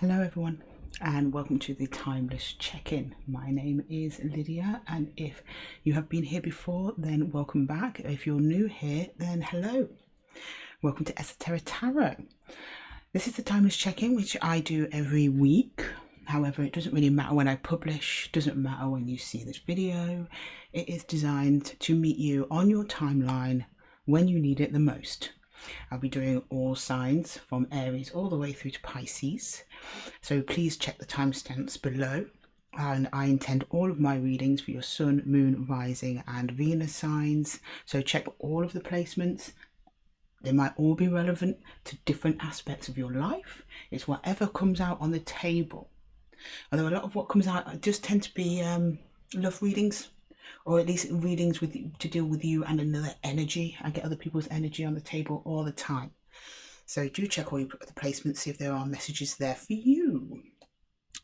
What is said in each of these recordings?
Hello everyone and welcome to the Timeless Check-in. My name is Lydia, and if you have been here before, then welcome back. If you're new here, then hello. Welcome to Esotera Tarot. This is the Timeless Check-in, which I do every week. However, it doesn't really matter when I publish, doesn't matter when you see this video. It is designed to meet you on your timeline when you need it the most. I'll be doing all signs from Aries all the way through to Pisces, so please check the timestamps below. And I intend all of my readings for your sun, moon, rising and Venus signs, so check all of the placements. They might all be relevant to different aspects of your life. It's whatever comes out on the table. Although a lot of what comes out just tend to be love readings, or at least readings with to deal with you and another energy. I get other people's energy on the table all the time. So do check all your the placements, see if there are messages there for you.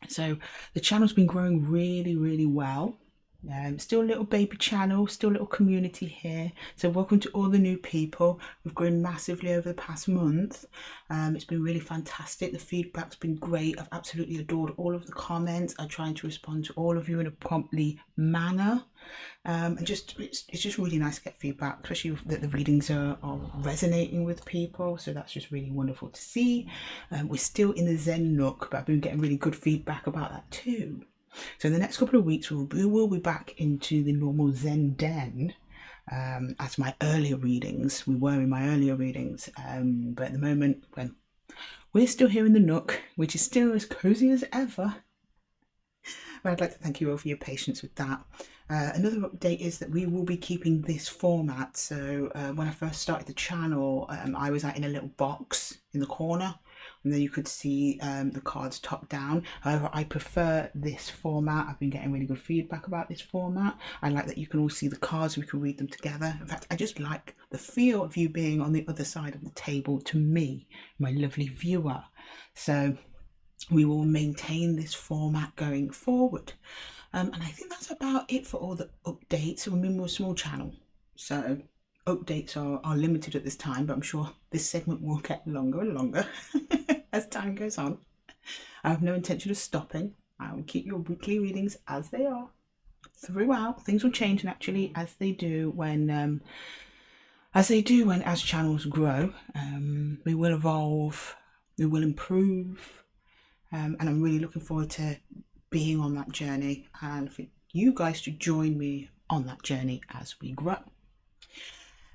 So the channel's been growing really well. Still a little baby channel, still a little community here. So welcome to all the new people. We've grown massively over the past month. It's been really fantastic. The feedback's been great. I've absolutely adored all of the comments. I'm trying to respond to all of you in a promptly manner. And it's just really nice to get feedback, especially that the readings are resonating with people. So that's just really wonderful to see. We're still in the Zen Nook, but I've been getting really good feedback about that too. So in the next couple of weeks, we will be back into the normal Zen Den as my earlier readings. We were in my earlier readings, but at the moment, when we're still here in the Nook, which is still as cozy as ever. But I'd like to thank you all for your patience with that. Another update is that we will be keeping this format. So when I first started the channel, I was in a little box in the corner, and then you could see the cards top down. However, I prefer this format. I've been getting really good feedback about this format. I like that you can all see the cards, we can read them together. In fact, I just like the feel of you being on the other side of the table to me, my lovely viewer. So we will maintain this format going forward. And I think that's about it for all the updates. We're a small channel, so updates are limited at this time, but I'm sure this segment will get longer and longer as time goes on. I have no intention of stopping. I will keep your weekly readings as they are throughout. Things will change naturally as they do when as channels grow. We will evolve, we will improve, and I'm really looking forward to being on that journey and for you guys to join me on that journey as we grow.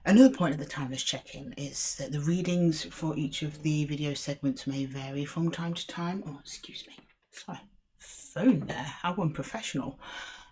Another point of the Timeless Check-in is that the readings for each of the video segments may vary from time to time. Oh, excuse me. Sorry. Phone there. How unprofessional.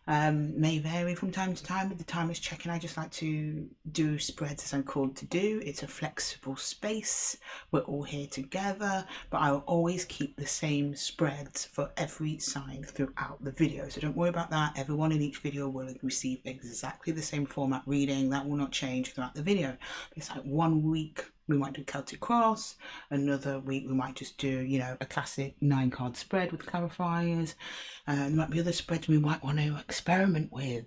May vary from time to time. With the Timeless Check-in, I just like to do spreads as I'm called to do. It's a flexible space. We're all here together, but I will always keep the same spreads for every sign throughout the video. So don't worry about that. Everyone in each video will receive exactly the same format reading. That will not change throughout the video. It's like 1 week we might do Celtic Cross, another week we might just do, you know, a classic 9-card spread with clarifiers. There might be other spreads we might want to experiment with.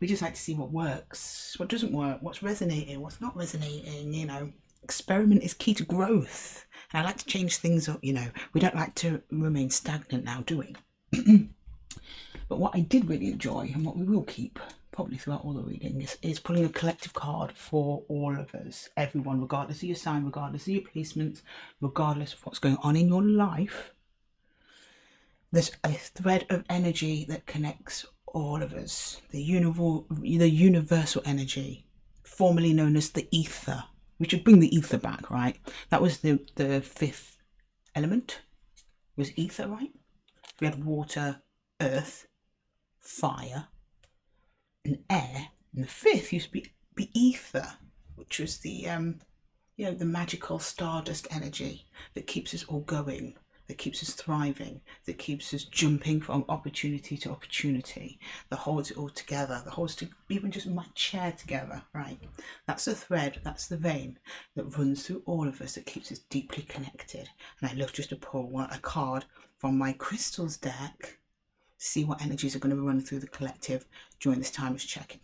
We just like to see what works, what doesn't work, what's resonating, what's not resonating, you know. Experiment is key to growth. And I like to change things up, you know. We don't like to remain stagnant now, do we? But what I did really enjoy, and what we will keep probably throughout all the readings, is pulling a collective card for all of us, everyone, regardless of your sign, regardless of your placements, regardless of what's going on in your life. There's a thread of energy that connects all of us, the universal energy, formerly known as the ether. We should bring the ether back, right? That was the fifth element, was ether, right? We had water, earth, fire and air, and the fifth used to be ether, which was the you know, the magical stardust energy that keeps us all going, that keeps us thriving, that keeps us jumping from opportunity to opportunity, that holds it all together, that holds even just my chair together, right? That's the thread, that's the vein that runs through all of us, that keeps us deeply connected. And I love just to pull a card from my crystals deck, see what energies are going to run through the collective during this Timeless Check-in.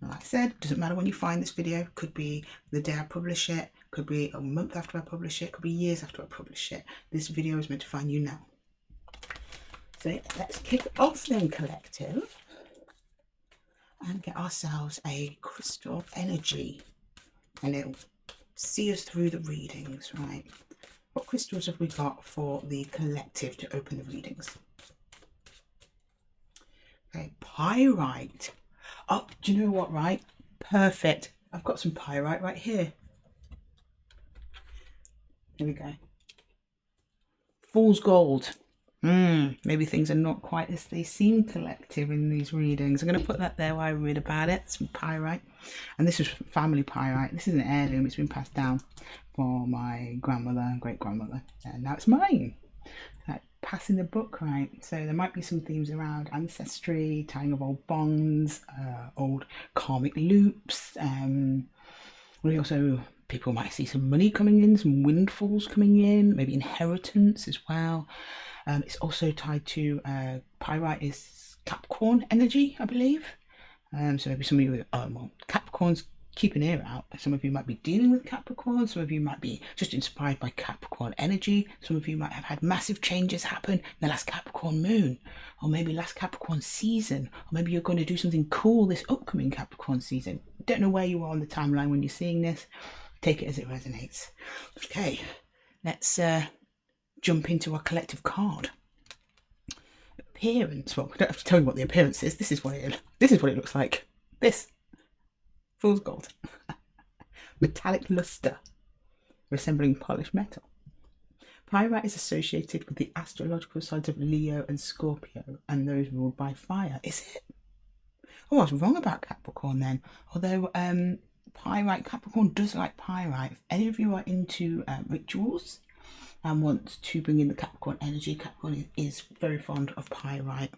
Like I said, doesn't matter when you find this video, could be the day I publish it, could be a month after I publish it, could be years after I publish it. This video is meant to find you now. So let's kick off then, collective, and get ourselves a crystal energy, and it'll see us through the readings, right? What crystals have we got for the collective to open the readings? Okay, pyrite. Oh, do you know what, right? Perfect. I've got some pyrite right here. Here we go. Fool's gold. Maybe things are not quite as they seem, collective, in these readings. I'm going to put that there while I read about it. Some pyrite. And this is family pyrite. This is an heirloom. It's been passed down for my grandmother and great-grandmother. And now it's mine. Passing the book, right? So there might be some themes around ancestry, tying of old bonds, old karmic loops. We also, people might see some money coming in, some windfalls coming in, maybe inheritance as well. It's also tied to pyrite is Capricorn energy, I believe. So maybe some of you, well, Capricorn's keep an ear out. Some of you might be dealing with Capricorn. Some of you might be just inspired by Capricorn energy. Some of you might have had massive changes happen in the last Capricorn moon, or maybe last Capricorn season, or maybe you're going to do something cool this upcoming Capricorn season. Don't know where you are on the timeline when you're seeing this. Take it as it resonates. Okay, let's jump into our collective card. Appearance. Well, I don't have to tell you what the appearance is. This is what it looks like. This. Fool's gold. Metallic luster, resembling polished metal. Pyrite is associated with the astrological signs of Leo and Scorpio, and those ruled by fire. Is it? Oh, I was wrong about Capricorn then. Although pyrite, Capricorn does like pyrite. If any of you are into rituals and want to bring in the Capricorn energy, Capricorn is very fond of pyrite.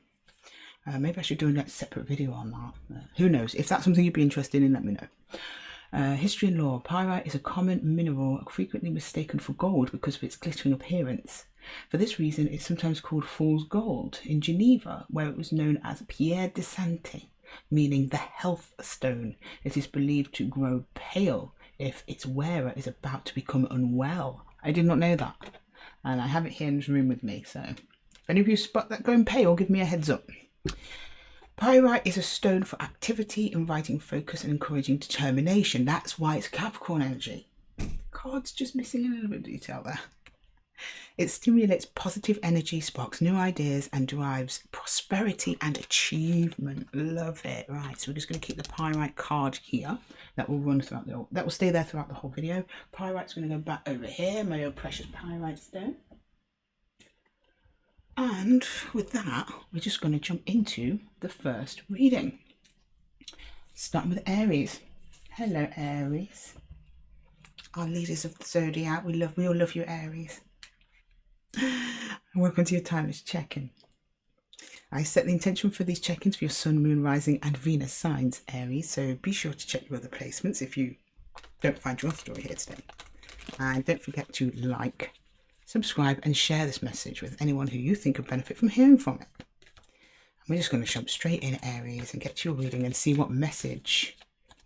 Maybe I should do a separate video on that. Who knows? If that's something you'd be interested in, let me know. History and lore. Pyrite is a common mineral frequently mistaken for gold because of its glittering appearance. For this reason, it's sometimes called fool's gold. In Geneva, where it was known as pierre de santé, meaning the health stone, it is believed to grow pale if its wearer is about to become unwell. I did not know that. And I have it here in this room with me. So if any of you spot that going pale, give me a heads up. Pyrite is a stone for activity, inviting focus and encouraging determination. That's why it's Capricorn energy. The card's just missing a little bit of detail there. It stimulates positive energy, sparks new ideas, and drives prosperity and achievement. Love it. Right, so we're just going to keep the pyrite card here. That will run throughout that will stay there throughout the whole video. Pyrite's going to go back over here, my old precious pyrite stone. And with that, we're just going to jump into the first reading. Starting with Aries. Hello, Aries. Our leaders of the zodiac. We all love you, Aries. Welcome to your timeless check-in. I set the intention for these check-ins for your sun, moon, rising, and Venus signs, Aries. So be sure to check your other placements if you don't find your story here today. And don't forget to like, subscribe and share this message with anyone who you think could benefit from hearing from it. And we're just going to jump straight in, Aries, and get to your reading and see what message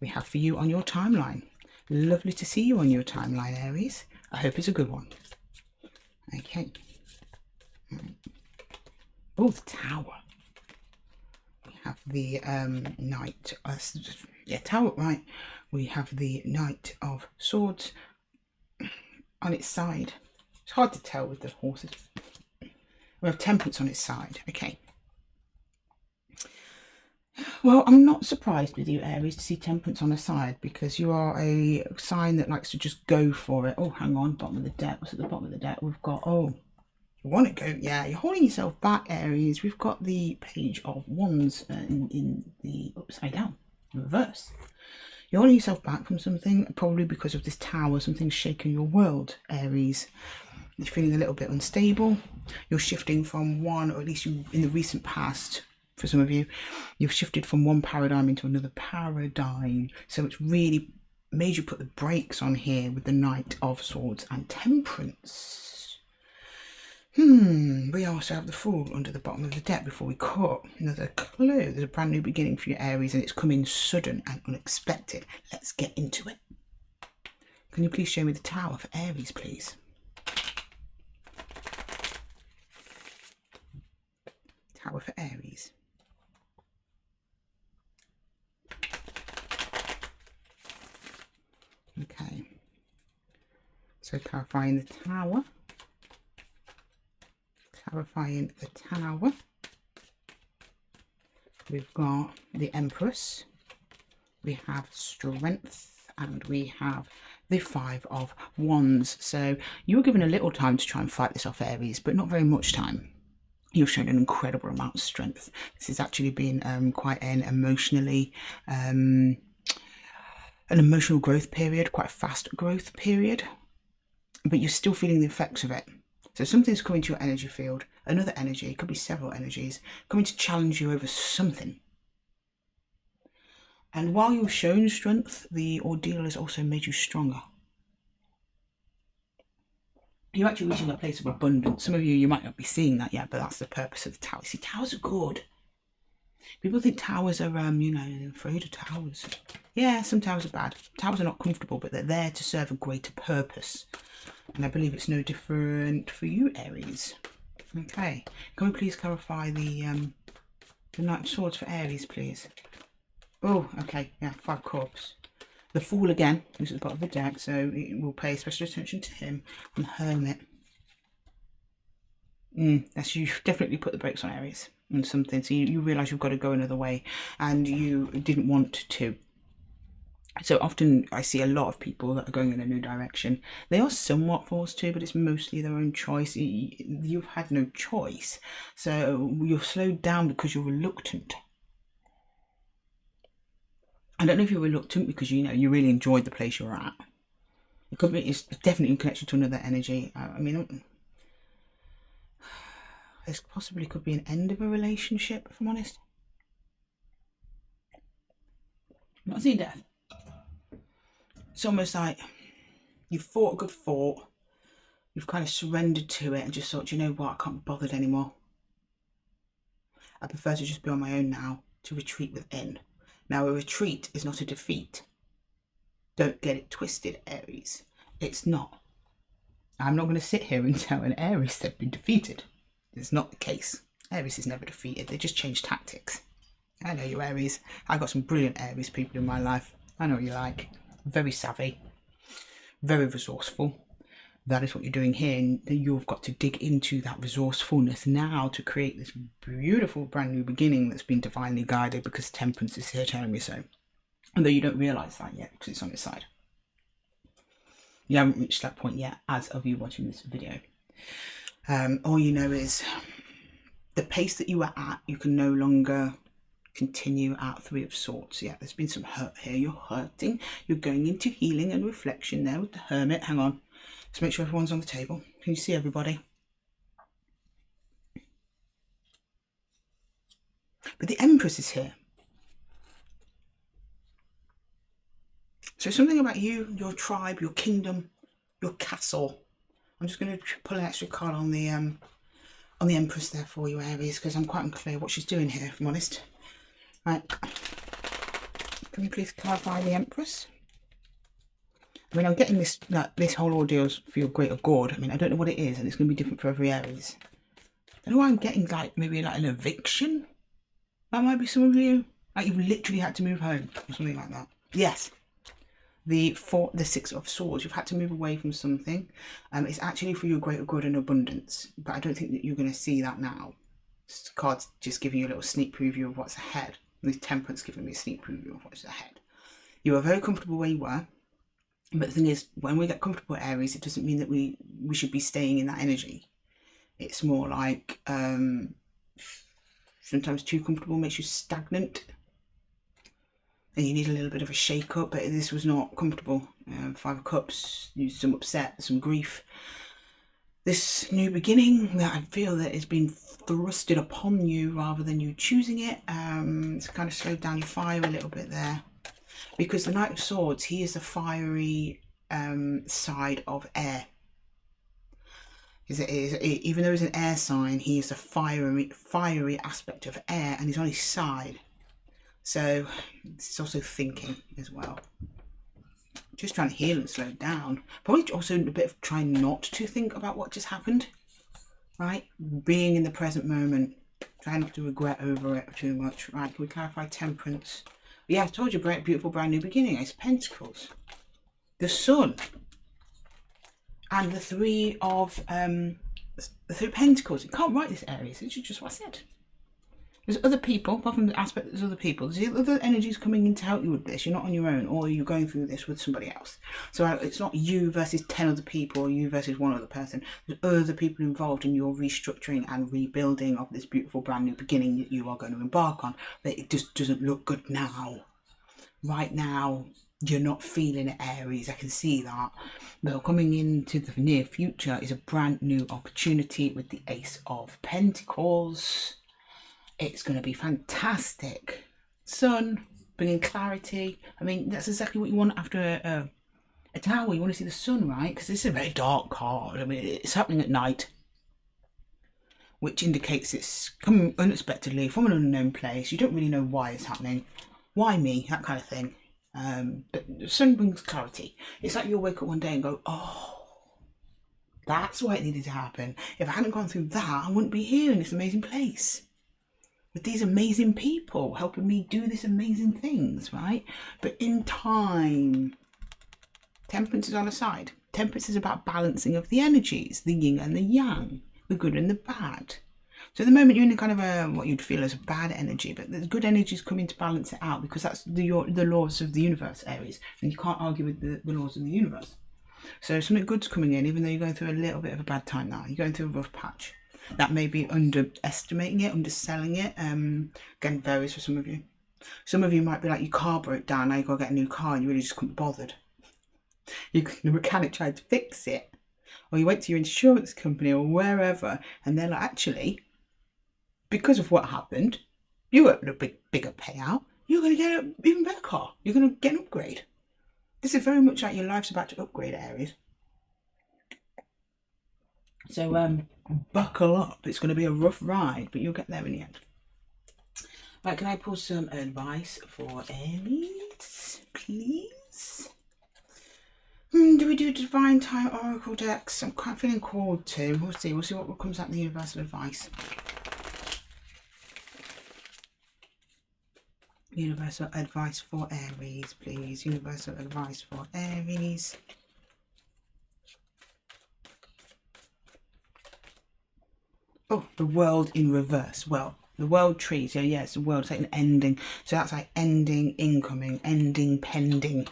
we have for you on your timeline. Lovely to see you on your timeline, Aries. I hope it's a good one. Okay. Oh, the Tower. We have the Knight. Tower, right. We have the Knight of Swords on its side. It's hard to tell with the horses. We have Temperance on its side. Okay. Well, I'm not surprised with you, Aries, to see Temperance on the side, because you are a sign that likes to just go for it. Oh, hang on. Bottom of the deck. What's at the bottom of the deck? We've got, you want to go. Yeah, you're holding yourself back, Aries. We've got the Page of Wands in the upside down, in reverse. You're holding yourself back from something, probably because of this Tower. Something's shaking your world, Aries. You're feeling a little bit unstable. You're shifting from one, or at least you in the recent past, for some of you, you've shifted from one paradigm into another paradigm. So it's really made you put the brakes on here with the Knight of Swords and Temperance. We also have the Fool under the bottom of the deck before we cut. Another clue. There's a brand new beginning for your Aries, and it's coming sudden and unexpected. Let's get into it. Can you please show me the Tower for Aries, please? Tower for Aries. Okay, so clarifying the Tower. Clarifying the Tower. We've got the Empress. We have Strength, and we have the Five of Wands. So you were given a little time to try and fight this off, Aries, but not very much time. You've shown an incredible amount of strength. This has actually been quite an emotional growth period, quite a fast growth period, but you're still feeling the effects of it. So something's coming to your energy field, another energy, it could be several energies, coming to challenge you over something. And while you're shown strength, the ordeal has also made you stronger. You're actually reaching a place of abundance. Some of you might not be seeing that yet, but that's the purpose of the tower. See, towers are good. People think towers are, you know, they're afraid of towers. Yeah, some towers are bad. Towers are not comfortable, but they're there to serve a greater purpose. And I believe it's no different for you, Aries. Okay, can we please clarify the Knight of Swords for Aries, please? Oh, okay, yeah, 5 Cups. The Fool again, who's at the bottom of the deck, so we'll pay special attention to him. And the Hermit. That's, you definitely put the brakes on, Aries, and something. So you realise you've got to go another way, and you didn't want to. So often I see a lot of people that are going in a new direction. They are somewhat forced to, but it's mostly their own choice. You've had no choice. So you're slowed down because you're reluctant. I don't know if you're reluctant because, you know, you really enjoyed the place you're at. It could be, it's definitely in connection to another energy. I mean, this possibly could be an end of a relationship, if I'm honest. I'm not seeing death. It's almost like you've fought a good fight. You've kind of surrendered to it and just thought, you know what, I can't be bothered anymore. I prefer to just be on my own now, to retreat within. Now, a retreat is not a defeat. Don't get it twisted, Aries. It's not. I'm not going to sit here and tell an Aries they've been defeated. It's not the case. Aries is never defeated. They just change tactics. I know you, Aries. I got some brilliant Aries people in my life. I know what you like. Very savvy. Very resourceful. That is what you're doing here. And you've got to dig into that resourcefulness now to create this beautiful brand new beginning that's been divinely guided, because Temperance is here telling me so. Although you don't realise that yet because it's on its side. You haven't reached that point yet as of you watching this video. All you know is the pace that you were at, you can no longer continue at 3 of Swords. Yeah, there's been some hurt here. You're hurting. You're going into healing and reflection there with the Hermit. Hang on. Let's make sure everyone's on the table. Can you see everybody? But the Empress is here. So something about you, your tribe, your kingdom, your castle. I'm just going to pull an extra card on the Empress there for you, Aries, because I'm quite unclear what she's doing here, if I'm honest. Right. Can you please clarify the Empress? I mean, I'm getting this, like, this whole ordeal for your greater good. I mean, I don't know what it is, and it's going to be different for every Aries. I don't know why I'm getting, like, maybe like an eviction. That might be some of you. Like, you've literally had to move home or something like that. Yes. The 6 of Swords. You've had to move away from something. It's actually for your greater good and abundance. But I don't think that you're going to see that now. This card's just giving you a little sneak preview of what's ahead. The Temperance giving me a sneak preview of what's ahead. You are very comfortable where you were. But the thing is, when we get comfortable at Aries, it doesn't mean that we should be staying in that energy. It's more like sometimes too comfortable makes you stagnant. And you need a little bit of a shake-up, but this was not comfortable. 5 of Cups, some upset, some grief. This new beginning that I feel that has been thrusted upon you rather than you choosing it. It's kind of slowed down your fire a little bit there. Because the Knight of Swords, he is the fiery side of air. Even though he's an air sign, he is the fiery aspect of air, and he's on his side. So it's also thinking as well. Just trying to heal and slow down. Probably also a bit of trying not to think about what just happened. Right? Being in the present moment. Try not to regret over it too much. Right, can we clarify temperance? Yeah, I told you, great, beautiful, brand new beginning. It's Pentacles. The Sun. And the Three of Pentacles. You can't write this, Aries. It's just what I said. There's other people, apart from the aspect that there's other people. There's other energies coming in to help you with this. You're not on your own, or you're going through this with somebody else. So it's not you versus 10 other people, or you versus one other person. There's other people involved in your restructuring and rebuilding of this beautiful brand new beginning that you are going to embark on. But it just doesn't look good now. Right now, you're not feeling it, Aries. I can see that. But coming into the near future is a brand new opportunity with the Ace of Pentacles. It's going to be fantastic. Sun, bringing clarity. I mean, that's exactly what you want after a tower. You want to see the sun, right? Because this is a very dark card. I mean, it's happening at night, which indicates it's coming unexpectedly from an unknown place. You don't really know why it's happening. Why me? That kind of thing. But the sun brings clarity. It's like you'll wake up one day and go, oh, that's why it needed to happen. If I hadn't gone through that, I wouldn't be here in this amazing place with these amazing people helping me do these amazing things, right? But in time, temperance is on the side. Temperance is about balancing of the energies, the yin and the yang, the good and the bad. So at the moment you're in a kind of a, what you'd feel as a bad energy, but the good energies come in to balance it out, because that's the laws of the universe, Aries, and you can't argue with the laws of the universe. So something good's coming in, even though you're going through a little bit of a bad time now. You're going through a rough patch. That may be underestimating it, underselling it. Again, varies for some of you. Some of you might be like, your car broke down, now you've got to get a new car, and you really just couldn't be bothered. The mechanic tried to fix it, or you went to your insurance company or wherever, and they're like, actually, because of what happened, you got a bigger payout. You're going to get an even better car. You're going to get an upgrade. This is very much like your life's about to upgrade, Aries. So buckle up. It's going to be a rough ride, but you'll get there in the end. Right, can I pull some advice for Aries, please? Do we do Divine Time Oracle decks? I'm quite feeling called to. We'll see. We'll see what comes out in the universal advice. Universal advice for Aries, please. Universal advice for Aries. Oh, the world in reverse. Well, the world trees. Yeah, it's the world. It's like an ending. So that's like ending, incoming, ending, pending.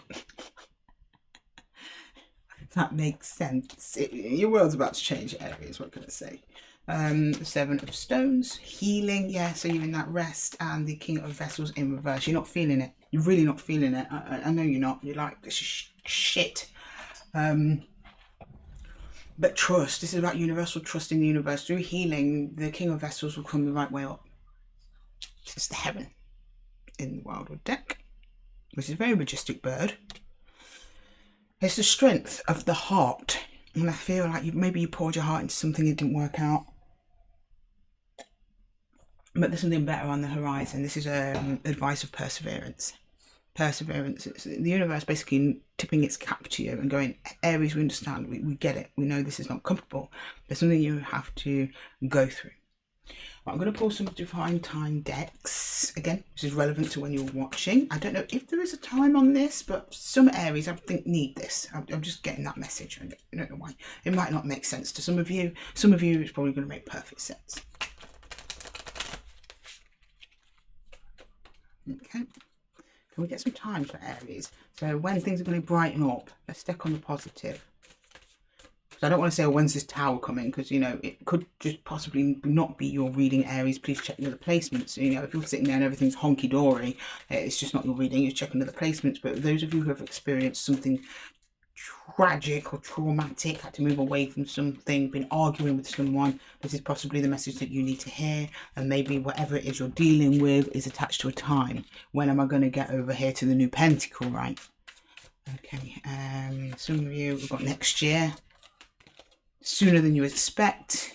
That makes sense. Your world's about to change, Aries. What can I say? The Seven of Stones, healing. Yeah, so you're in that rest, and the King of Vessels in reverse. You're not feeling it. You're really not feeling it. I know you're not. You're like, this is shit. But trust. This is about universal trust in the universe. Through healing, the King of Vessels will come the right way up. It's the Heaven in the Wildwood deck, which is a very majestic bird. It's the strength of the heart. And I feel like maybe you poured your heart into something, it didn't work out. But there's something better on the horizon. This is advice of perseverance. Perseverance. It's the universe basically tipping its cap to you and going, Aries, we understand, we get it. We know this is not comfortable. There's something you have to go through. Well, I'm going to pull some Divine Time decks. Again, this is relevant to when you're watching. I don't know if there is a time on this, but some Aries I think need this. I'm just getting that message. I don't know why. It might not make sense to some of you. Some of you it's probably going to make perfect sense. Okay. Can we get some time for Aries? So when things are going to brighten up, let's stick on the positive. So I don't want to say, oh, when's this tower coming? Because, you know, it could just possibly not be your reading, Aries. Please check your other placements. You know, if you're sitting there and everything's honky-dory, it's just not your reading. You're checking other placements. But those of you who have experienced something tragic or traumatic, had to move away from something, been arguing with someone, this is possibly the message that you need to hear. And maybe whatever it is you're dealing with is attached to a time. When am I going to get over here to the new pentacle, right? Okay, some of you, we've got next year. Sooner than you expect,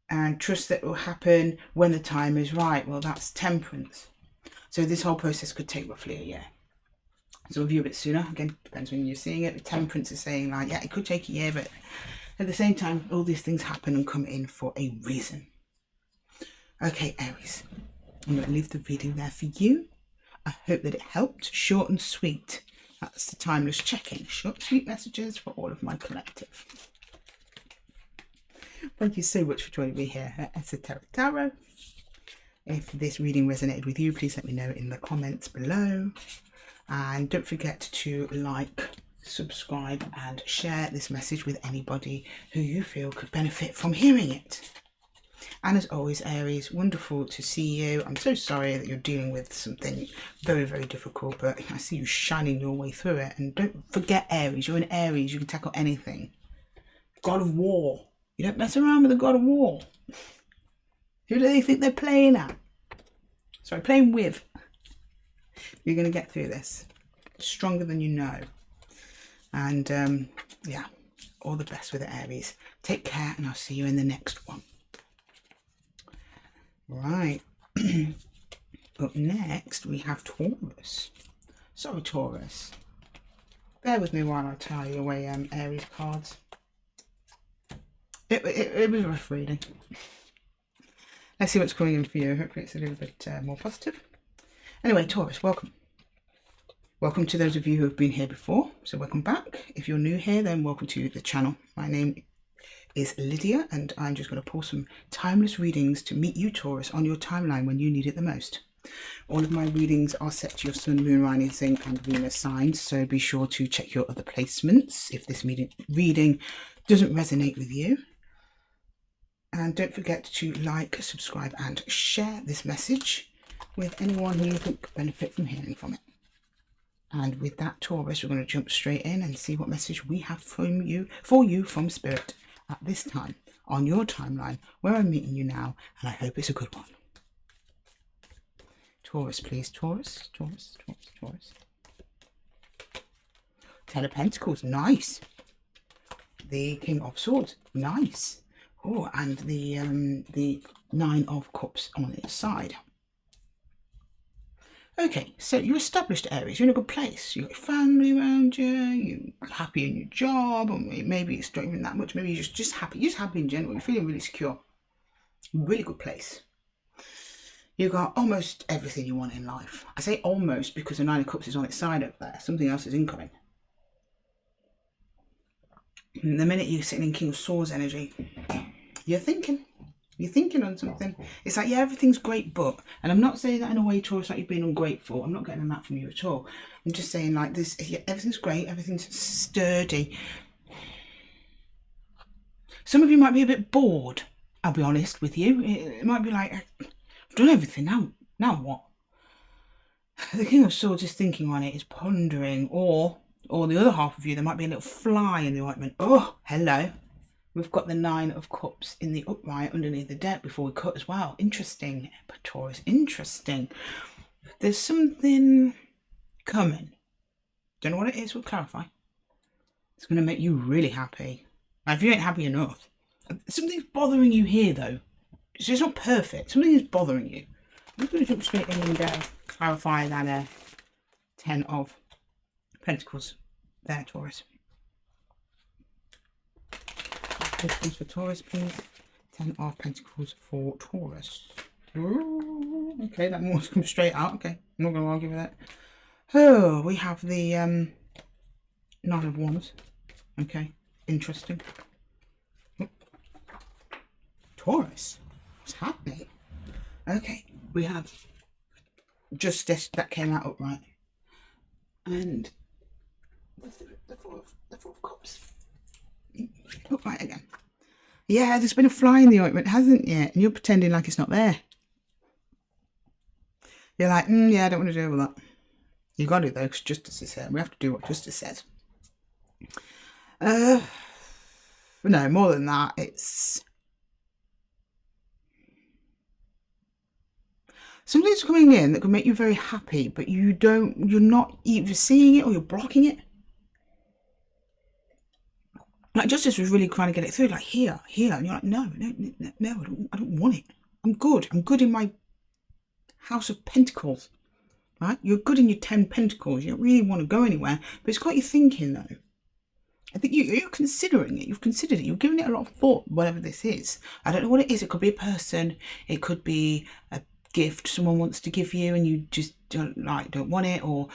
and trust that it will happen when the time is right. Well, that's Temperance. So this whole process could take roughly a year. Some of you a bit sooner. Again, depends when you're seeing it. The Temperance is saying like, yeah, it could take a year, but at the same time, all these things happen and come in for a reason. Okay, Aries, I'm going to leave the reading there for you. I hope that it helped. Short and sweet. That's the timeless check-in. Short, sweet messages for all of my collective. Thank you so much for joining me here at Esotera Tarot. If this reading resonated with you, please let me know in the comments below. And don't forget to like, subscribe and share this message with anybody who you feel could benefit from hearing it. And as always, Aries, wonderful to see you. I'm so sorry that you're dealing with something very, very difficult, but I see you shining your way through it. And don't forget, Aries, you're an Aries, you can tackle anything. God of War. You don't mess around with the God of War. Who do they think they're playing at? Sorry, playing with. You're going to get through this. Stronger than you know. And yeah, all the best with it, Aries. Take care, and I'll see you in the next one. Right. Up next, we have Taurus. Sorry, Taurus. Bear with me while I tally away Aries cards. It was a rough reading. Let's see what's coming in for you. Hopefully it's a little bit more positive. Anyway, Taurus, welcome. Welcome to those of you who have been here before. So welcome back. If you're new here, then welcome to the channel. My name is Lydia, and I'm just going to pull some timeless readings to meet you, Taurus, on your timeline when you need it the most. All of my readings are set to your sun, moon, rising and Venus signs, so be sure to check your other placements if this reading doesn't resonate with you. And don't forget to like, subscribe and share this message with anyone who you think could benefit from hearing from it. And with that, Taurus, we're going to jump straight in and see what message we have for you from Spirit at this time on your timeline where I'm meeting you now, and I hope it's a good one. Taurus, please. Taurus, Taurus, Taurus, Taurus. Ten of Pentacles, nice. The King of Swords, nice. Oh, and the Nine of Cups on its side. Okay, so you're established, Aries. You're in a good place. You've got your family around you. You're happy in your job, or maybe it's not even that much. Maybe you're just happy. You're just happy in general. You're feeling really secure. Really good place. You've got almost everything you want in life. I say almost because the Nine of Cups is on its side up there. Something else is incoming. And the minute you're sitting in King of Swords energy, you're thinking on something. It's like, yeah, everything's great, but, and I'm not saying that in a way, Taurus, like you're being ungrateful. I'm not getting that from you at all. I'm just saying, like, this, yeah, everything's great, everything's sturdy. Some of you might be a bit bored, I'll be honest with you. It might be like, I've done everything, now what? The King of Swords is thinking on it, is pondering, or the other half of you, there might be a little fly in the ointment. Oh, hello. We've got the Nine of Cups in the upright underneath the deck before we cut as well. Interesting, Taurus, interesting. There's something coming. Don't know what it is, we'll clarify. It's going to make you really happy. Now, if you ain't happy enough, something's bothering you here, though. So it's not perfect. Something is bothering you. I'm just going to jump straight in and clarify that Ten of Pentacles there, Taurus. Pentacles for Taurus, please. Ten of Pentacles for Taurus. Ooh, okay, that one's come straight out. Okay, I'm not going to argue with that. Oh, we have the Nine of Wands. Okay, interesting. Oh. Taurus, what's happening? Okay, we have Justice that came out upright, and the Four of Cups. Upright again. Yeah, there's been a fly in the ointment, hasn't it? And you're pretending like it's not there. You're like, yeah, I don't want to deal with that. You've got to, though, because Justice is here. We have to do what Justice says. No, more than that, it's... something's coming in that can make you very happy, but you're not either seeing it or you're blocking it. Like Justice was really trying to get it through, like here, and you're like, no, I don't want it. I'm good in my House of Pentacles, right? You're good in your 10 Pentacles. You don't really want to go anywhere, but it's got you thinking though. I think you're considering it. You've considered it. You've given it a lot of thought, whatever this is. I don't know what it is. It could be a person. It could be a gift someone wants to give you and you just don't want it, or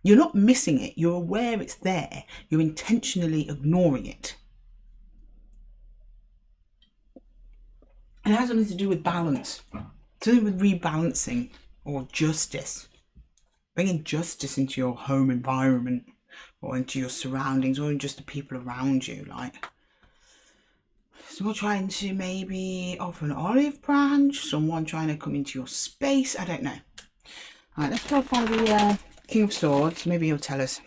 you're not missing it. You're aware it's there. You're intentionally ignoring it. And it has something to do with balance. Something with rebalancing or justice. Bringing justice into your home environment, or into your surroundings, or in just the people around you. Like, someone trying to maybe offer an olive branch, someone trying to come into your space. I don't know. All right, let's clarify the King of Swords. Maybe he'll tell us.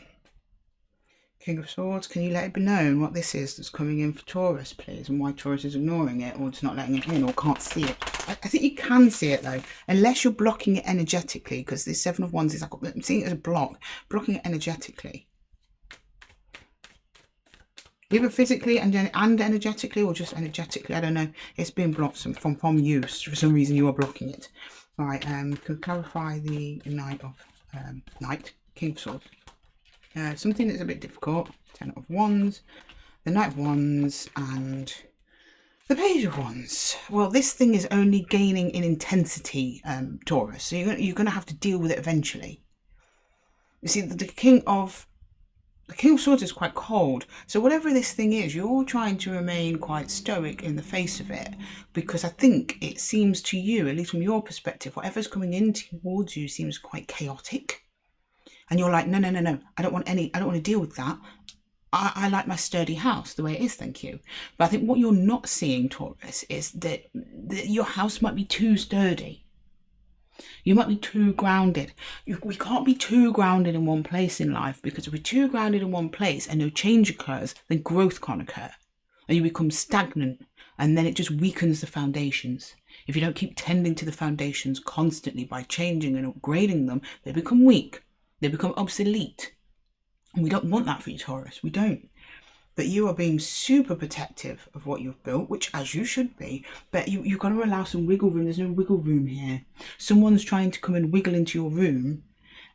King of Swords, can you let it be known what this is that's coming in for Taurus, please, and why Taurus is ignoring it, or just not letting it in, or can't see it? I think you can see it though, unless you're blocking it energetically, because the Seven of Wands is like, I'm seeing it as a blocking it energetically. Either physically and energetically, or just energetically. I don't know. It's being blocked from you. For some reason, you are blocking it. All right. Could clarify the King of Swords. Something that's a bit difficult. 10 of Wands, the Knight of Wands, and the Page of Wands. Well, this thing is only gaining in intensity, Taurus. So you're going to have to deal with it eventually. You see, the King of Swords is quite cold, so whatever this thing is, you're trying to remain quite stoic in the face of it, because I think it seems to you, at least from your perspective, whatever's coming in towards you seems quite chaotic, and you're like, no, I don't want to deal with that. I like my sturdy house the way it is, thank you. But I think what you're not seeing, Taurus, is that your house might be too sturdy. You might be too grounded. We can't be too grounded in one place in life, because if we're too grounded in one place and no change occurs, then growth can't occur. And you become stagnant, and then it just weakens the foundations. If you don't keep tending to the foundations constantly by changing and upgrading them, they become weak. They become obsolete. And we don't want that for you, Taurus. We don't. But you are being super protective of what you've built, which as you should be, but you've got to allow some wiggle room. There's no wiggle room here. Someone's trying to come and wiggle into your room,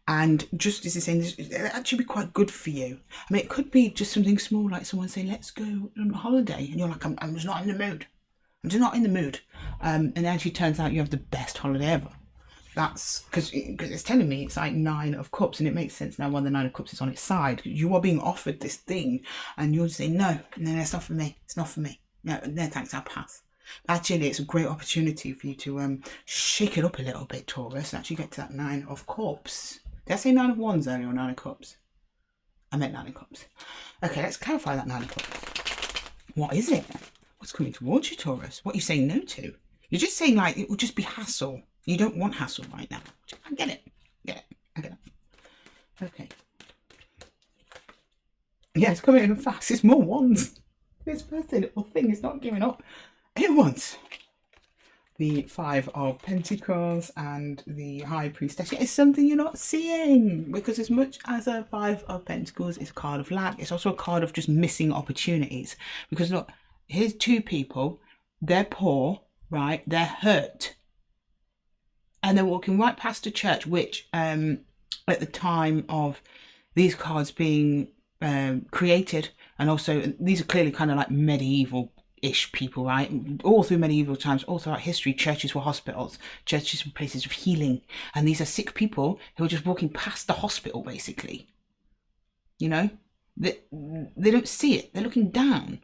and justice is saying this, it'll actually be quite good for you. I mean, it could be just something small, like someone saying, let's go on a holiday, and you're like, I'm just not in the mood. I'm just not in the mood. And it actually turns out you have the best holiday ever. That's because it's telling me it's like 9 of Cups, and it makes sense now when the 9 of Cups is on its side. You are being offered this thing, and you're just saying, no, it's not for me. It's not for me. No, thanks, I'll pass. Actually, it's a great opportunity for you to shake it up a little bit, Taurus, and actually get to that 9 of Cups. Did I say 9 of Wands earlier, or 9 of Cups? I meant 9 of Cups. Okay, let's clarify that 9 of Cups. What is it? What's coming towards you, Taurus? What are you saying no to? You're just saying, like, it will just be hassle. You don't want hassle right now. I get it. I get it. Okay. Yeah, it's coming in fast. It's more wands. This person, little thing, is not giving up. It wants the 5 of Pentacles and the High Priestess. It's something you're not seeing, because as much as a 5 of Pentacles is a card of lack, it's also a card of just missing opportunities. Because look, here's 2 people. They're poor, right? They're hurt. And they're walking right past a church, which at the time of these cards being created, and also these are clearly kind of like medieval-ish people, right? All through medieval times, all throughout history, churches were hospitals, churches were places of healing, and these are sick people who are just walking past the hospital, basically. You know, they don't see it. They're looking down.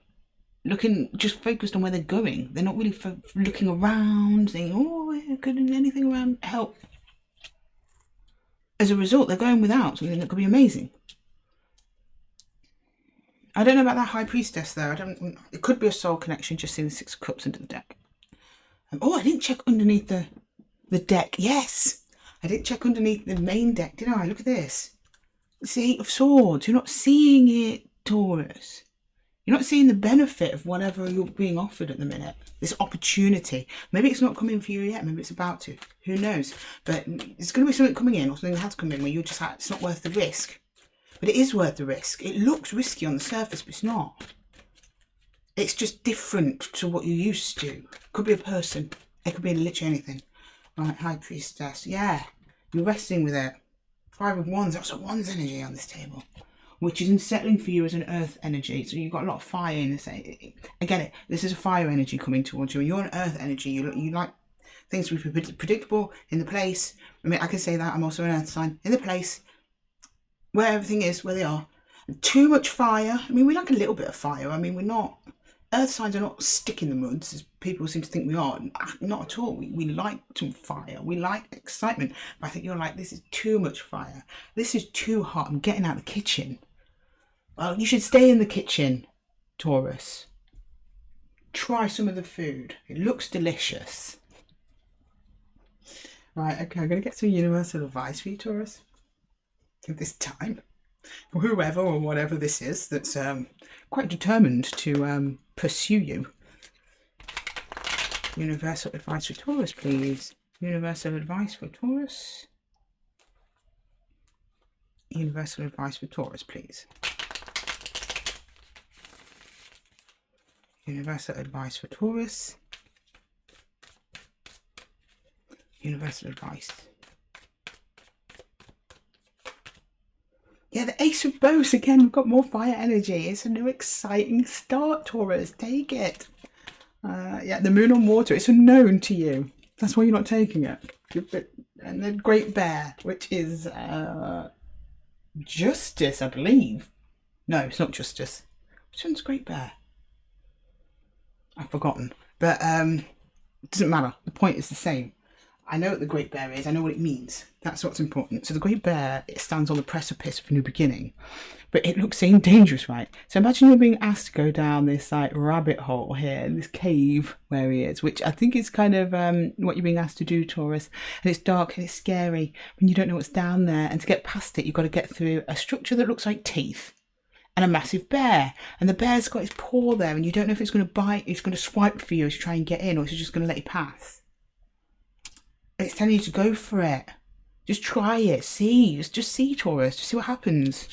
Looking, just focused on where they're going. They're not really looking around, saying, oh, could anything around help? As a result, they're going without something that could be amazing. I don't know about that High Priestess, though. It could be a soul connection, just seeing the 6 of Cups under the deck. Oh, I didn't check underneath the deck. Yes! I didn't check underneath the main deck, did I? Look at this. It's the 8 of Swords. You're not seeing it, Taurus. You're not seeing the benefit of whatever you're being offered at the minute. This opportunity. Maybe it's not coming for you yet. Maybe it's about to. Who knows? But it's going to be something coming in, or something has come in where you're just like, it's not worth the risk. But it is worth the risk. It looks risky on the surface, but it's not. It's just different to what you're used to. Could be a person. It could be literally anything. Right, High Priestess. Yeah. You're wrestling with it. 5 of Wands. That's a Wands energy on this table. which is unsettling for you as an earth energy. So you've got a lot of fire in this. I get it. This is a fire energy coming towards you. You're an earth energy. You like things to be predictable, in the place. I mean, I can say that. I'm also an earth sign. In the place where everything is, where they are. Too much fire. I mean, we like a little bit of fire. I mean, we're not... Earth signs are not stick in the muds, as people seem to think we are. Not at all. We like some fire. We like excitement. But I think you're like, this is too much fire. This is too hot. I'm getting out of the kitchen. Well, you should stay in the kitchen, Taurus. Try some of the food. It looks delicious. Right, okay, I'm going to get some universal advice for you, Taurus. At this time. For whoever or whatever this is that's quite determined to pursue you. Universal advice for Taurus, please. Universal advice for Taurus. Universal advice for Taurus, please. Universal advice for Taurus. Universal advice. Yeah, the Ace of Beus again. We've got more fire energy. It's a new exciting start, Taurus. Take it. Yeah, the moon on water. It's unknown to you. That's why you're not taking it. And the Great Bear, which is Justice, I believe. No, it's not Justice. Which one's Great Bear? I've forgotten. But it doesn't matter. The point is the same. I know what the Great Bear is. I know what it means. That's what's important. So the Great Bear, it stands on the precipice of a new beginning. But it looks saying dangerous, right? So imagine you're being asked to go down this like rabbit hole here, this cave where he is, which I think is kind of what you're being asked to do, Taurus. And it's dark and it's scary when you don't know what's down there. And to get past it, you've got to get through a structure that looks like teeth and a massive bear. And the bear's got his paw there and you don't know if it's going to bite, it's going to swipe for you as you try and get in, or it's just going to let you pass. It's telling you to go for it. Just try it. See. Just see, Taurus. Just see what happens.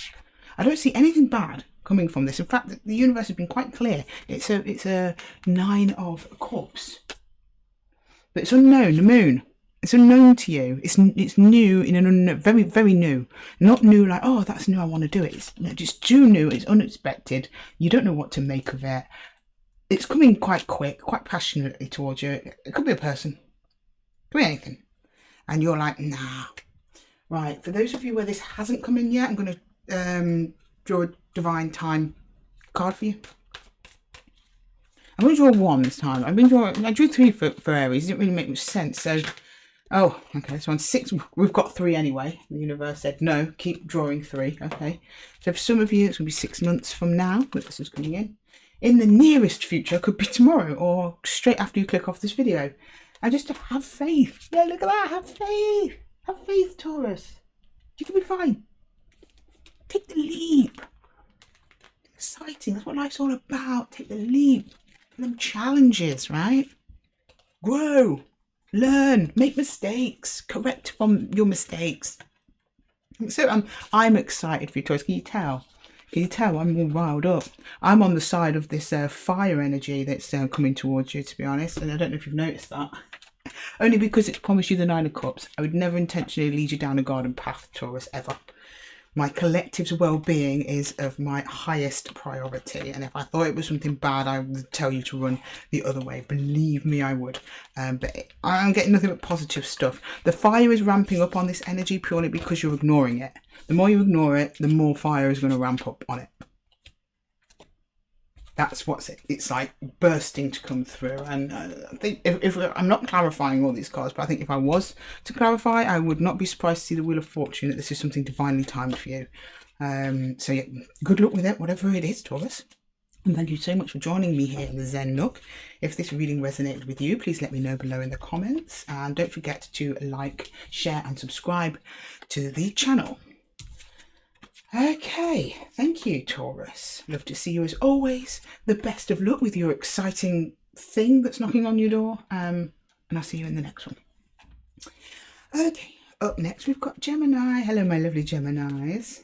I don't see anything bad coming from this. In fact, the universe has been quite clear. It's a 9 of Cups. But it's unknown. The moon. It's unknown to you. It's new in an unknown, very, very new. Not new like, oh, that's new, I want to do it. It's just too new. It's unexpected. You don't know what to make of it. It's coming quite quick, quite passionately towards you. It could be a person. It could be anything. And you're like, nah. Right, for those of you where this hasn't come in yet, I'm going to draw a divine time card for you. I'm going to draw one this time. I drew 3 for Aries. It didn't really make much sense. So, oh, okay, this one's 6. We've got 3 anyway. The universe said, no, keep drawing 3. Okay. So for some of you, it's going to be 6 months from now that this is coming in. In the nearest future, could be tomorrow or straight after you click off this video. And just to have faith. Yeah, look at that. Have faith. Have faith, Taurus. You can be fine. Take the leap. Exciting. That's what life's all about. Take the leap. Them challenges, right? Grow. Learn. Make mistakes. Correct from your mistakes. So I'm excited for you, Taurus. Can you tell? Can you tell I'm all riled up? I'm on the side of this fire energy that's coming towards you, to be honest. And I don't know if you've noticed that. Only because it's promised you the 9 of Cups. I would never intentionally lead you down a garden path, Taurus, ever. My collective's well-being is of my highest priority. And if I thought it was something bad, I would tell you to run the other way. Believe me, I would. But I'm getting nothing but positive stuff. The fire is ramping up on this energy purely because you're ignoring it. The more you ignore it, the more fire is going to ramp up on it. That's what's it's like bursting to come through. And I think if I'm not clarifying all these cards, but I think if I was to clarify, I would not be surprised to see the Wheel of Fortune, that this is something divinely timed for you. So yeah, good luck with it, whatever it is, Taurus. And thank you so much for joining me here in the Zen Nook. If this reading resonated with you, please let me know below in the comments. And don't forget to like, share and subscribe to the channel. Okay, thank you, Taurus. Love to see you as always. The best of luck with your exciting thing that's knocking on your door. And I'll see you in the next one. Okay, up next we've got Gemini. Hello, my lovely Geminis.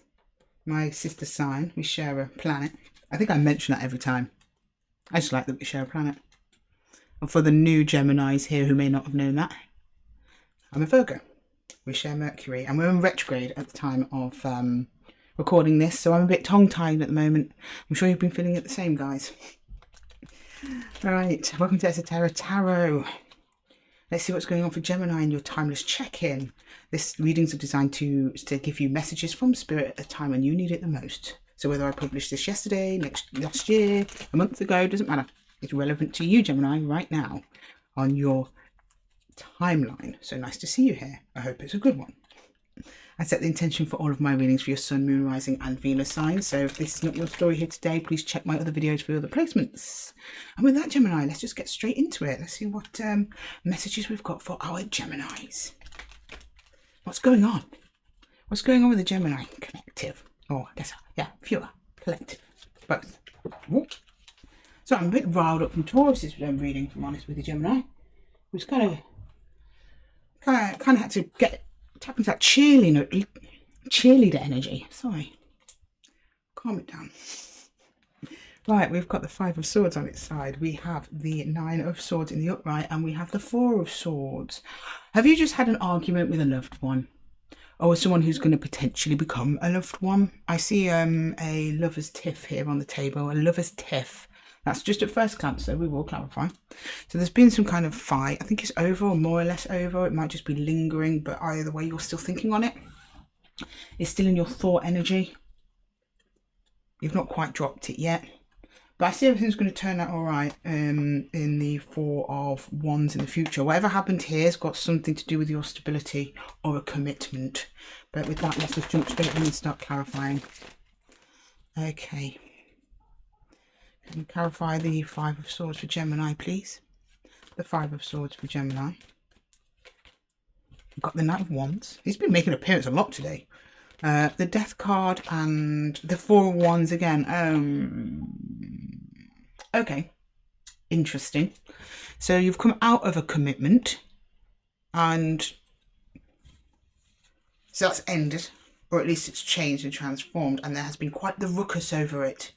My sister sign. We share a planet. I think I mention that every time. I just like that we share a planet. And for the new Geminis here who may not have known that, I'm a Virgo. We share Mercury and we're in retrograde at the time of recording this, so I'm a bit tongue-tied at the moment. I'm sure you've been feeling it the same, guys. Right, welcome to Esotera Tarot. Let's see what's going on for Gemini in your timeless check-in. This readings are designed to give you messages from Spirit at a time when you need it the most. So whether I published this yesterday, last year, a month ago, doesn't matter. It's relevant to you, Gemini, right now on your timeline. So nice to see you here. I hope it's a good one. I set the intention for all of my readings for your Sun, Moon, Rising and Venus signs. So if this is not your story here today, please check my other videos for other placements. And with that, Gemini, let's just get straight into it. Let's see what messages we've got for our Geminis. What's going on? What's going on with the Gemini collective? Oh, I guess, yeah, fewer. Collective. Both. So I'm a bit riled up from Taurus's reading, if I'm honest with you, Gemini. It was kind of had to tap into that cheerleader energy. Sorry. Calm it down. Right, we've got the Five of Swords on its side. We have the Nine of Swords in the upright, and we have the Four of Swords. Have you just had an argument with a loved one? Or with someone who's going to potentially become a loved one? I see a lover's tiff here on the table. A lover's tiff. That's just at first glance, so we will clarify. So there's been some kind of fight. I think it's over, or more or less over. It might just be lingering, but either way, you're still thinking on it. It's still in your thought energy. You've not quite dropped it yet. But I see everything's going to turn out all right in the Four of Wands in the future. Whatever happened here has got something to do with your stability or a commitment. But with that, let's just jump straight in and start clarifying. Okay. Can you clarify the Five of Swords for Gemini, please? The Five of Swords for Gemini. We've got the Knight of Wands. He's been making an appearance a lot today. The Death card and the Four of Wands again. Okay. Interesting. So you've come out of a commitment. And so that's ended. Or at least it's changed and transformed. And there has been quite the ruckus over it.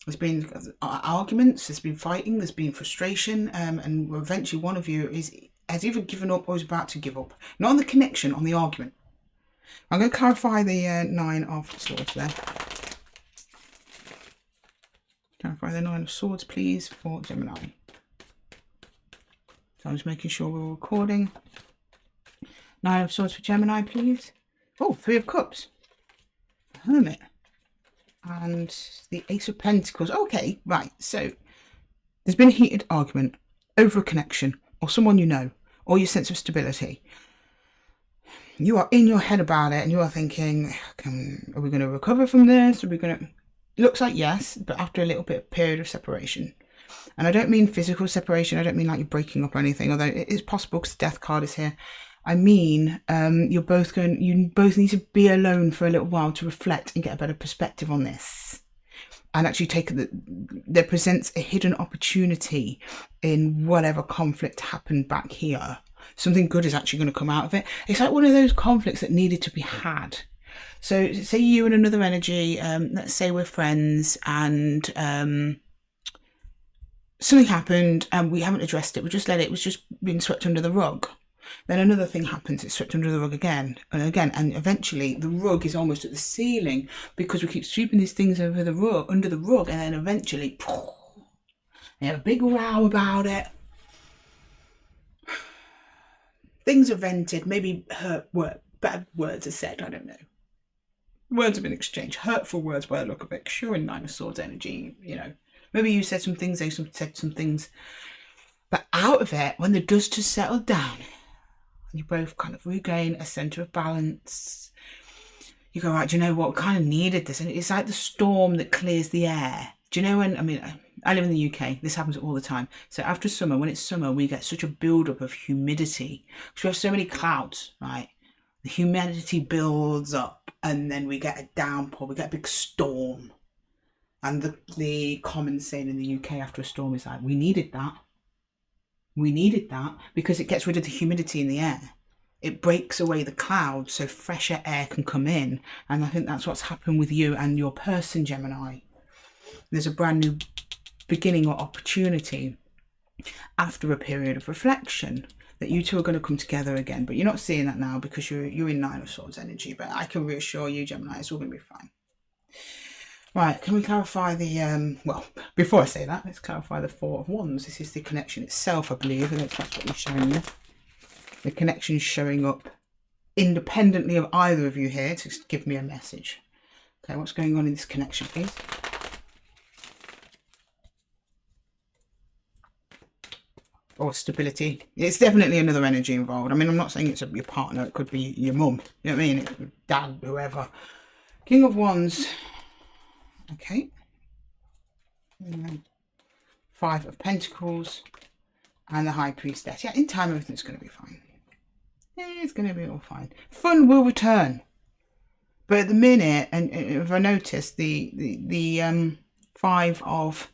There's been arguments, there's been fighting, there's been frustration, and eventually one of you has either given up or is about to give up. Not on the connection, on the argument. I'm going to clarify the Nine of Swords there. Clarify the Nine of Swords, please, for Gemini. So I'm just making sure we're recording. Nine of Swords for Gemini, please. Oh, Three of Cups. Hermit. And the Ace of Pentacles. Okay, right. So there's been a heated argument over a connection or someone you know or your sense of stability. You are in your head about it and you are thinking, are we going to recover from this? Are we going to... Looks like yes, but after a little bit of period of separation. And I don't mean physical separation. I don't mean like you're breaking up or anything, although it is possible because the Death card is here. I mean, you both need to be alone for a little while to reflect and get a better perspective on this. And actually there presents a hidden opportunity in whatever conflict happened back here. Something good is actually going to come out of it. It's like one of those conflicts that needed to be had. So say you and another energy, let's say we're friends and something happened and we haven't addressed it. We just let it was just being swept under the rug. Then another thing happens, it's swept under the rug again and again, and eventually the rug is almost at the ceiling because we keep sweeping these things over the rug, under the rug, and then eventually you have a big row about it. Things are vented, maybe bad words are said, I don't know. Words have been exchanged, hurtful words by the look of it, sure in Nine of Swords energy, you know. Maybe you said some things, they said some things. But out of it, when the dust has settled down, you both kind of regain a centre of balance. You go, right, do you know what? We kind of needed this. And it's like the storm that clears the air. Do you know when, I mean, I live in the UK. This happens all the time. So after summer, when it's summer, we get such a build-up of humidity. Because we have so many clouds, right? The humidity builds up and then we get a downpour. We get a big storm. And the common saying in the UK after a storm is like, we needed that. We needed that because it gets rid of the humidity in the air. It breaks away the clouds so fresher air can come in. And I think that's what's happened with you and your person, Gemini. There's a brand new beginning or opportunity after a period of reflection. that you two are going to come together again. But you're not seeing that now because you're in Nine of Swords energy. But I can reassure you, Gemini, it's all going to be fine. Right, can we clarify the, well, before I say that, let's clarify the Four of Wands. This is the connection itself, I believe, and that's what you're showing me. The connection is showing up independently of either of you here to give me a message. Okay, what's going on in this connection, please? Or stability. It's definitely another energy involved. I mean, I'm not saying it's your partner. It could be your mum. You know what I mean? It, dad, whoever. King of Wands. Okay. Five of Pentacles. And the High Priestess. Yeah, in time, everything's going to be fine. Yeah, it's going to be all fine. Fun will return. But at the minute, and if I notice, the Five of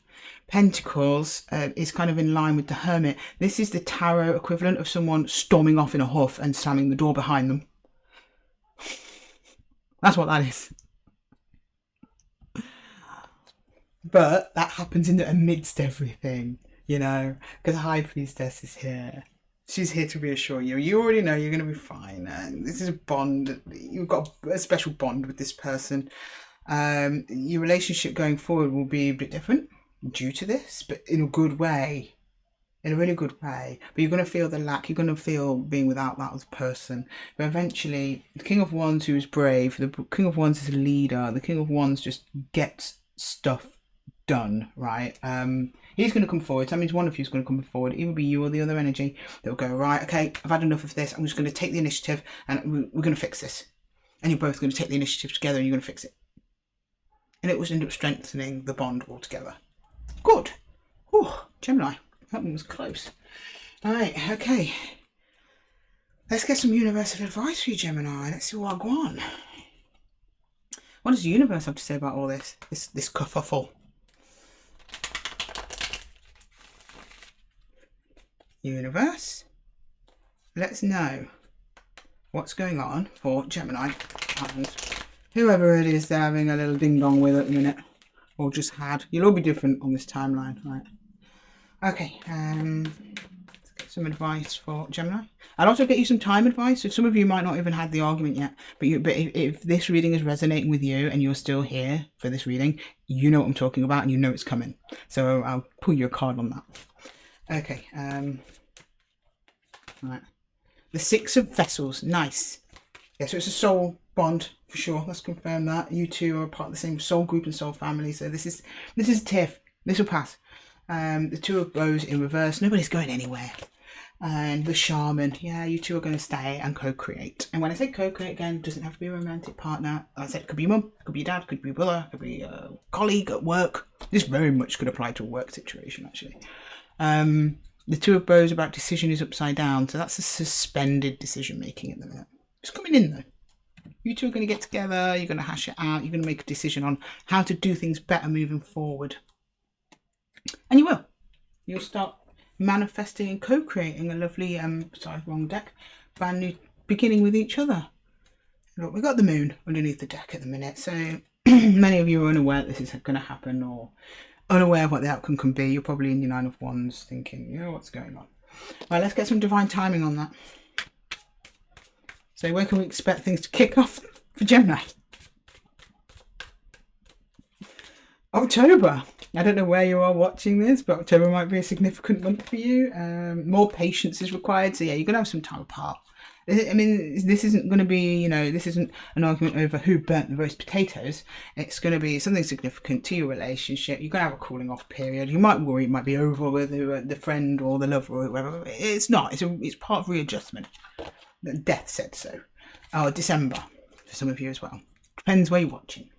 Pentacles is kind of in line with the Hermit. This is the tarot equivalent of someone storming off in a huff and slamming the door behind them. That's what that is. But that happens in the amidst everything, you know, because High Priestess is here. She's here to reassure you. You already know you're going to be fine. This is a bond. You've got a special bond with this person. Your relationship going forward will be a bit different due to this, but in a good way. In a really good way. But you're going to feel the lack. You're going to feel being without that other person. But eventually, the King of Wands, who is brave, the King of Wands is a leader. The King of Wands just gets stuff done, right? He's going to come forward. That means one of you is going to come forward. It will be you or the other energy that will go, right, okay, I've had enough of this. I'm just going to take the initiative and we're going to fix this. And you're both going to take the initiative together and you're going to fix it. And it will end up strengthening the bond altogether. Good. Oh, Gemini. That one was close. All right, okay. Let's get some universal advice for you, Gemini. Let's see what I go on. What does the universe have to say about all this? This kerfuffle. Universe, let's know what's going on for Gemini and whoever it is they're having a little ding dong with at the minute, or just had. You'll all be different on this timeline, right? Okay, let's get some advice for Gemini. I'll also get you some time advice. So some of you might not even had the argument yet, but if this reading is resonating with you and you're still here for this reading, you know what I'm talking about and you know it's coming. So I'll pull you a card on that. Okay, right. The Six of Vessels, nice. Yeah, so it's a soul bond for sure. Let's confirm that. You two are part of the same soul group and soul family. So this is a tiff. This will pass. The Two of Bows in reverse. Nobody's going anywhere. And the Shaman. Yeah, you two are going to stay and co-create. And when I say co-create again, it doesn't have to be a romantic partner. As I said, it could be your mum, it could be your dad, it could be your brother, it could be a colleague at work. This very much could apply to a work situation, actually. The Two of Bows about decision is upside down, so that's a suspended decision making at the minute. It's coming in though. You two are going to get together, you're going to hash it out, you're going to make a decision on how to do things better moving forward. And you will. You'll start manifesting and co-creating a lovely, sorry, wrong deck, brand new beginning with each other. Look, we've got the moon underneath the deck at the minute, so many of you are unaware that this is going to happen or unaware of what the outcome can be. You're probably in your Nine of Wands thinking, you know, what's going on? Right, let's get some divine timing on that. So where can we expect things to kick off for Gemini? October. I don't know where you are watching this, but October might be a significant month for you. More patience is required. So yeah, you're going to have some time apart. I mean, this isn't going to be, you know, this isn't an argument over who burnt the roast potatoes. It's going to be something significant to your relationship. You're going to have a cooling off period. You might worry it might be over with the friend or the lover or whoever. It's not. It's part of readjustment. Death said so. Oh, December for some of you as well. Depends where you're watching.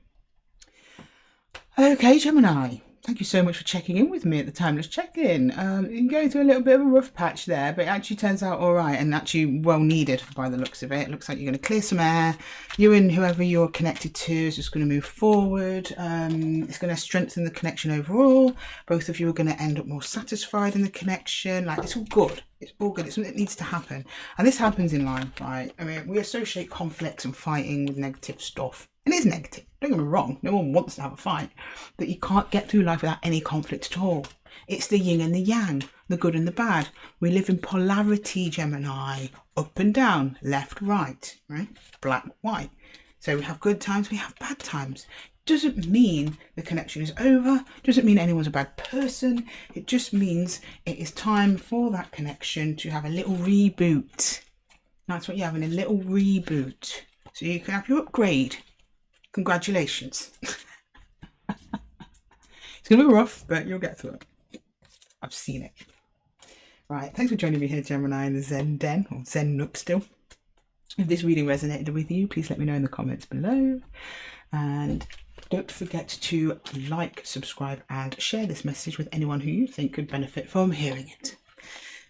Okay, Gemini. Thank you so much for checking in with me at the Timeless Check-In. You're going through a little bit of a rough patch there, but it actually turns out all right and actually well needed by the looks of it. It looks like you're going to clear some air. You and whoever you're connected to is just going to move forward. It's going to strengthen the connection overall. Both of you are going to end up more satisfied in the connection. Like, it's all good. It's all good. It's something that needs to happen. And this happens in life, right? I mean, we associate conflicts and fighting with negative stuff. And it is negative. Don't get me wrong. No one wants to have a fight. But you can't get through life without any conflict at all. It's the yin and the yang, the good and the bad. We live in polarity, Gemini. Up and down, left, right, Black, white. So we have good times, we have bad times. Doesn't mean the connection is over, doesn't mean anyone's a bad person. It just means it is time for that connection to have a little reboot. That's what you're having, a little reboot. So you can have your upgrade. Congratulations. It's going to be rough, but you'll get through it. I've seen it. Right, thanks for joining me here, Gemini, in the Zen Den, or Zen Nook still. If this reading resonated with you, please let me know in the comments below. And don't forget to like, subscribe and share this message with anyone who you think could benefit from hearing it.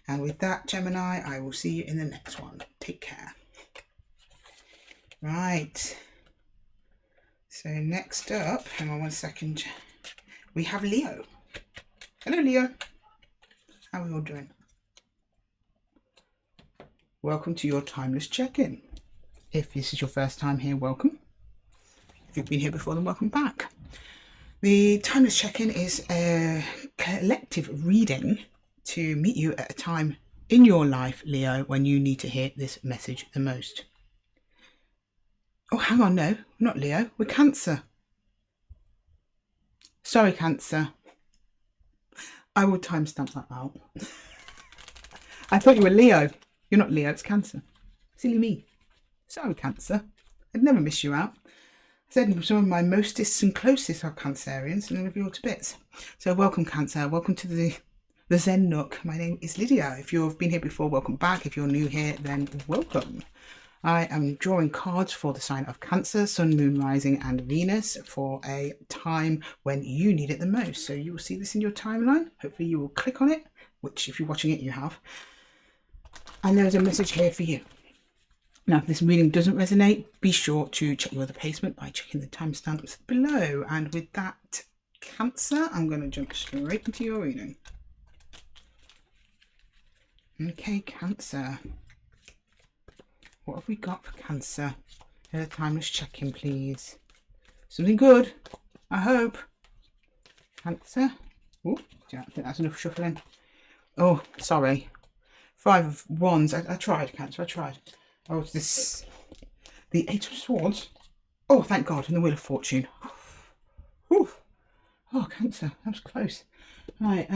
And with that, Gemini, I will see you in the next one. Take care. Right. So next up, hang on one second, we have Leo. Hello, Leo. How are we all doing? Welcome to your timeless check-in. If this is your first time here, welcome. If you've been here before, then welcome back. The timeless check-in is a collective reading to meet you at a time in your life, Leo, when you need to hear this message the most. Oh, hang on, no, we're not Leo, we're Cancer. Sorry, Cancer. I will timestamp that out. I thought you were Leo. You're not Leo, it's Cancer. Silly me. Sorry, Cancer. I'd never miss you out. I said some of my mostest and closest are Cancerians, and I love you all to bits. So welcome, Cancer. Welcome to the Zen Nook. My name is Lydia. If you've been here before, welcome back. If you're new here, then welcome. I am drawing cards for the sign of Cancer, Sun, Moon, Rising and Venus for a time when you need it the most. So you will see this in your timeline. Hopefully you will click on it, which if you're watching it, you have. And there's a message here for you. Now, if this reading doesn't resonate, be sure to check your other placement by checking the timestamps below. And with that, Cancer, I'm going to jump straight into your reading. Okay, Cancer. What have we got for Cancer? A timeless check-in, please. Something good, I hope. Cancer. Oh, I think that's enough shuffling. Oh, sorry. 5 of Wands. I tried, Cancer. I tried. Oh, this. The 8 of Swords. Oh, thank God. And the Wheel of Fortune. Whew. Oh, Cancer. That was close. Right.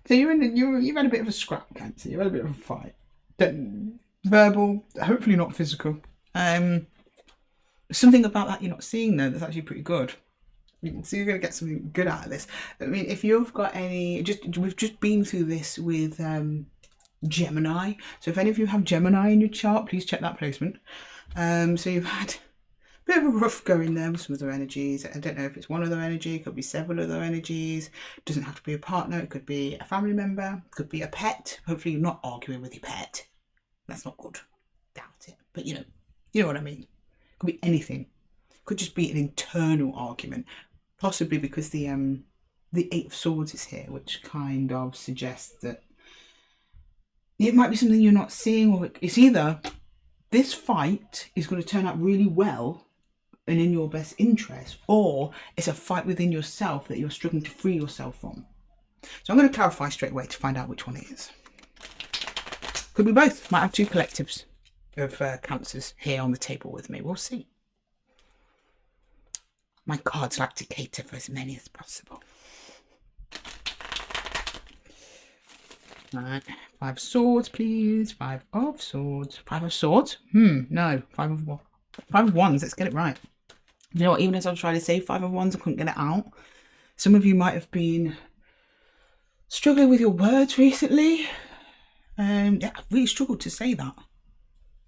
So you've had a bit of a scrap, Cancer. You've had a bit of a fight. Verbal, hopefully not physical. Something about that you're not seeing though that's actually pretty good. So you're going to get something good out of this. I mean, if you've got any, we've just been through this with Gemini. So if any of you have Gemini in your chart, please check that placement. So you've had a bit of a rough go in there with some other energies. I don't know if it's one other energy, it could be several other energies. It doesn't have to be a partner, it could be a family member, it could be a pet. Hopefully you're not arguing with your pet. That's not good. Doubt it. But you know what I mean. It could be anything. It could just be an internal argument. Possibly because the 8 of Swords is here, which kind of suggests that it might be something you're not seeing, or it's either this fight is going to turn out really well and in your best interest, or it's a fight within yourself that you're struggling to free yourself from. So I'm going to clarify straight away to find out which one it is. Could be both. Might have 2 collectives of Cancers here on the table with me. We'll see. My cards like to cater for as many as possible. Right, 5 of Swords, please. 5 of Swords. 5 of Swords? No. 5 of Wands. Let's get it right. You know what? Even as I was trying to say 5 of Wands, I couldn't get it out. Some of you might have been struggling with your words recently. Yeah, I've really struggled to say that.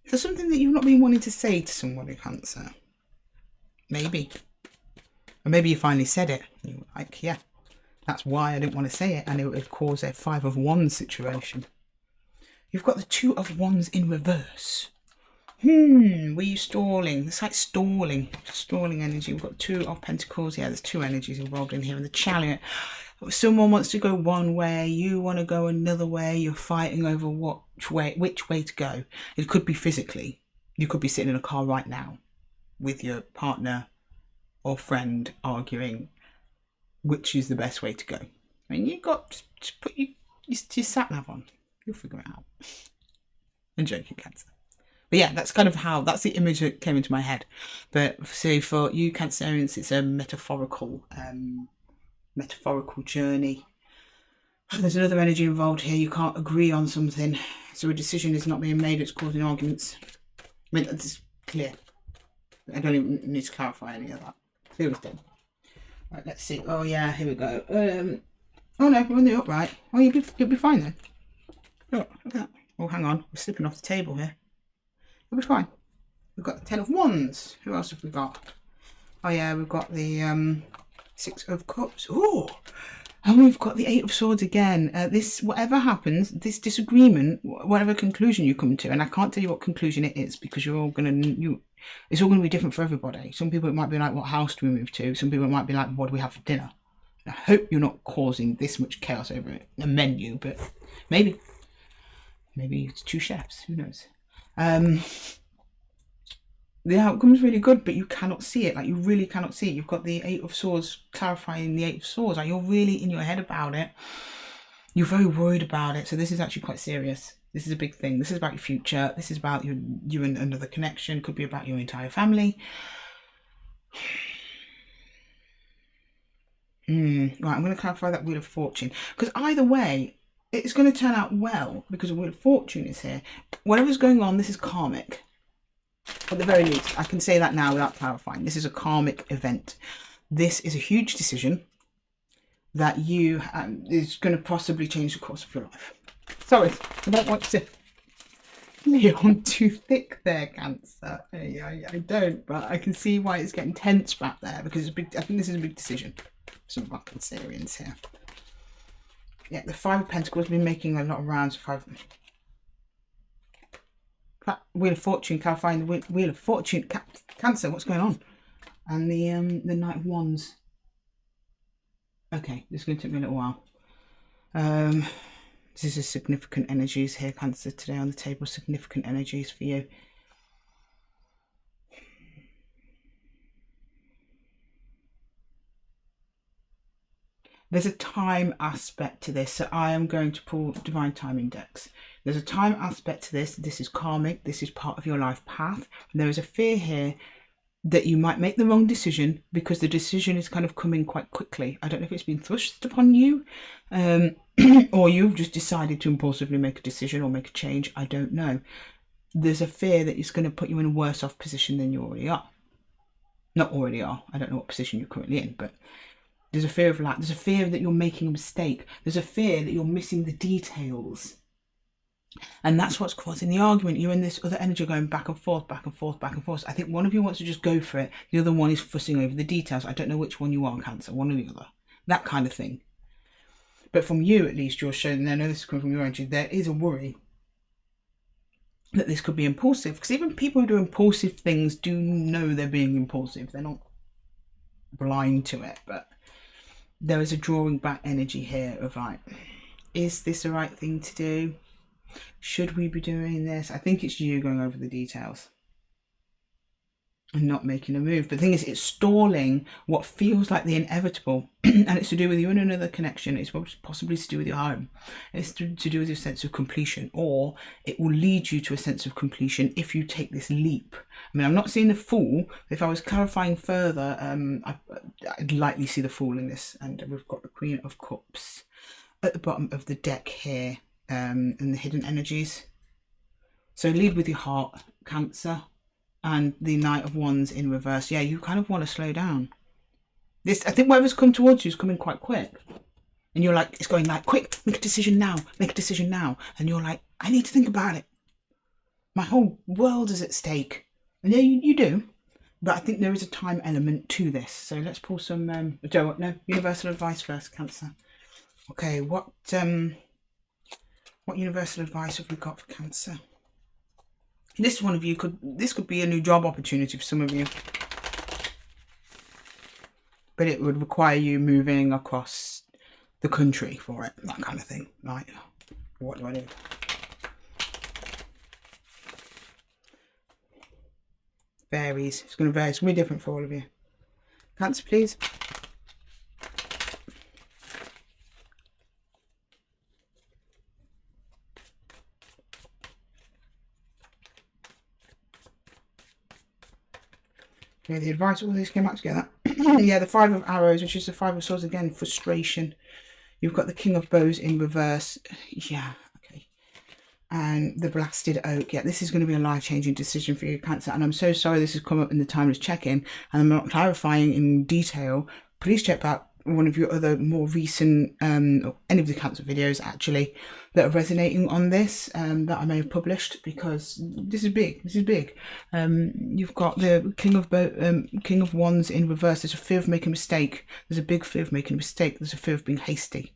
Is there something that you've not been wanting to say to somebody, Cancer? Maybe. Or maybe you finally said it. You were like, yeah, that's why I didn't want to say it. And it would cause a 5 of Wands situation. You've got the 2 of Wands in reverse. Were you stalling? It's like stalling energy. We've got 2 of Pentacles. Yeah, there's 2 energies involved in here. And the Chariot. Someone wants to go one way, you want to go another way, you're fighting over which way to go. It could be physically. You could be sitting in a car right now with your partner or friend arguing which is the best way to go. I mean, you got to put your sat nav on. You'll figure it out. I'm joking, Cancer. But yeah, that's kind of that's the image that came into my head. But so for you Cancerians, it's a metaphorical journey. There's another energy involved here. You can't agree on something, so a decision is not being made. It's causing arguments. I mean, that's clear. I don't even need to clarify any of that. Clear as day. Right, let's see. Oh yeah, here we go. Oh no, we're in the upright. Oh, you'll be fine then. Look at that. Oh, hang on, we're slipping off the table here. You'll be fine. We've got the Ten of Wands. Who else have we got? Oh yeah, we've got the Six of Cups. Oh, and we've got the Eight of Swords again. This, whatever happens, this disagreement, whatever conclusion you come to, and I can't tell you what conclusion it is because you're all it's all gonna be different for everybody. Some people it might be like, what house do we move to? Some people it might be like, what do we have for dinner? I hope you're not causing this much chaos over a menu, but maybe it's 2 chefs. Who knows? The outcome's really good, but you cannot see it. Like, you really cannot see it. You've got the Eight of Swords clarifying the Eight of Swords. Like, you're really in your head about it. You're very worried about it. So this is actually quite serious. This is a big thing. This is about your future. This is about you and another connection. Could be about your entire family. Right, I'm going to clarify that Wheel of Fortune. Because either way, it's going to turn out well because a Wheel of Fortune is here. Whatever's going on, this is karmic. At the very least, I can say that now without clarifying. This is a karmic event. This is a huge decision that is going to possibly change the course of your life. Sorry, I don't want to lay on too thick there, Cancer. I don't, but I can see why it's getting tense back there because it's big. I think this is a big decision. Some of our Cancerians here. Yeah, the Five of Pentacles has been making a lot of rounds. Wheel of Fortune, clarifying the Wheel of Fortune. Cancer, what's going on? And the Knight of Wands. Okay, this is going to take me a little while. This is significant energies here, Cancer, today on the table. Significant energies for you. There's a time aspect to this, so I am going to pull Divine Time Index. There's a time aspect to this. This is karmic. This is part of your life path. And there is a fear here that you might make the wrong decision because the decision is kind of coming quite quickly. I don't know if it's been thrust upon you or you've just decided to impulsively make a decision or make a change. I don't know. There's a fear that it's going to put you in a worse off position than you already are. Not already are. I don't know what position you're currently in, but there's a fear of lack. There's a fear that you're making a mistake. There's a fear that you're missing the details. And that's what's causing the argument. You're in this other energy going back and forth, back and forth, back and forth. I think one of you wants to just go for it. The other one is fussing over the details. I don't know which one you are, Cancer, one or the other. That kind of thing. But from you, at least, you're showing, and I know this is coming from your energy, there is a worry that this could be impulsive. Because even people who do impulsive things do know they're being impulsive. They're not blind to it. But there is a drawing back energy here of like, is this the right thing to do? Should we be doing this? I think it's you going over the details and not making a move. But the thing is, it's stalling what feels like the inevitable. And it's to do with you and another connection. It's possibly to do with your home. It's to do with your sense of completion. Or it will lead you to a sense of completion if you take this leap. I mean, I'm not seeing the Fool. If I was clarifying further, I'd likely see the Fool in this. And we've got the Queen of Cups at the bottom of the deck here. And the hidden energies. So lead with your heart, Cancer, and the Knight of Wands in reverse. Yeah, you kind of want to slow down. This, I think whatever's come towards you is coming quite quick. And you're like, it's going like, quick, make a decision now, make a decision now. And you're like, I need to think about it. My whole world is at stake. And yeah, you do. But I think there is a time element to this. So let's pull some, no, universal advice first, Cancer. Okay, what universal advice have we got for Cancer? This one of you this could be a new job opportunity for some of you. But it would require you moving across the country for it, that kind of thing. Right, what do I do? Varies. It's going to vary. It's going to be different for all of you. Cancer, please. Okay, the advice, all these came out together. Yeah, the Five of Arrows, which is the Five of Swords again, frustration. You've got the King of Bows in reverse. Yeah, okay. And the Blasted Oak. Yeah, this is going to be a life-changing decision for you, Cancer. And I'm so sorry this has come up in the timeless check-in, and I'm not clarifying in detail. Please check out one of your other more recent, or any of the Cancer videos actually, that are resonating on this, that I may have published, because this is big. This is big. You've got the King of Wands in reverse. There's a fear of making a mistake. There's a big fear of making a mistake. There's a fear of being hasty.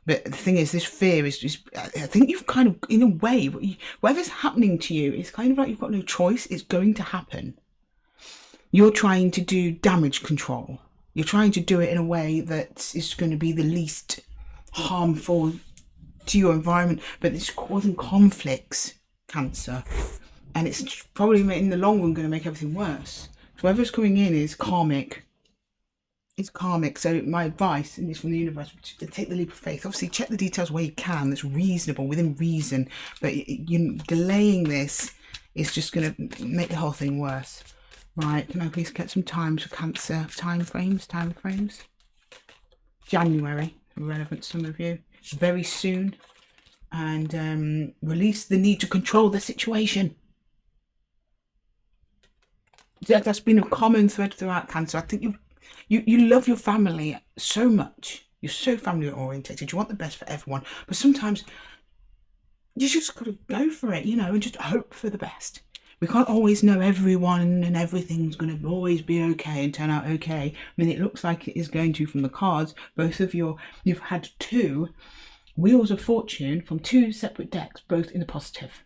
But the thing is, this fear is I think you've kind of, in a way, whatever's happening to you, it's kind of like you've got no choice. It's going to happen. You're trying to do damage control. You're trying to do it in a way that is going to be the least harmful to your environment, but it's causing conflicts, Cancer. And it's probably in the long run going to make everything worse. So whatever's coming in is karmic. It's karmic. So my advice, and it's from the universe, to take the leap of faith. Obviously, check the details where you can. That's reasonable, within reason. But you delaying this is just going to make the whole thing worse. Right, can I please get some times for Cancer? Time frames. January, relevant to some of you. Very soon. And release the need to control the situation. That's been a common thread throughout, Cancer. I think you love your family so much. You're so family orientated. You want the best for everyone. But sometimes you just got to go for it, you know, and just hope for the best. We can't always know everyone and everything's going to always be okay and turn out okay. I mean, it looks like it is going to from the cards. Both of you've had two Wheels of Fortune from two separate decks, both in the positive.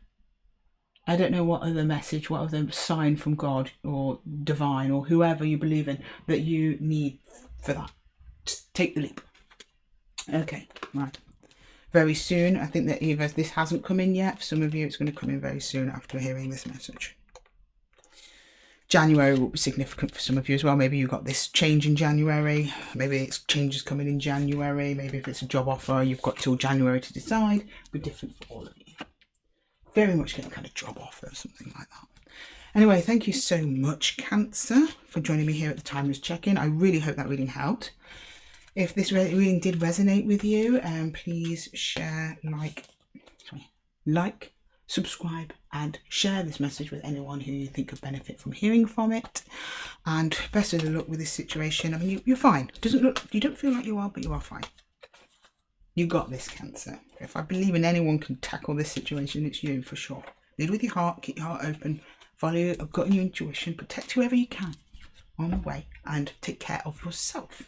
I don't know what other message, what other sign from God or divine or whoever you believe in that you need for that. Just take the leap. Okay, right. Very soon. I think that either this hasn't come in yet. For some of you, it's going to come in very soon after hearing this message. January will be significant for some of you as well. Maybe you got this change in January. Maybe it's changes coming in January. Maybe if it's a job offer, you've got till January to decide. It'll be different for all of you. Very much getting kind of job offer or something like that. Anyway, thank you so much, Cancer, for joining me here at the Timeless Check-In. I really hope that reading helped. If this reading did resonate with you, please share, like, subscribe, and share this message with anyone who you think could benefit from hearing from it. And best of luck with this situation. I mean, you're fine. You don't feel like you are, but you are fine. You got this, Cancer. If I believe in anyone can tackle this situation, it's you for sure. Lead with your heart, keep your heart open, follow your gut and your intuition, protect whoever you can on the way, and take care of yourself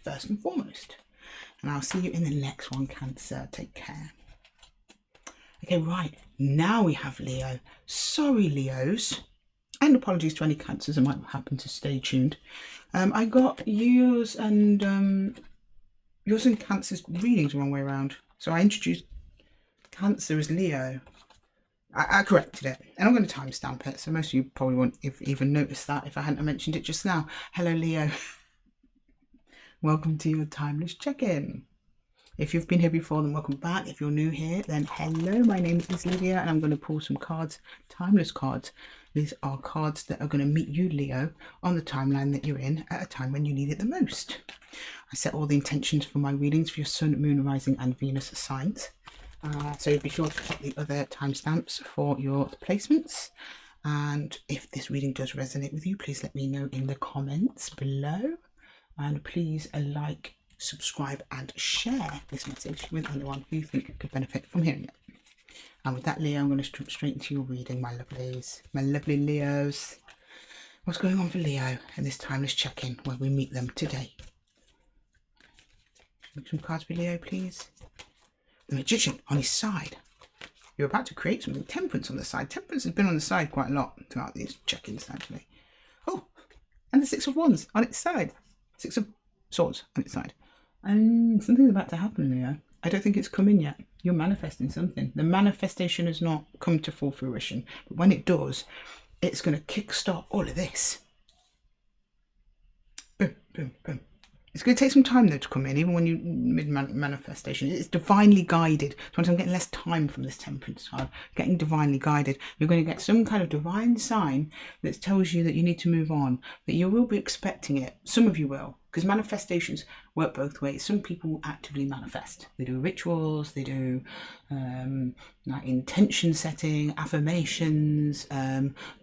first and foremost. And I'll see you in the next one, Cancer. Take care. Okay, right. Now we have Leo. Sorry, Leos. And apologies to any Cancers that might happen to stay tuned. I got yours and Cancer's readings the wrong way around. So I introduced Cancer as Leo. I corrected it. And I'm going to timestamp it. So most of you probably won't even notice that if I hadn't mentioned it just now. Hello, Leo. Welcome to your Timeless Check-In. If you've been here before, then welcome back. If you're new here, then hello. My name is Lydia, and I'm going to pull some cards, timeless cards. These are cards that are going to meet you, Leo, on the timeline that you're in at a time when you need it the most. I set all the intentions for my readings for your Sun, Moon, Rising, and Venus signs. So be sure to check the other timestamps for your placements. And if this reading does resonate with you, please let me know in the comments below. And please like, subscribe, and share this message with anyone who you think could benefit from hearing it. And with that, Leo, I'm going to jump straight into your reading, my lovelies, my lovely Leos. What's going on for Leo in this Timeless Check-In where we meet them today? Make some cards for Leo, please. The Magician on his side. You're about to create something. Temperance on the side. Temperance has been on the side quite a lot throughout these check-ins, actually. Oh, and the Six of Wands on its side. Six of Swords on its side. And something's about to happen, Leo. I don't think it's come in yet. You're manifesting something. The manifestation has not come to full fruition. But when it does, it's going to kickstart all of this. Boom, boom, boom. It's going to take some time though to come in, even when you mid-manifestation. It's divinely guided. Sometimes I'm getting less time from this temperance card. Getting divinely guided. You're going to get some kind of divine sign that tells you that you need to move on. That you will be expecting it. Some of you will. Because manifestations work both ways. Some people actively manifest. They do rituals, they do like intention setting, affirmations,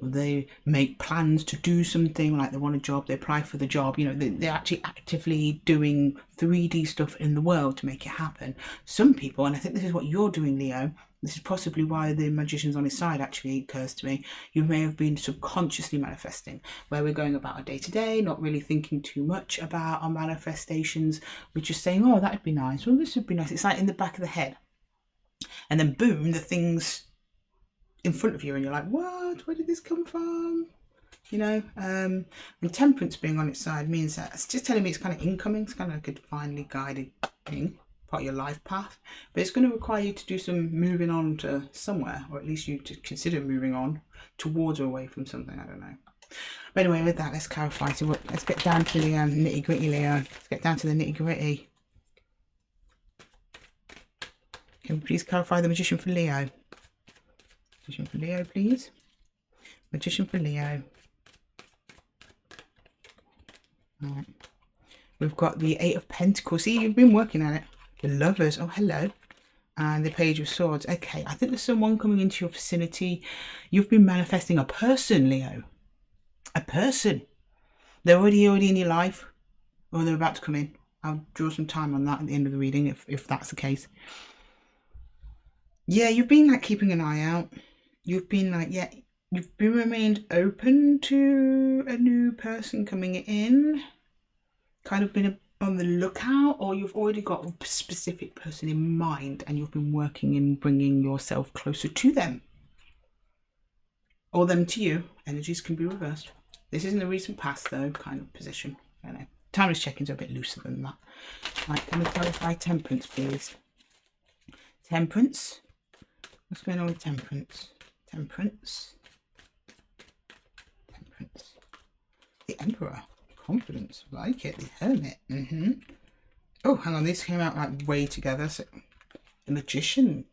they make plans to do something, like they want a job, they apply for the job. You know, they're actually actively doing 3D stuff in the world to make it happen. Some people, and I think this is what you're doing, Leo, this is possibly why the magician's on his side actually occurs to me. You may have been subconsciously manifesting, where we're going about our day-to-day, not really thinking too much about our manifestations. We're just saying, oh, that'd be nice. Well, this would be nice. It's like in the back of the head. And then boom, the thing's in front of you and you're like, what? Where did this come from? You know, and temperance being on its side means that it's just telling me it's kind of incoming. It's kind of like a divinely guided thing, part of your life path, but it's going to require you to do some moving on to somewhere, or at least you to consider moving on towards or away from something. I don't know. But anyway, with that, let's clarify. So let's get down to the nitty gritty, Leo. Let's get down to the nitty gritty. Can we please clarify the magician for Leo? Magician for Leo, please. Magician for Leo. All right. We've got the Eight of Pentacles. See, you've been working at it. The Lovers. Oh, hello. And the Page of Swords. Okay, I think there's someone coming into your vicinity. You've been manifesting a person, Leo. A person. They're already in your life, or they're about to come in. I'll draw some time on that at the end of the reading, if that's the case. Yeah, you've been like keeping an eye out. You've been like, yeah, you've been remained open to a new person coming in. Kind of been on the lookout, or you've already got a specific person in mind and you've been working in bringing yourself closer to them. Or them to you. Energies can be reversed. This isn't a recent past though, kind of position. I don't know. Timeless check-ins are a bit looser than that. Right, can we clarify temperance, please? Temperance. What's going on with temperance? Temperance. Temperance. The Emperor. Confidence. Like it. The Hermit. Oh, hang on. These came out like way together. So, the Magician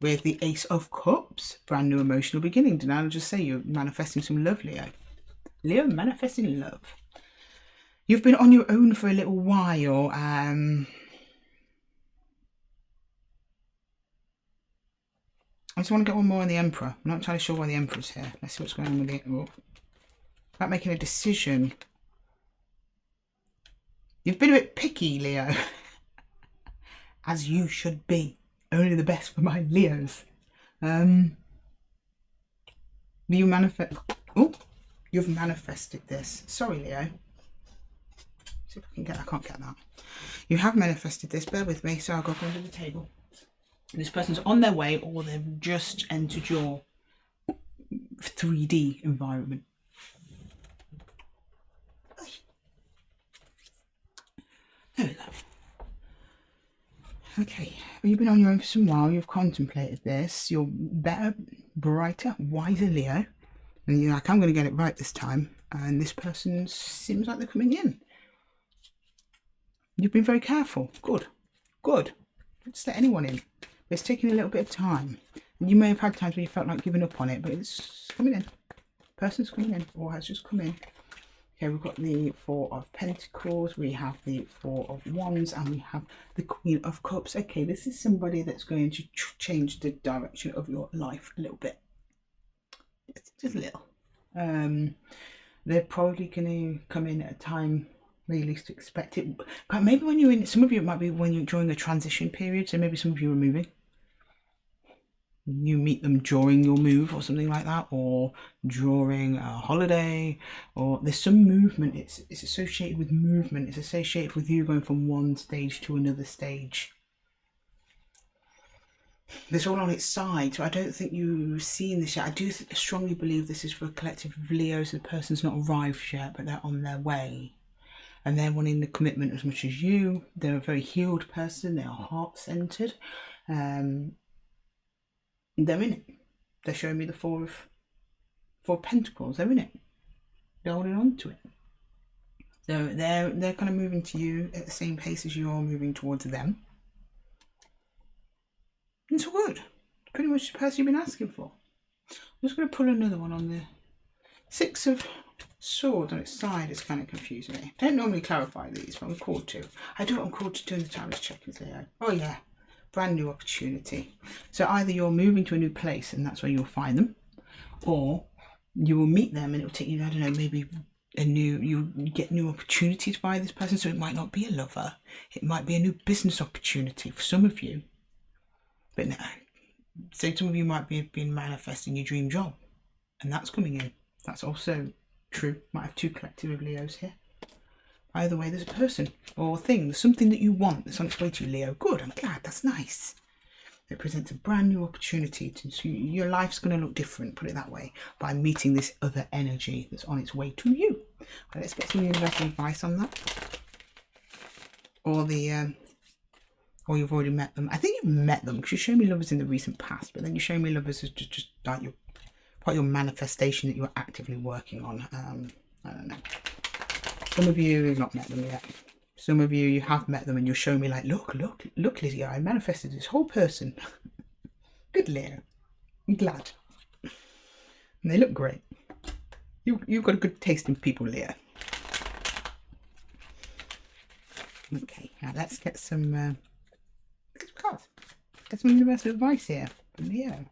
with the Ace of Cups. Brand new emotional beginning. Did I just say you're manifesting some love, Leo? Leo, manifesting love. You've been on your own for a little while. I just want to get one more on the Emperor. I'm not entirely sure why the Emperor's here. Let's see what's going on with it. Oh. About making a decision. You've been a bit picky, Leo. As you should be. Only the best for my Leos. You manifest. Oh, you've manifested this. Sorry, Leo. See if I can get. I can't get that. You have manifested this. Bear with me. So I'll go under the table. This person's on their way, or they've just entered your 3D environment. There we go. Okay, well, you've been on your own for some while. You've contemplated this. You're better, brighter, wiser, Leo. And you're like, I'm going to get it right this time. And this person seems like they're coming in. You've been very careful. Good. Good. Don't just let anyone in. It's taking a little bit of time. And you may have had times when you felt like giving up on it, but it's coming in. Person's coming in, or has just come in. Okay, we've got the Four of Pentacles, we have the Four of Wands, and we have the Queen of Cups. Okay, this is somebody that's going to change the direction of your life a little bit. Just a little. They're probably going to come in at a time where you least expect it. Maybe when you're in, some of you, it might be when you're during a transition period, so maybe some of you are moving. You meet them during your move or something like that, or during a holiday, or there's some movement. It's associated with movement. It's associated with you going from one stage to another stage. It's all on its side, so I don't think you've seen this yet. I do strongly believe this is for a collective of Leos. The person's not arrived yet, but they're on their way. and they're wanting the commitment as much as you. They're a very healed person. They are heart-centered. They're in it. They're showing me the Four of Pentacles. They're in it. They're holding on to it. So they're kind of moving to you at the same pace as you're moving towards them. It's good. Pretty much the person you've been asking for. I'm just going to pull another one on the Six of Swords on its side. Is kind of confusing me. I don't normally clarify these, but I'm called to. I do what I'm called to doing the timeless check-ins, Leo. Oh yeah, brand new opportunity. So either you're moving to a new place and that's where you'll find them, or you will meet them and it will take you, I don't know, maybe you get new opportunities by this person. So it might not be a lover. It might be a new business opportunity for some of you. But no, so some of you might be being manifesting your dream job, and that's coming in. That's also true. Might have two collective of Leos here. Either way, there's a person or thing. There's something that you want that's on its way to you, Leo. Good, I'm glad. That's nice. It presents a brand new opportunity. So your life's going to look different, put it that way, by meeting this other energy that's on its way to you. Well, let's get some universal advice on that. Or or you've already met them. I think you've met them because you show me lovers in the recent past, but then you show me lovers as just like part of your manifestation that you're actively working on. I don't know. Some of you have not met them yet. Some of you have met them and you'll show me like, look, Lydia, I manifested this whole person. Good, Leo. I'm glad. And they look great. You've got a good taste in people, Leo. Okay, now let's get some cards. Get some universal advice here from Leo.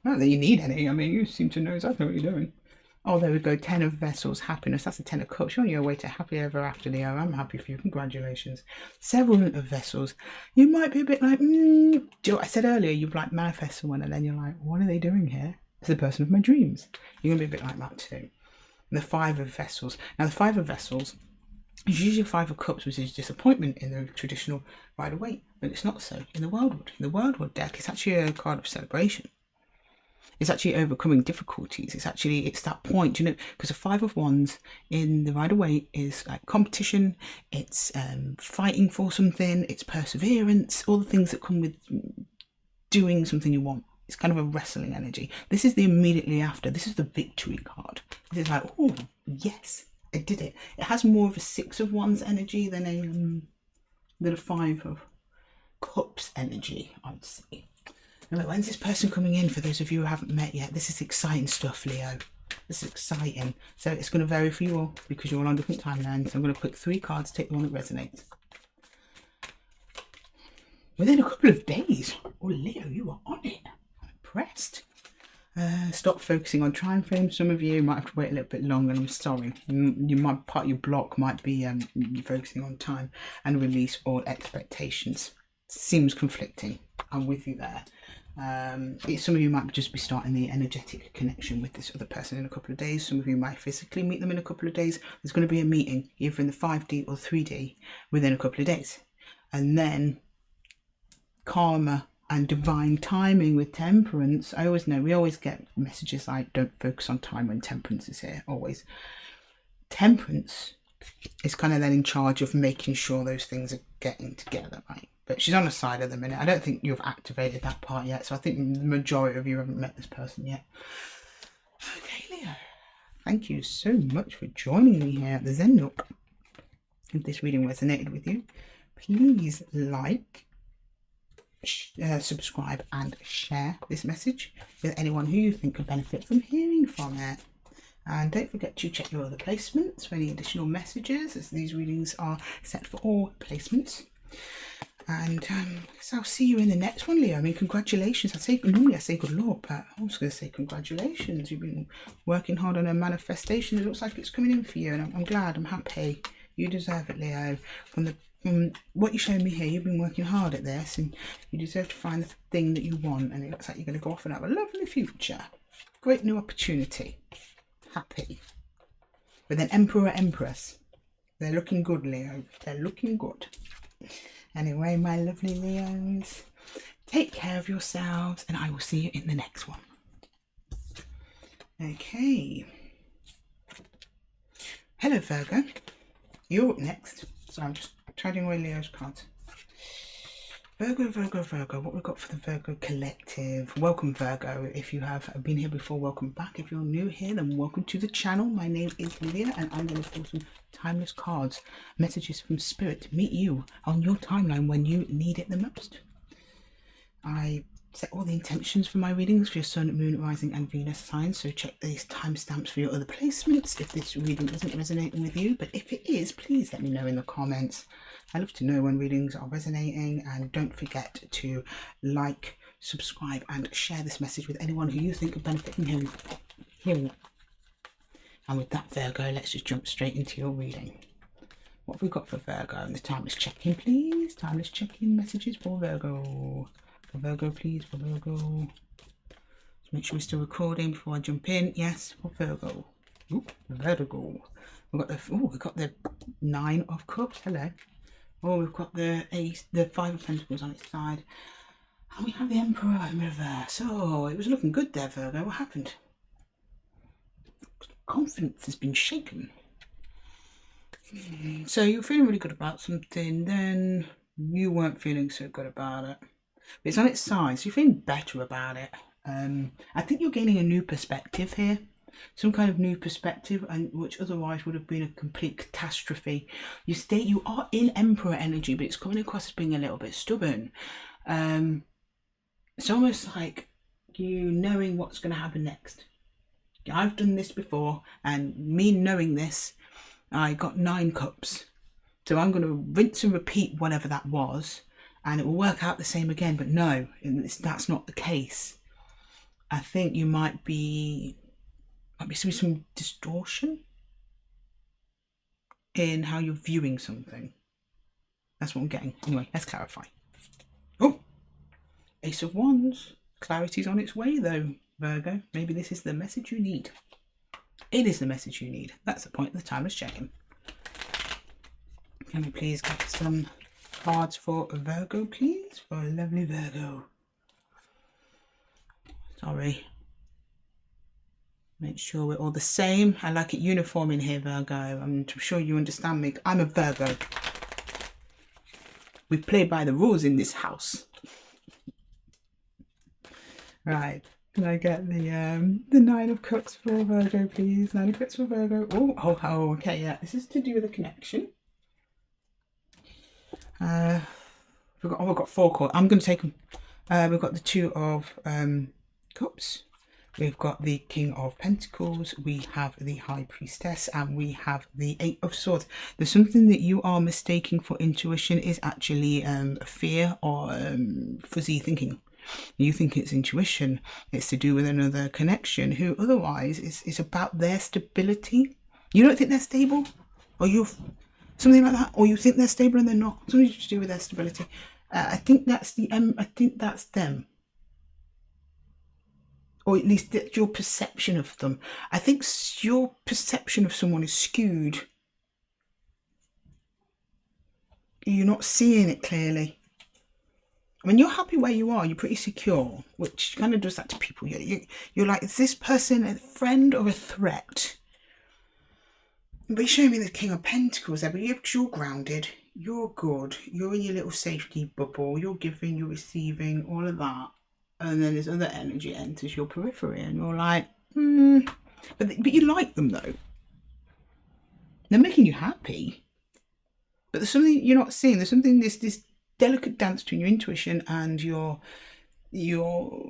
Not that you need any. I mean, you seem to know exactly what you're doing. Oh, there we go. 10 of Vessels, happiness. That's a 10 of Cups. You're on your way to happily ever after, Leo. I'm happy for you. Congratulations. Several of Vessels. You might be a bit like, do you know what I said earlier? You've like manifest someone and then you're like, what are they doing here? It's the person of my dreams. You're going to be a bit like that too. And the 5 of Vessels. Now, the 5 of Vessels is usually 5 of Cups, which is disappointment in the traditional Rider-Waite. But it's not so in the Wildwood. In the Wildwood deck, it's actually a card of celebration. It's actually overcoming difficulties. It's that point, you know, because the 5 of Wands in the Rider-Waite is like competition. It's fighting for something. It's perseverance. All the things that come with doing something you want. It's kind of a wrestling energy. This is the immediately after. This is the victory card. This is like, oh yes, I did it. It has more of a 6 of Wands energy than a 5 of Cups energy, I'd say. Now, when's this person coming in? For those of you who haven't met yet, this is exciting stuff, Leo. This is exciting. So it's going to vary for you all because you're all on different timelines. So I'm going to pick 3 cards, take the one that resonates. Within a couple of days. Oh, Leo, you are on it. I'm impressed. Stop focusing on time frames. Some of you might have to wait a little bit longer, and I'm sorry. Part of your block might be focusing on time, and release all expectations. Seems conflicting. I'm with you there. Some of you might just be starting the energetic connection with this other person in a couple of days. Some of you might physically meet them in a couple of days. There's going to be a meeting either in the 5D or 3D within a couple of days. And then karma and divine timing with Temperance. I always know, we always get messages like, don't focus on time when Temperance is here, always. Temperance is kind of then in charge of making sure those things are getting together, right? But she's on the side at the minute. I don't think you've activated that part yet. So I think the majority of you haven't met this person yet. Okay, Leo. Thank you so much for joining me here at the Zen Nook. If this reading resonated with you, please like, subscribe and share this message with anyone who you think could benefit from hearing from it. And don't forget to check your other placements for any additional messages, as these readings are set for all placements. And so I'll see you in the next one, Leo. I mean, congratulations. Normally I say good luck, but I'm just going to say congratulations. You've been working hard on a manifestation. It looks like it's coming in for you, and I'm glad. I'm happy. You deserve it, Leo. From what you're showing me here, you've been working hard at this, and you deserve to find the thing that you want. And it looks like you're going to go off and have a lovely future. Great new opportunity. Happy. With an Emperor, Empress. They're looking good, Leo. They're looking good. Anyway, my lovely Leos, take care of yourselves, and I will see you in the next one. Okay. Hello, Virgo. You're up next. So I'm just trading away Leo's cards. Virgo, Virgo, Virgo. What we've got for the Virgo collective. Welcome, Virgo. If you have been here before, welcome back. If you're new here, then welcome to the channel. My name is Lydia, and I'm going to pull some timeless cards, messages from Spirit to meet you on your timeline when you need it the most. I set all the intentions for my readings for your Sun, Moon, Rising and Venus signs, so check these timestamps for your other placements if this reading isn't resonating with you, but if it is, please let me know in the comments. I love to know when readings are resonating, and don't forget to like, subscribe and share this message with anyone who you think could benefit from hearing it. And with that, Virgo, let's just jump straight into your reading. What have we got for Virgo? And the timeless check-in, please. Timeless check-in messages for Virgo. For Virgo, please, for Virgo. Let's make sure we're still recording before I jump in. Yes, for Virgo. Ooh, Virgo. We've got the 9 of Cups. Hello. Oh, we've got the Ace, the 5 of Pentacles on its side. And we have the Emperor in reverse. Oh, it was looking good there, Virgo. What happened? Confidence has been shaken. So you're feeling really good about something, then you weren't feeling so good about it. But it's on its side, so you're feeling better about it. I think you're gaining a new perspective here. Some kind of new perspective, and which otherwise would have been a complete catastrophe. You are in Emperor energy, but it's coming across as being a little bit stubborn. It's almost like you knowing what's going to happen next. I've done this before, and me knowing this, I got 9 cups. So I'm going to rinse and repeat whatever that was, and it will work out the same again. But no, that's not the case. I think you might be some distortion in how you're viewing something. That's what I'm getting. Anyway, let's clarify. Oh, Ace of Wands. Clarity's on its way though, Virgo. Maybe this is the message you need. It is the message you need. That's the point of the timeless check-in. Can we please get some cards for Virgo, please? For a lovely Virgo. Sorry. Make sure we're all the same. I like it uniform in here, Virgo. I'm sure you understand me. I'm a Virgo. We play by the rules in this house. Right. Can I get the 9 of Cups for Virgo, please? 9 of Cups for Virgo. Oh, okay, yeah. This is to do with a connection. We've got 4 cards. I'm going to take them. We've got the 2 of Cups. We've got the King of Pentacles, we have the High Priestess, and we have the 8 of Swords. There's something that you are mistaking for intuition is actually fear or fuzzy thinking. You think it's intuition. It's to do with another connection who otherwise is about their stability. You don't think they're stable? Or you're something like that? Or you think they're stable and they're not? Something to do with their stability. I think that's them. Or at least that's your perception of them. I think your perception of someone is skewed. You're not seeing it clearly. I mean, you're happy where you are. You're pretty secure, which kind of does that to people. You're like, is this person a friend or a threat? But you're showing me the King of Pentacles there, but you're grounded. You're good. You're in your little safety bubble. You're giving, you're receiving, all of that. And then this other energy enters your periphery and you're like, But you like them though. They're making you happy. But there's something you're not seeing. There's something, this delicate dance between your intuition and your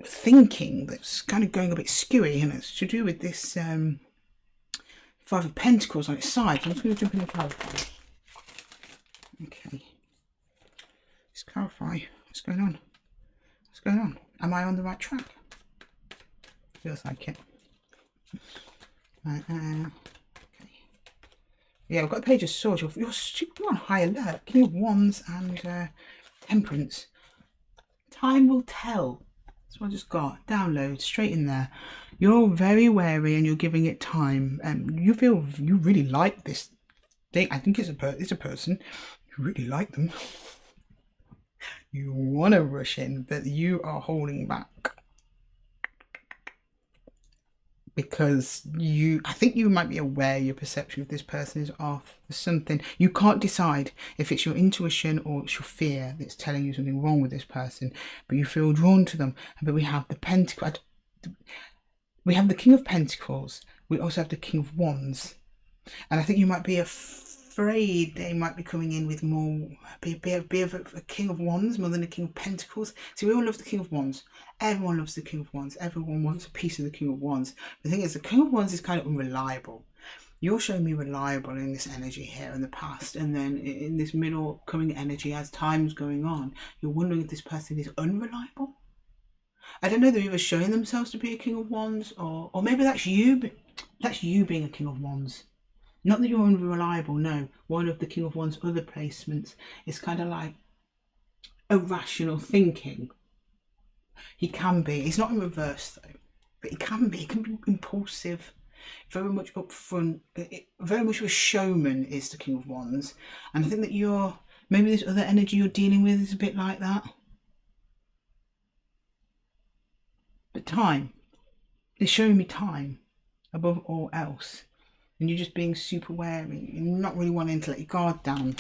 thinking that's kind of going a bit skewy, and it's to do with this 5 of Pentacles on its side. I'm just going to jump in and clarify. Okay. Let's clarify. What's going on? What's going on? Am I on the right track? Feels like it. Okay. Yeah, we've got the Page of Swords. You're on high alert. King of Wands and Temperance. Time will tell. That's what I just got. Download straight in there. You're very wary and you're giving it time. You feel you really like this thing. I think it's a person. You really like them. You want to rush in, but you are holding back. because I think you might be aware your perception of this person is off. There's something, you can't decide if it's your intuition or it's your fear that's telling you something wrong with this person, but you feel drawn to them. But we have the Pentacle, we have the King of Pentacles, we also have the King of Wands, and I think you might be afraid they might be coming in with more, be of a King of Wands more than a King of Pentacles. See, we all love the King of Wands. Everyone loves the King of Wands. Everyone wants a piece of the King of Wands. The thing is, the King of Wands is kind of unreliable. You're showing me reliable in this energy here in the past, and then in this middle coming energy as time's going on, you're wondering if this person is unreliable. I don't know, they're either showing themselves to be a King of Wands, or maybe that's you being a King of Wands. Not that you're unreliable, no. One of the King of Wands' other placements is kind of like irrational thinking. He can be. He's not in reverse though, but he can be. He can be impulsive, very much upfront. Very much of a showman is the King of Wands, and I think that maybe this other energy you're dealing with is a bit like that. But time, it's showing me time above all else, and you're just being super wary. You're not really wanting to let your guard down.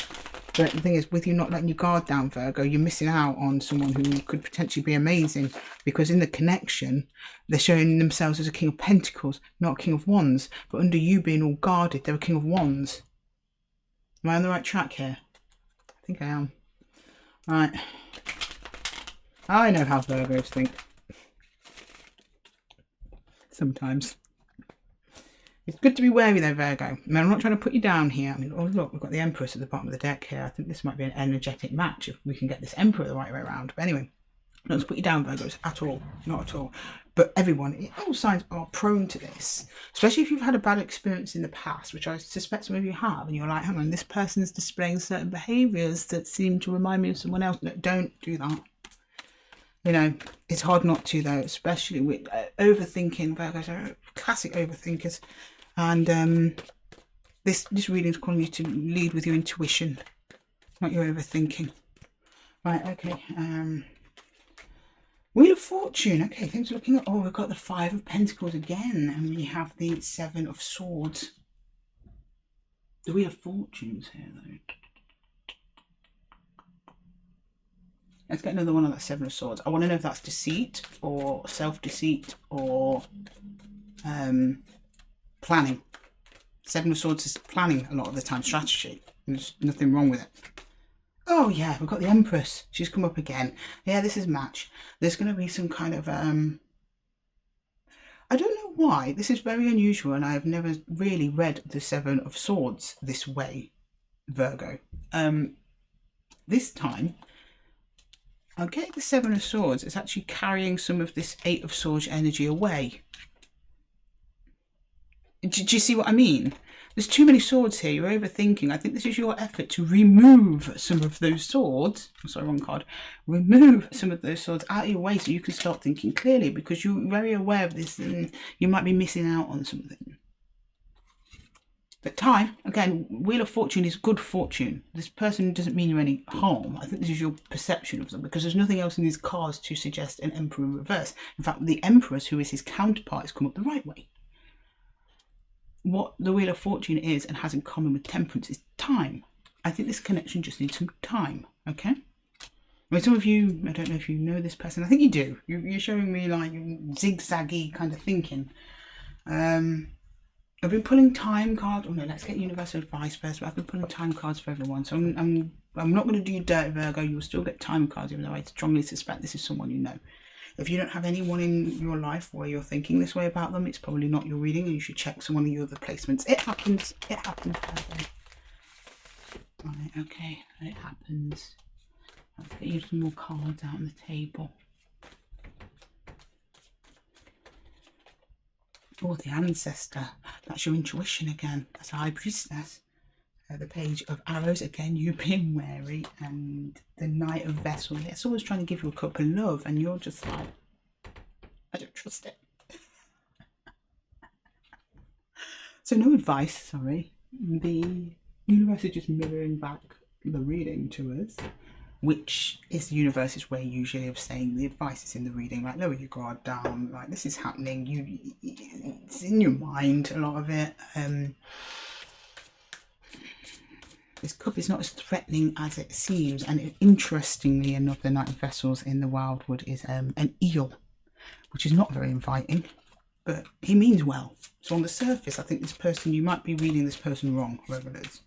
But the thing is, with you not letting your guard down, Virgo, you're missing out on someone who could potentially be amazing, because in the connection, they're showing themselves as a King of Pentacles, not a King of Wands. But under you being all guarded, they're a King of Wands. Am I on the right track here? I think I am. Right. I know how Virgos think. Sometimes. It's good to be wary though, Virgo. I mean, I'm not trying to put you down here. I mean, oh look, we've got the Empress at the bottom of the deck here. I think this might be an energetic match if we can get this Emperor the right way around. But anyway, not to put you down, Virgos, at all. Not at all. But everyone, all signs are prone to this. Especially if you've had a bad experience in the past, which I suspect some of you have, and you're like, hang on, this person's displaying certain behaviours that seem to remind me of someone else. No, don't do that. You know, it's hard not to though, especially with overthinking. Virgos are classic overthinkers. And this reading is calling you to lead with your intuition, not your overthinking. Right, okay. Wheel of Fortune. Okay, things are looking at... Oh, we've got the Five of Pentacles again. And we have the Seven of Swords. The Wheel of Fortune's here, though. Let's get another one on that Seven of Swords. I want to know if that's deceit or self-deceit or planning. Seven of Swords is planning a lot of the time, strategy. There's nothing wrong with it. Oh yeah, we've got the Empress. She's come up again. Yeah, this is match. There's going to be some kind of I don't know why. This is very unusual, and I have never really read the Seven of Swords this way, Virgo. This time, I'll get the Seven of Swords. It's actually carrying some of this Eight of Swords energy away. Do you see what I mean? There's too many swords here. You're overthinking. I think this is your effort to remove some of those swords. I'm sorry, wrong card. Remove some of those swords out of your way so you can start thinking clearly, because you're very aware of this and you might be missing out on something. But time, again, Wheel of Fortune is good fortune. This person doesn't mean you any harm. I think this is your perception of them, because there's nothing else in these cards to suggest an Emperor in reverse. In fact, the Empress, who is his counterpart, has come up the right way. What the Wheel of Fortune is and has in common with Temperance is time. I think this connection just needs some time, okay? I mean, some of you, I don't know if you know this person. I think you do. You're showing me like zigzaggy kind of thinking. I've been pulling time cards. Oh no, let's get universal advice first. But I've been pulling time cards for everyone. So I'm not going to do you dirty, Virgo. You'll still get time cards, even though I strongly suspect this is someone you know. If you don't have anyone in your life where you're thinking this way about them, it's probably not your reading, and you should check some of your other placements. It happens. It happens. Right, okay, it happens. Let's get you some more cards out on the table. Oh, the Ancestor. That's your intuition again. That's a High Priestess. The Page of Arrows, again, you being wary, and the Knight of Vessels. It's always trying to give you a cup of love, and you're just like, I don't trust it. So no advice, sorry. The universe is just mirroring back the reading to us. which is the universe's way usually of saying the advice is in the reading, like lower your guard down, like this is happening, it's in your mind, a lot of it. This cup is not as threatening as it seems, and interestingly enough, the Knight of Vessels in the Wildwood is an eel, which is not very inviting, but he means well. So on the surface, I think this person, you might be reading this person wrong, whoever it is.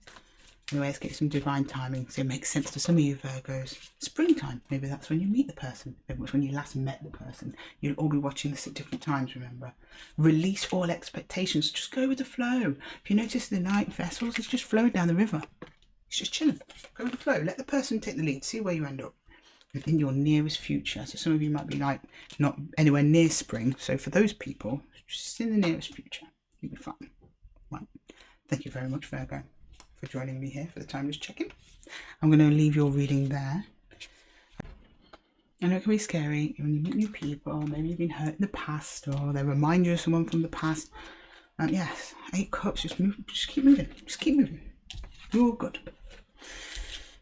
Anyway, let's get some divine timing so it makes sense to some of you Virgos. Springtime, maybe that's when you meet the person. Maybe it's when you last met the person. You'll all be watching this at different times, remember. Release all expectations. Just go with the flow. If you notice the Knight of Vessels, it's just flowing down the river. It's just chilling. Go with the flow. Let the person take the lead. See where you end up in your nearest future. So some of you might be like not anywhere near spring. So for those people, just in the nearest future, you'll be fine. Right. Thank you very much, Virgo, for joining me here for the timeless check-in. I'm going to leave your reading there. I know it can be scary when you meet new people. Maybe you've been hurt in the past, or they remind you of someone from the past. Yes, 8 cups. Just move. Just keep moving. Just keep moving. You're all good.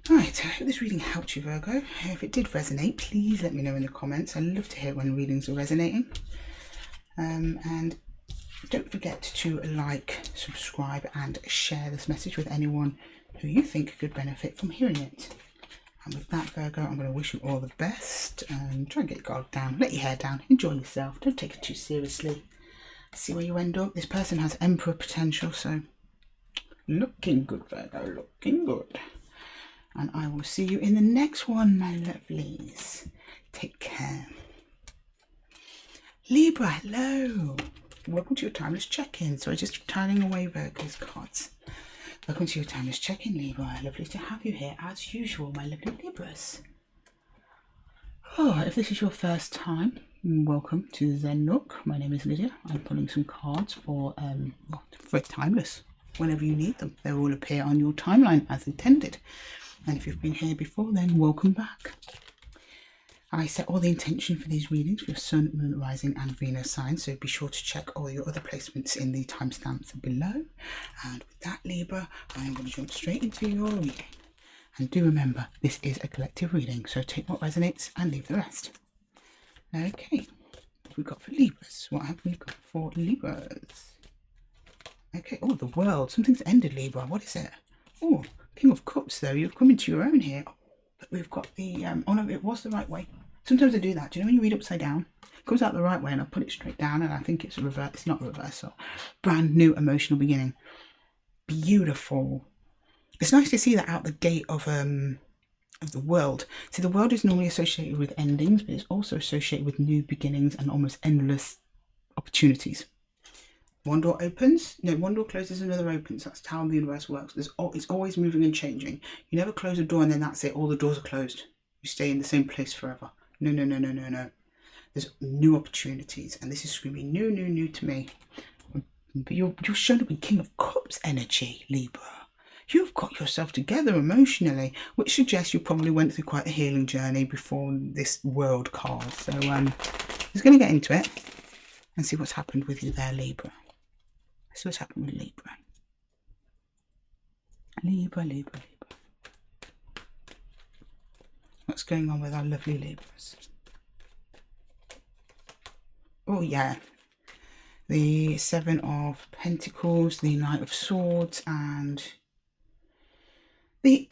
Right, I hope this reading helped you, Virgo. If it did resonate, please let me know in the comments. I love to hear when readings are resonating. And don't forget to like, subscribe and share this message with anyone who you think could benefit from hearing it. And with that, Virgo, I'm going to wish you all the best. Try and get your guard down, let your hair down, enjoy yourself, don't take it too seriously. See where you end up. This person has Emperor potential, so looking good, Virgo, looking good. And I will see you in the next one, my lovelies. Take care. Libra, hello. Welcome to your timeless check-in. So just tidying away Virgo's cards. Welcome to your timeless check-in, Libra. Lovely to have you here as usual, my lovely Libras. Oh, if this is your first time, welcome to Zen Nook. My name is Lydia. I'm pulling some cards for timeless. Whenever you need them, they will appear on your timeline as intended. And if you've been here before, then welcome back. I set all the intention for these readings for your Sun, Moon, Rising and Venus signs, so be sure to check all your other placements in the timestamps below. And with that, Libra, I'm going to jump straight into your reading. And do remember, this is a collective reading, so take what resonates and leave the rest. Okay, what have we got for Libras? What have we got for Libras? Okay, oh, the world. Something's ended, Libra. What is it? Oh, King of Cups, though. You've come into your own here. But we've got the... oh, no, it was the right way. Sometimes I do that. Do you know when you read upside down? It comes out the right way and I put it straight down and I think it's a reverse. It's not reversal. Brand new emotional beginning. Beautiful. It's nice to see that out the gate of the world. See, the world is normally associated with endings, but it's also associated with new beginnings and almost endless opportunities. One door opens, no, one door closes, another opens. That's how the universe works. It's always moving and changing. You never close a door and then that's it. All the doors are closed. You stay in the same place forever. No, no, no, no, no, no. There's new opportunities, and this is going to be new to me. But you're showing up in King of Cups energy, Libra. You've got yourself together emotionally, which suggests you probably went through quite a healing journey before this world card. So just going to get into it and see what's happened with you there, Libra. See what's happened with Libra. Libra, Libra, Libra. What's going on with our lovely Libras? Oh, yeah. The Seven of Pentacles, the Knight of Swords, and the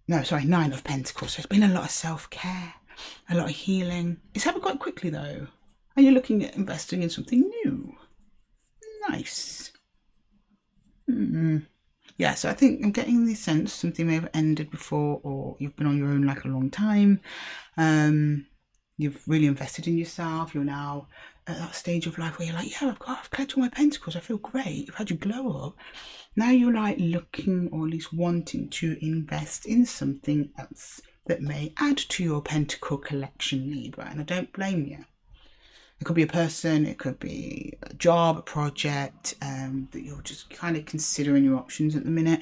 Nine of Pentacles. So it's been a lot of self-care, a lot of healing. It's happened quite quickly, though. Are you looking at investing in something new? Nice. Yeah, so I think I'm getting the sense something may have ended before, or you've been on your own like a long time. You've really invested in yourself. You're now at that stage of life where you're like, yeah, I've collected all my pentacles. I feel great. You've had your glow up. Now you're like looking, or at least wanting to invest in something else that may add to your pentacle collection, Libra. And I don't blame you. It could be a person, it could be a job, a project, that you're just kind of considering your options at the minute.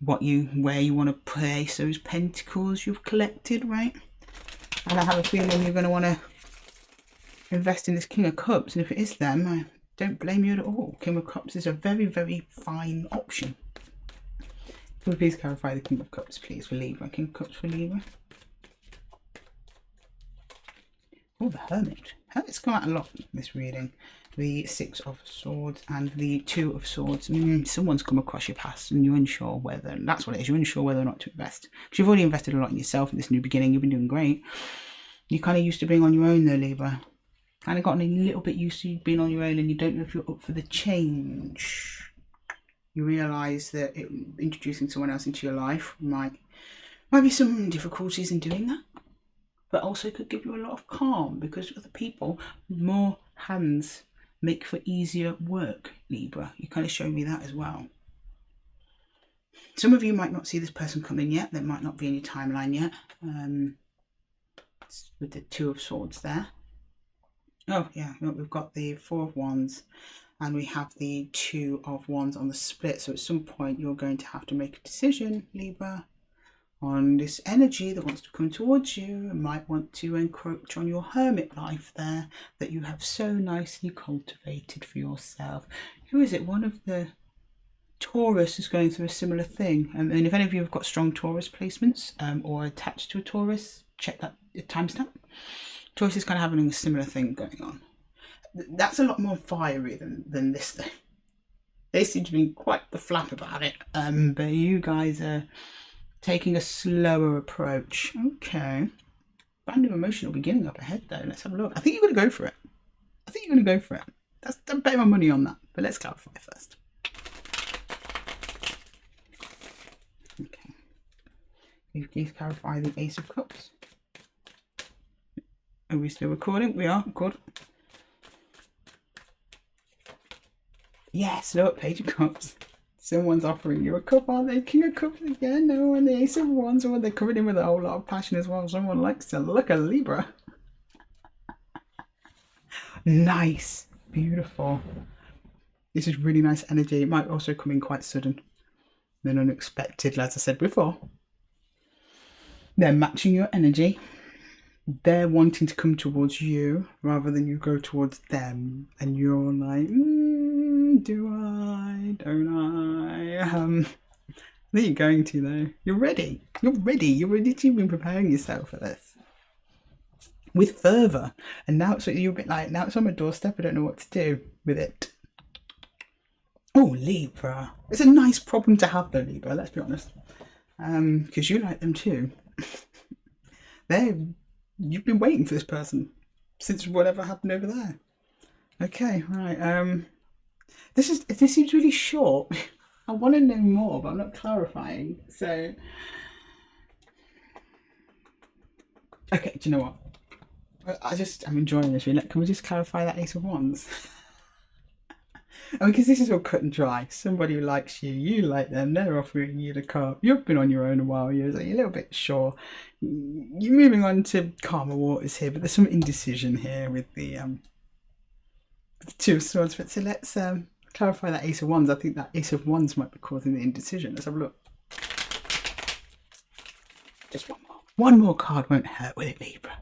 Where you want to place those pentacles you've collected, right? And I have a feeling you're going to want to invest in this King of Cups. And if it is them, I don't blame you at all. King of Cups is a very, very fine option. Will you please clarify the King of Cups, please, for Libra? King of Cups for Libra. Oh, the Hermit. Hermit's come out a lot in this reading. The Six of Swords and the Two of Swords. Someone's come across your past and you're unsure whether, that's what it is, you're unsure whether or not to invest. Because you've already invested a lot in yourself in this new beginning, you've been doing great. You're kind of used to being on your own though, Libra. Kind of gotten a little bit used to being on your own and you don't know if you're up for the change. You realise that introducing someone else into your life might be some difficulties in doing that. But also could give you a lot of calm because other people, more hands make for easier work, Libra. You kind of show me that as well. Some of you might not see this person coming yet. They might not be in your timeline yet. With the Two of Swords there. Oh, yeah, we've got the Four of Wands and we have the Two of Wands on the split. So at some point you're going to have to make a decision, Libra, on this energy that wants to come towards you and might want to encroach on your hermit life there that you have so nicely cultivated for yourself. Who is it? One of the Taurus is going through a similar thing. And if any of you have got strong Taurus placements or attached to a Taurus, check that timestamp. Taurus is kind of having a similar thing going on. That's a lot more fiery than this thing. They seem to be quite the flap about it. But you guys are taking a slower approach. Okay. Brand new emotional beginning up ahead though. Let's have a look. I think you're going to go for it. I think you're going to go for it. I'm betting my money on that. But let's clarify first. Okay. Can you please clarify the Ace of Cups? Are we still recording? We are. Good. Yes, look, Page of Cups. Someone's offering you a cup, aren't they? King of Cups again, no, and the Ace of Wands, or they're coming in with a whole lot of passion as well. Someone likes to look at Libra. Nice, beautiful. This is really nice energy. It might also come in quite sudden and unexpected, as I said before. They're matching your energy. They're wanting to come towards you rather than you go towards them, and you're like, do I? Don't I? Where are you going to though? You're ready. You're ready. You've been preparing yourself for this with fervour, and now it's you're a bit like, now it's on my doorstep. I don't know what to do with it. Oh, Libra. It's a nice problem to have though, Libra. Let's be honest, because you like them too. You've been waiting for this person since whatever happened over there. Okay, right. This seems really short. I want to know more, but I'm not clarifying. So, okay, do you know what? I'm enjoying this. Can we just clarify that Ace of Wands? I mean, because this is all cut and dry. Somebody who likes you, you like them, they're offering you the cup. You've been on your own a while, you're a little bit sure. You're moving on to calmer waters here, but there's some indecision here with the Two of Swords. But so let's clarify that Ace of Wands. I think that Ace of Wands might be causing the indecision. Let's have a look. Just one more. One more card won't hurt, will it, Libra?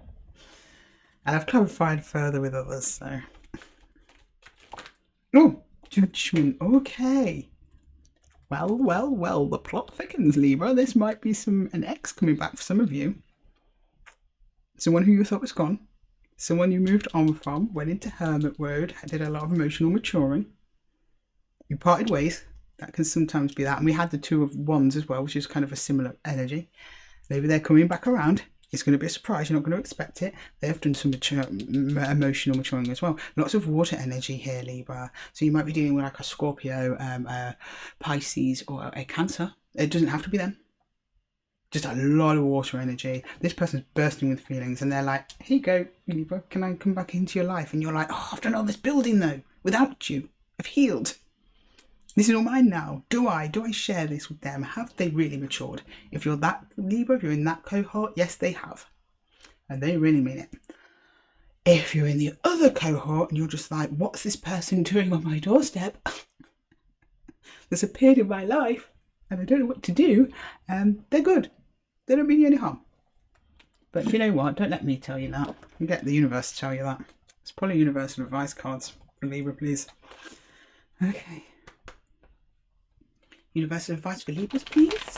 And I've clarified further with others, so. Oh, Judgment. Okay. Well, the plot thickens, Libra. This might be an ex coming back for some of you. Someone who you thought was gone. Someone you moved on from, went into hermit mode, did a lot of emotional maturing. You parted ways. That can sometimes be that. And we had the Two of Wands as well, which is kind of a similar energy. Maybe they're coming back around. It's going to be a surprise. You're not going to expect it. They've done some emotional maturing as well. Lots of water energy here, Libra. So you might be dealing with like a Scorpio, Pisces, or a Cancer. It doesn't have to be them. Just a lot of water energy. This person's bursting with feelings, and they're like, "Here you go, Libra. Can I come back into your life?" And you're like, "Oh, I've done all this building though. Without you, I've healed. This is all mine now. Do I share this with them? Have they really matured?" If you're that Libra, if you're in that cohort, yes, they have. And they really mean it. If you're in the other cohort and you're just like, what's this person doing on my doorstep? That's appeared in my life and I don't know what to do. They're good. They don't mean you any harm. But you know what? Don't let me tell you that. You get the universe to tell you that. It's probably universal advice cards for Libra, please. Okay. Universal advice for Libras, please.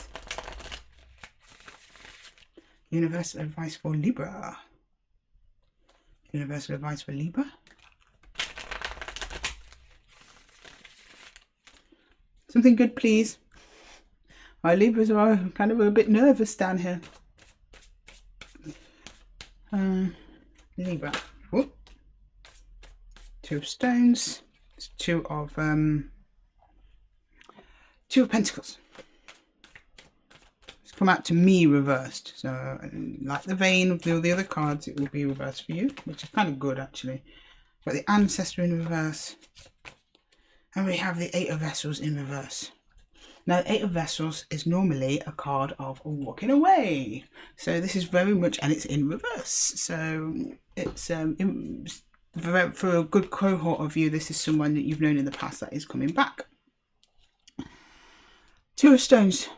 Universal advice for Libra. Universal advice for Libra. Something good, please. Our Libras are kind of a bit nervous down here. Libra. Whoop. Two of Stones. Two of Pentacles. It's come out to me reversed. So, like the vein of the other cards, it will be reversed for you, which is kind of good actually. But the Ancestor in reverse. And we have the Eight of Vessels in reverse. Now, the Eight of Vessels is normally a card of walking away. So this is very much, and it's in reverse. So it's for a good cohort of you, this is someone that you've known in the past that is coming back. Two of Stones.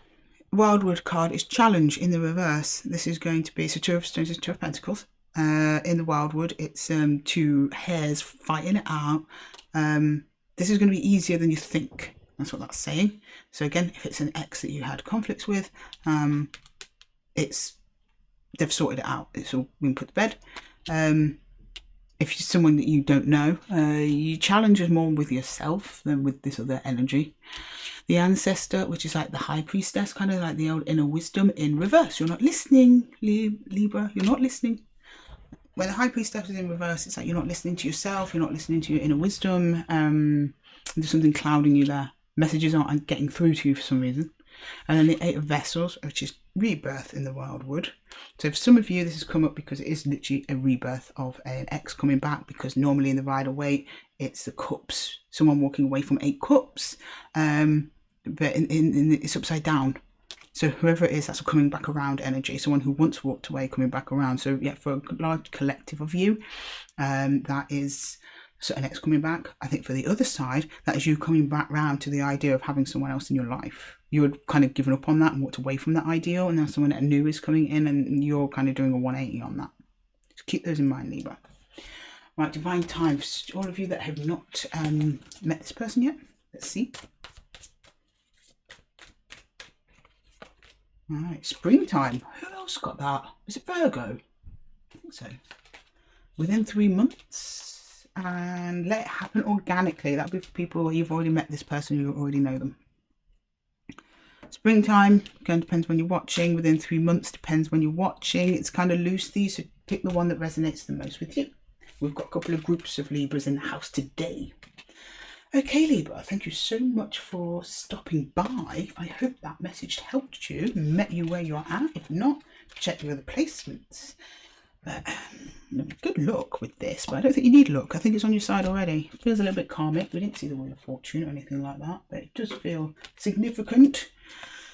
Wildwood card is Challenge in the reverse. This is going to be, so Two of Stones is Two of Pentacles. In the Wildwood, it's two hares fighting it out. This is going to be easier than you think. That's what that's saying. So again, if it's an ex that you had conflicts with, they've sorted it out. It's all been put to bed. If you're someone that you don't know, you challenge us more with yourself than with this other energy. The Ancestor, which is like the High Priestess, kind of like the old inner wisdom in reverse. You're not listening, Libra. You're not listening. When the High Priestess is in reverse, it's like you're not listening to yourself, you're not listening to your inner wisdom. There's something clouding you there. Messages aren't getting through to you for some reason. And then the Eight of Vessels, which is rebirth in the Wildwood. So for some of you, this has come up because it is literally a rebirth of an ex coming back, because normally in the Rider-Waite, it's the cups, someone walking away from 8 cups. But it's upside down. So whoever it is, that's a coming back around energy. Someone who once walked away, coming back around. So yeah, for a large collective of you, that is an ex coming back. I think for the other side, that is you coming back round to the idea of having someone else in your life. You had kind of given up on that and walked away from that ideal, and now someone new is coming in and you're kind of doing a 180 on that. Just keep those in mind, Libra. Right, divine time for all of you that have not met this person yet. Let's see. Alright, springtime. Who else got that? Was it Virgo? I think so. Within 3 months. And let it happen organically. That'll be for people where you've already met this person, you already know them. Springtime, again, depends when you're watching. Within 3 months, depends when you're watching. It's kind of loose these, so pick the one that resonates the most with you. We've got a couple of groups of Libras in the house today. Okay, Libra, thank you so much for stopping by. I hope that message helped you, met you where you're at. If not, check your other placements. But good luck with this, but I don't think you need luck. I think it's on your side already. It feels a little bit karmic. We didn't see the Wheel of Fortune or anything like that, but it does feel significant.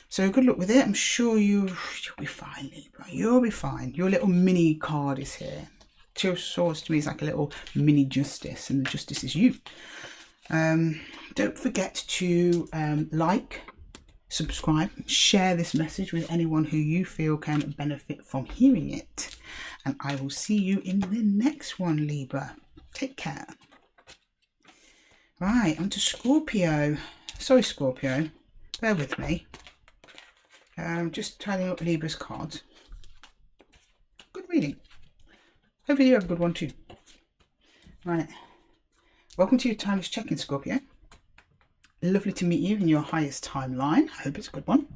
So good luck with it. I'm sure you'll be fine, Libra. You'll be fine. Your little mini card is here. Two of Swords to me is like a little mini justice, and the justice is you. Don't forget to like, subscribe, share this message with anyone who you feel can benefit from hearing it. And I will see you in the next one, Libra. Take care. Right, on to Scorpio. Sorry, Scorpio. Bear with me. Just tidying up Libra's cards. Good reading. Hopefully you have a good one too. Right. Welcome to your timeless check-in, Scorpio. Lovely to meet you in your highest timeline. I hope it's a good one.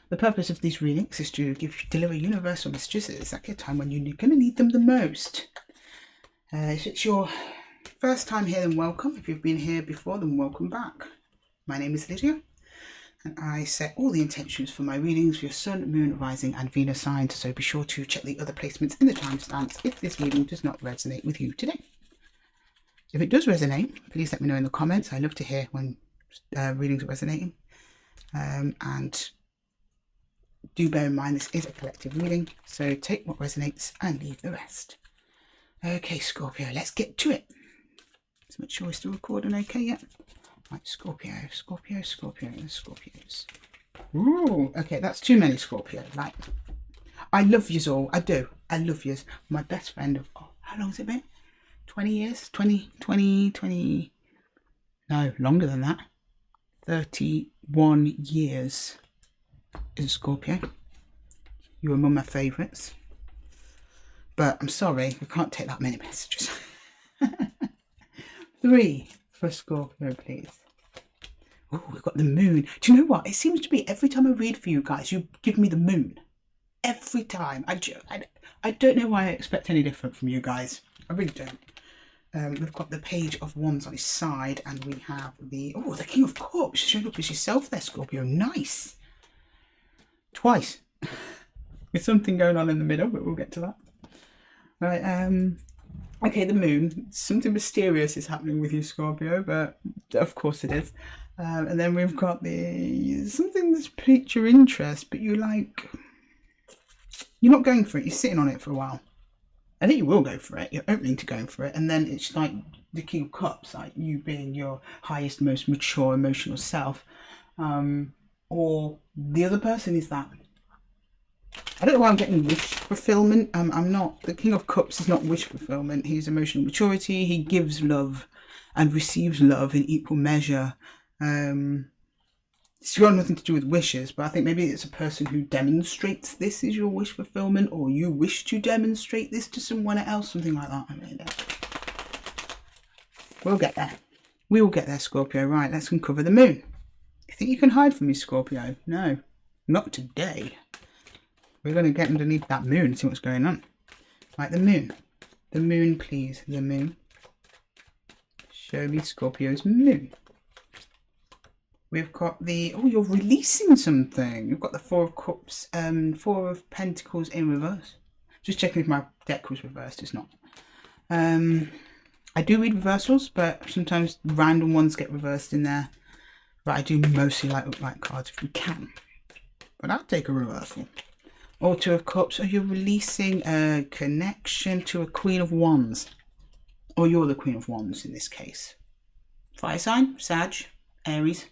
The purpose of these readings is to deliver universal messages at exactly a time when you're going to need them the most. If it's your first time here, then welcome. If you've been here before, then welcome back. My name is Lydia, and I set all the intentions for my readings for your Sun, Moon, Rising and Venus signs, so be sure to check the other placements in the timestamps if this reading does not resonate with you today. If it does resonate, please let me know in the comments. I love to hear when readings are resonating. And do bear in mind this is a collective reading, so take what resonates and leave the rest. Okay, Scorpio, let's get to it. Let's make sure we're still recording okay yet. Right, Scorpio, Scorpio, Scorpio, Scorpios. Ooh, okay, that's too many Scorpio. Like, I love yous all. I do. I love yous. My best friend of, oh, how long has it been? 20 years? 20, no, longer than that. 31 years is Scorpio. You're among my favourites. But I'm sorry, we can't take that many messages. 3 for Scorpio, please. Oh, we've got the moon. Do you know what? It seems to be every time I read for you guys, you give me the moon. Every time. I don't know why I expect any different from you guys. I really don't. We've got the Page of Wands on his side, and we have the King of Cups. Showed up as yourself there, Scorpio. Nice. Twice. With something going on in the middle, but we'll get to that. Right, okay, the moon. Something mysterious is happening with you, Scorpio, but of course it is. And then we've got something that's piqued your interest, but you're not going for it. You're sitting on it for a while. I think you will go for it. You're opening to going for it. And then it's like the King of Cups, like you being your highest, most mature emotional self. Or the other person is that. I don't know why I'm getting wish fulfillment. I'm not. The King of Cups is not wish fulfillment. He's emotional maturity. He gives love and receives love in equal measure. It's got nothing to do with wishes, but I think maybe it's a person who demonstrates this is your wish fulfillment, or you wish to demonstrate this to someone else, something like that. I mean, we'll get there. We will get there, Scorpio. Right, let's uncover the moon. You think you can hide from me, Scorpio? No, not today. We're going to get underneath that moon and see what's going on. Right, the moon. The moon, please. The moon. Show me Scorpio's moon. We've got the... Oh, you're releasing something. We've got the Four of Cups, 4 of Pentacles in reverse. Just checking if my deck was reversed. It's not. I do read reversals, but sometimes random ones get reversed in there. But I do mostly like upright cards if we can. But I'll take a reversal. Or 2 of Cups. Are you releasing a connection to a Queen of Wands? Or you're the Queen of Wands in this case. Fire sign, Sag, Aries.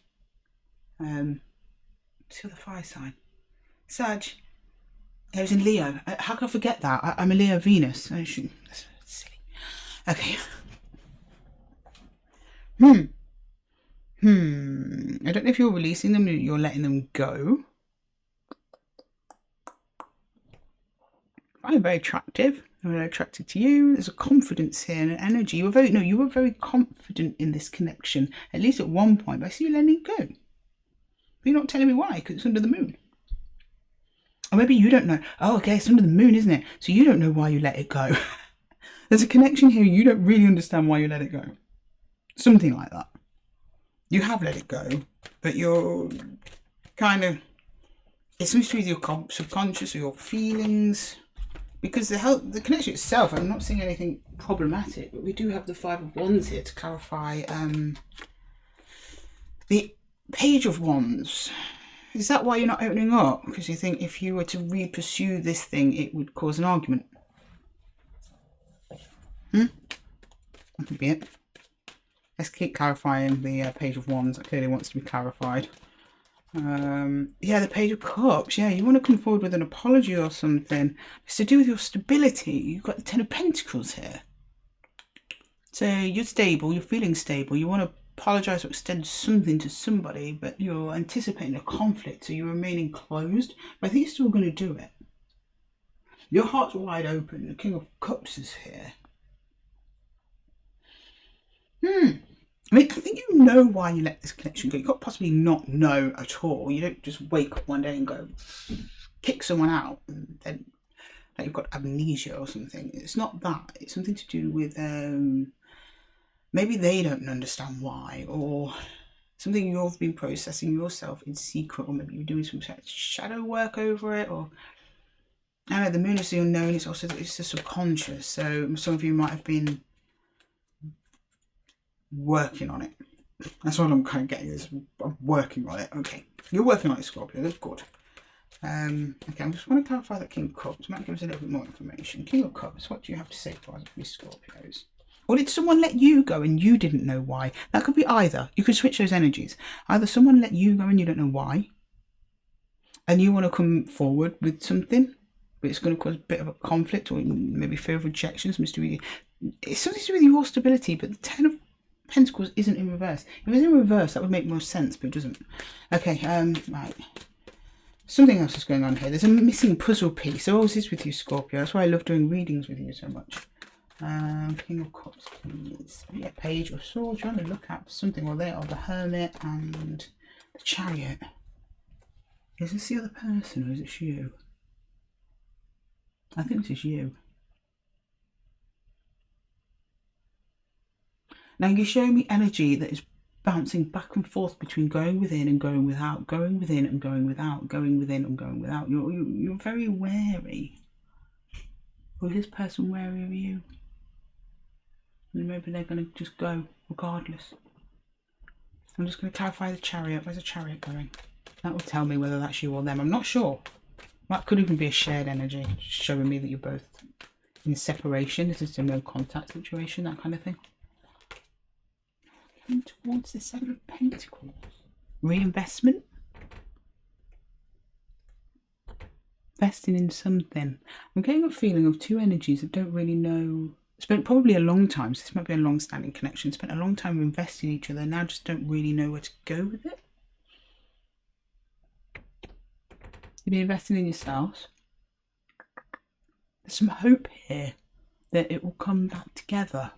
What's the other fire sign? Sag, Aries and Leo. How can I forget that? I'm a Leo Venus. That's silly. Okay. I don't know if you're releasing them or you're letting them go. I'm very attractive. I'm very attracted to you. There's a confidence here and an energy. You were very confident in this connection, at least at one point, but I see you letting it go. But you're not telling me why, because it's under the moon. Or maybe you don't know. Oh, okay, it's under the moon, isn't it? So you don't know why you let it go. There's a connection here. You don't really understand why you let it go. Something like that. You have let it go, but you're kind of... It's something to do with your subconscious or your feelings. Because the connection itself, I'm not seeing anything problematic, but we do have the 5 of Wands here to clarify. The Page of Wands, is that why you're not opening up? Because you think if you were to re-pursue this thing, it would cause an argument? That could be it. Let's keep clarifying the Page of Wands. That clearly wants to be clarified. Yeah, the Page of Cups. Yeah, you want to come forward with an apology or something. It's to do with your stability. You've got the 10 of Pentacles here. So you're stable, you're feeling stable. You want to apologise or extend something to somebody, but you're anticipating a conflict, so you're remaining closed. But I think you're still going to do it. Your heart's wide open. The King of Cups is here. I mean, I think you know why you let this connection go. You can't possibly not know at all. You don't just wake up one day and go kick someone out and then like you've got amnesia or something. It's not that. It's something to do with maybe they don't understand why, or something you've been processing yourself in secret, or maybe you're doing some shadow work over it, or I don't know. The moon is the unknown. It's also the subconscious. So some of you might have been working on it. That's all I'm kind of getting is I'm working on it. Okay, you're working on it, Scorpio. That's good. Okay, I just want to clarify that King of Cups. Might give us a little bit more information. King of Cups, what do you have to say for us, Scorpios? Or did someone let you go and you didn't know why? That could be either. You could switch those energies. Either someone let you go and you don't know why, and you want to come forward with something, but it's going to cause a bit of a conflict or maybe fear of rejection. It's something to do with your stability, but the 10 of Pentacles isn't in reverse. If it was in reverse, that would make more sense, but it doesn't. Okay, right. Something else is going on here. There's a missing puzzle piece. There always is with you, Scorpio. That's why I love doing readings with you so much. King of Cups, please. Yeah, Page of Swords. You're on the lookout for something. Well, there are the Hermit and the Chariot. Is this the other person or is it you? I think this is you. Now you show me energy that is bouncing back and forth between going within and going without, going within and going without, going within and going without. You're very wary. Or is this person wary of you? And maybe they're going to just go regardless. I'm just going to clarify the Chariot. Where's the Chariot going? That will tell me whether that's you or them. I'm not sure. That could even be a shared energy, showing me that you're both in separation. This is a no contact situation, that kind of thing. And towards the Seven of Pentacles. Reinvestment. Investing in something. I'm getting a feeling of two energies that don't really know. Spent probably a long time, so this might be a long-standing connection. Spent a long time investing in each other, now just don't really know where to go with it. You've been investing in yourselves. There's some hope here that it will come back together.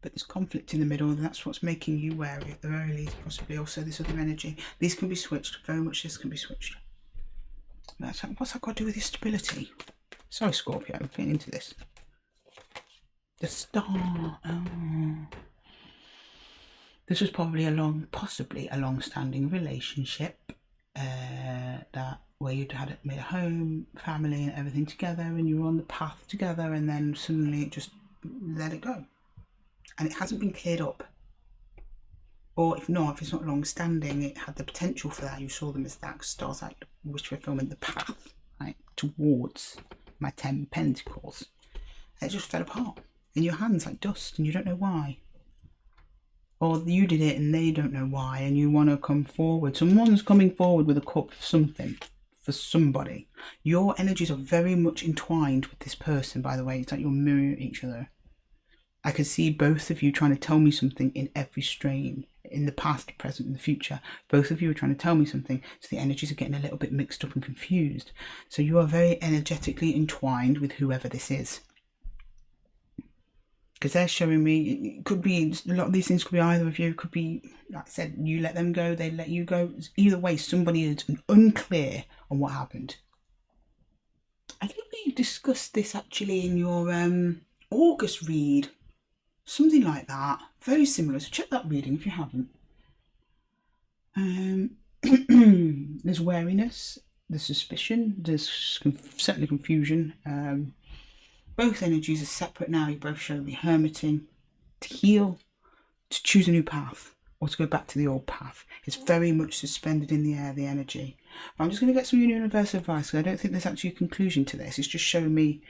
But there's conflict in the middle, and that's what's making you wary at the very least, possibly also this other energy. These can be switched, very much this can be switched. What's that got to do with your stability? Sorry, Scorpio, I'm getting into this. The Star. Oh. This was probably possibly a long-standing relationship that where you'd had made a home, family, and everything together, and you were on the path together, and then suddenly it just let it go, and it hasn't been cleared up. Or if it's not long-standing, it had the potential for that. You saw them as that stars, like wish fulfillment, the path, right, towards my 10 Pentacles. It just fell apart in your hands like dust, and you don't know why. Or you did it and they don't know why, and you want to come forward. Someone's coming forward with a cup of something for somebody. Your energies are very much entwined with this person, by the way. It's like you're mirroring each other. I can see both of you trying to tell me something in every strain, in the past, present, and the future. Both of you are trying to tell me something, so the energies are getting a little bit mixed up and confused. So you are very energetically entwined with whoever this is. Because they're showing me, it could be, a lot of these things could be either of you. It could be, like I said, you let them go, they let you go. Either way, somebody is unclear on what happened. I think we discussed this actually in your August read. Something like that. Very similar. So check that reading if you haven't. There's wariness, there's suspicion, there's certainly confusion. Both energies are separate now. You both show me hermiting, to heal, to choose a new path, or to go back to the old path. It's very much suspended in the air, the energy. But I'm just going to get some universal advice, because I don't think there's actually a conclusion to this. It's just showing me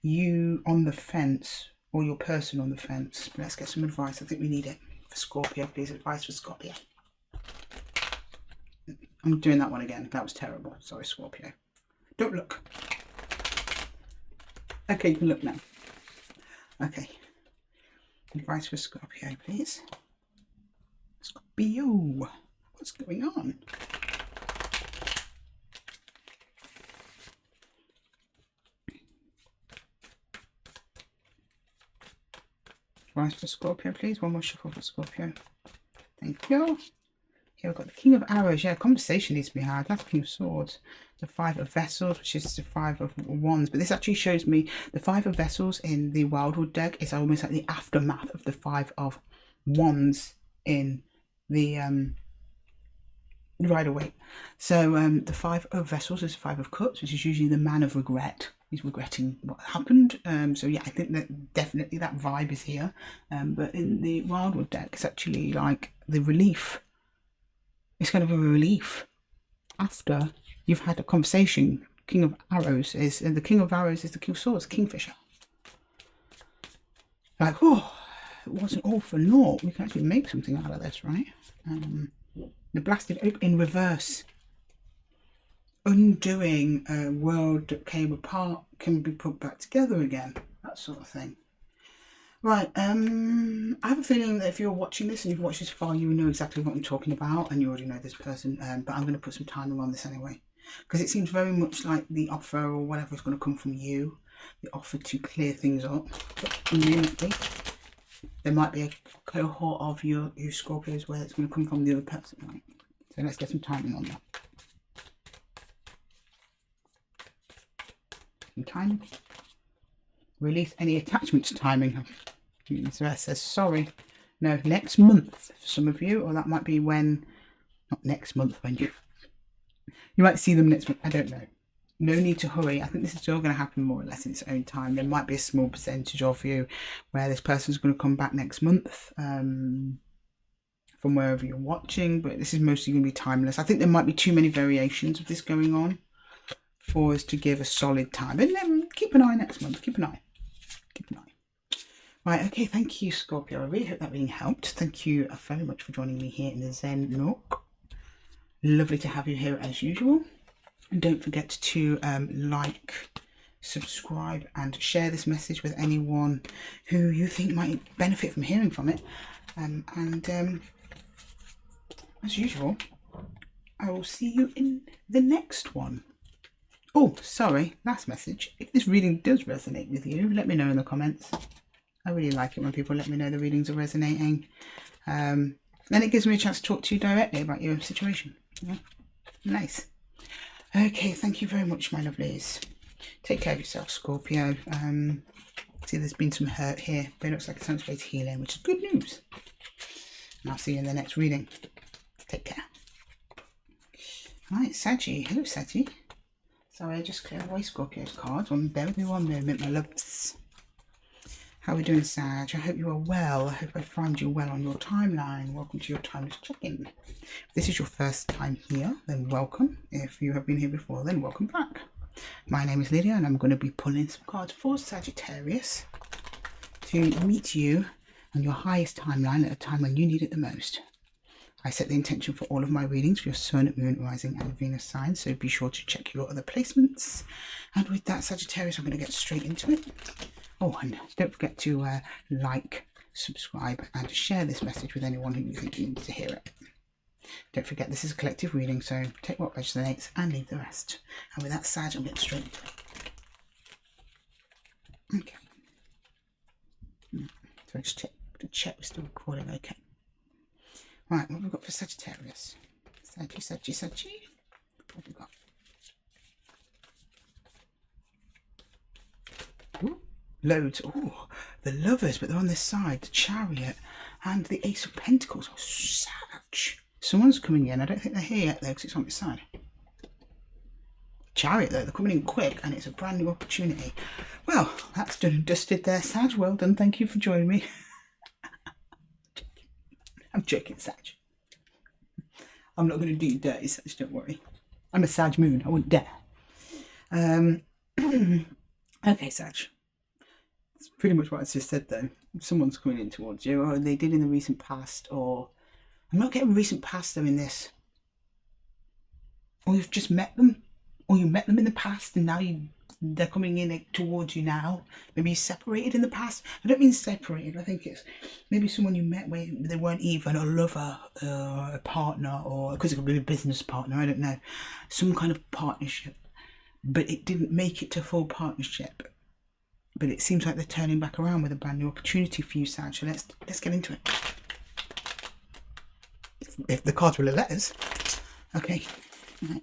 you on the fence, or your person on the fence. But let's get some advice. I think we need it for Scorpio. Please, advice for Scorpio. I'm doing that one again. That was terrible. Sorry, Scorpio. Don't look. Okay, you can look now. Okay. Advice for Scorpio, please. Scorpio. What's going on? Advice for Scorpio, please. One more shuffle for Scorpio. Thank you. Here we've got the King of Arrows. Yeah, conversation needs to be had. That's the King of Swords. The Five of Vessels, which is the Five of Wands. But this actually shows me the Five of Vessels in the Wildwood deck is almost like the aftermath of the Five of Wands in the Rider-Waite. So the Five of Vessels is the Five of Cups, which is usually the man of regret. He's regretting what happened. So yeah, I think that definitely that vibe is here. But in the Wildwood deck, it's actually like the relief. It's kind of a relief after you've had a conversation. King of Arrows is, and the King of Arrows is the King of Swords, Kingfisher. Like, oh, it wasn't all for naught. We can actually make something out of this, right? The blasted oak in reverse. Undoing a world that came apart can be put back together again. That sort of thing. Right, I have a feeling that if you're watching this and you've watched this far, you know exactly what I'm talking about and you already know this person, but I'm going to put some timing on this anyway. Because it seems very much like the offer or whatever is going to come from you, the offer to clear things up. But immediately, there might be a cohort of you Scorpios where it's going to come from the other person. Right? So let's get some timing on that. Some timing. Release any attachments timing. So that says sorry. No, next month for some of you, or that might be when, not next month, when you might see them next month. I don't know. No need to hurry. I think this is all going to happen more or less in its own time. There might be a small percentage of you where this person's going to come back next month from wherever you're watching, but this is mostly going to be timeless. I think there might be too many variations of this going on for us to give a solid time. But then keep an eye next month. Keep an eye. Keep an eye. Right, okay, thank you, Scorpio. I really hope that reading helped. Thank you very much for joining me here in the Zen Nook. Lovely to have you here as usual. And don't forget to like, subscribe and share this message with anyone who you think might benefit from hearing from it. As usual, I will see you in the next one. Oh, sorry, last message. If this reading does resonate with you, let me know in the comments. I really like it when people let me know the readings are resonating. Then it gives me a chance to talk to you directly about your situation. Yeah. Nice. Okay, thank you very much, my lovelies. Take care of yourself, Scorpio. See, there's been some hurt here, but it looks like it's on its way to healing, which is good news. And I'll see you in the next reading. Take care. Right, Saggy. Hello, Saggy. Sorry, I just cleared away Scorpio's cards. Bear with me one moment, my loves. How are we doing, Sag? I hope you are well. I hope I find you well on your timeline. Welcome to your timeless check-in. If this is your first time here, then welcome. If you have been here before, then welcome back. My name is Lydia, and I'm going to be pulling some cards for Sagittarius to meet you on your highest timeline at a time when you need it the most. I set the intention for all of my readings for your Sun, Moon, Rising and Venus signs, so be sure to check your other placements. And with that, Sagittarius, I'm going to get straight into it. Oh, and don't forget to like, subscribe and share this message with anyone who you think needs to hear it. Don't forget, this is a collective reading, so take what resonates and leave the rest. And with that, Sag, I'll get straight into it. Okay. So I just check we're still recording. Okay. Right, what have we got for Sagittarius? Saggy. What have we got? Ooh, loads. Oh, the Lovers, but they're on this side. The Chariot and the Ace of Pentacles. Oh, Sag. Someone's coming in. I don't think they're here yet, though, because it's on this side. Chariot, though, they're coming in quick, and it's a brand new opportunity. Well, that's done and dusted there, Sag. Well done. Thank you for joining me. I'm joking, Sag. I'm not going to do you dirty, Sag, don't worry. I'm a Sag moon, I wouldn't dare. Okay, Sag. That's pretty much what I just said, though. Someone's coming in towards you, or they did in the recent past, or... I'm not getting recent past, though, in this. Or you've just met them, or you met them in the past, and now they're coming in towards you now. Maybe you separated in the past. I don't mean separated. I think it's maybe someone you met where they weren't even a lover, a partner, or because it could be a business partner. I don't know, some kind of partnership, but it didn't make it to full partnership. But it seems like they're turning back around with a brand new opportunity for you, Sag. So let's get into it. If the cards will let us. Okay. Right.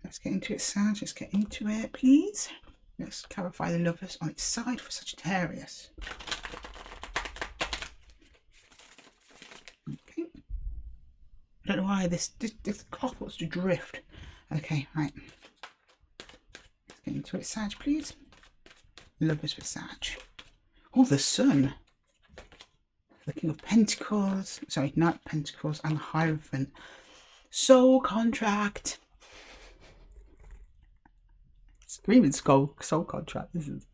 Let's get into it, Sag. Let's get into it, please. Let's clarify the Lovers on its side for Sagittarius. Okay. I don't know why this cloth wants to drift. Okay, right. Let's get into it, Sag, please. Lovers for Sag. Oh, the Sun. The King of Pentacles. Sorry, Knight of Pentacles and the Hierophant. Soul contract. Screaming soul contract. This is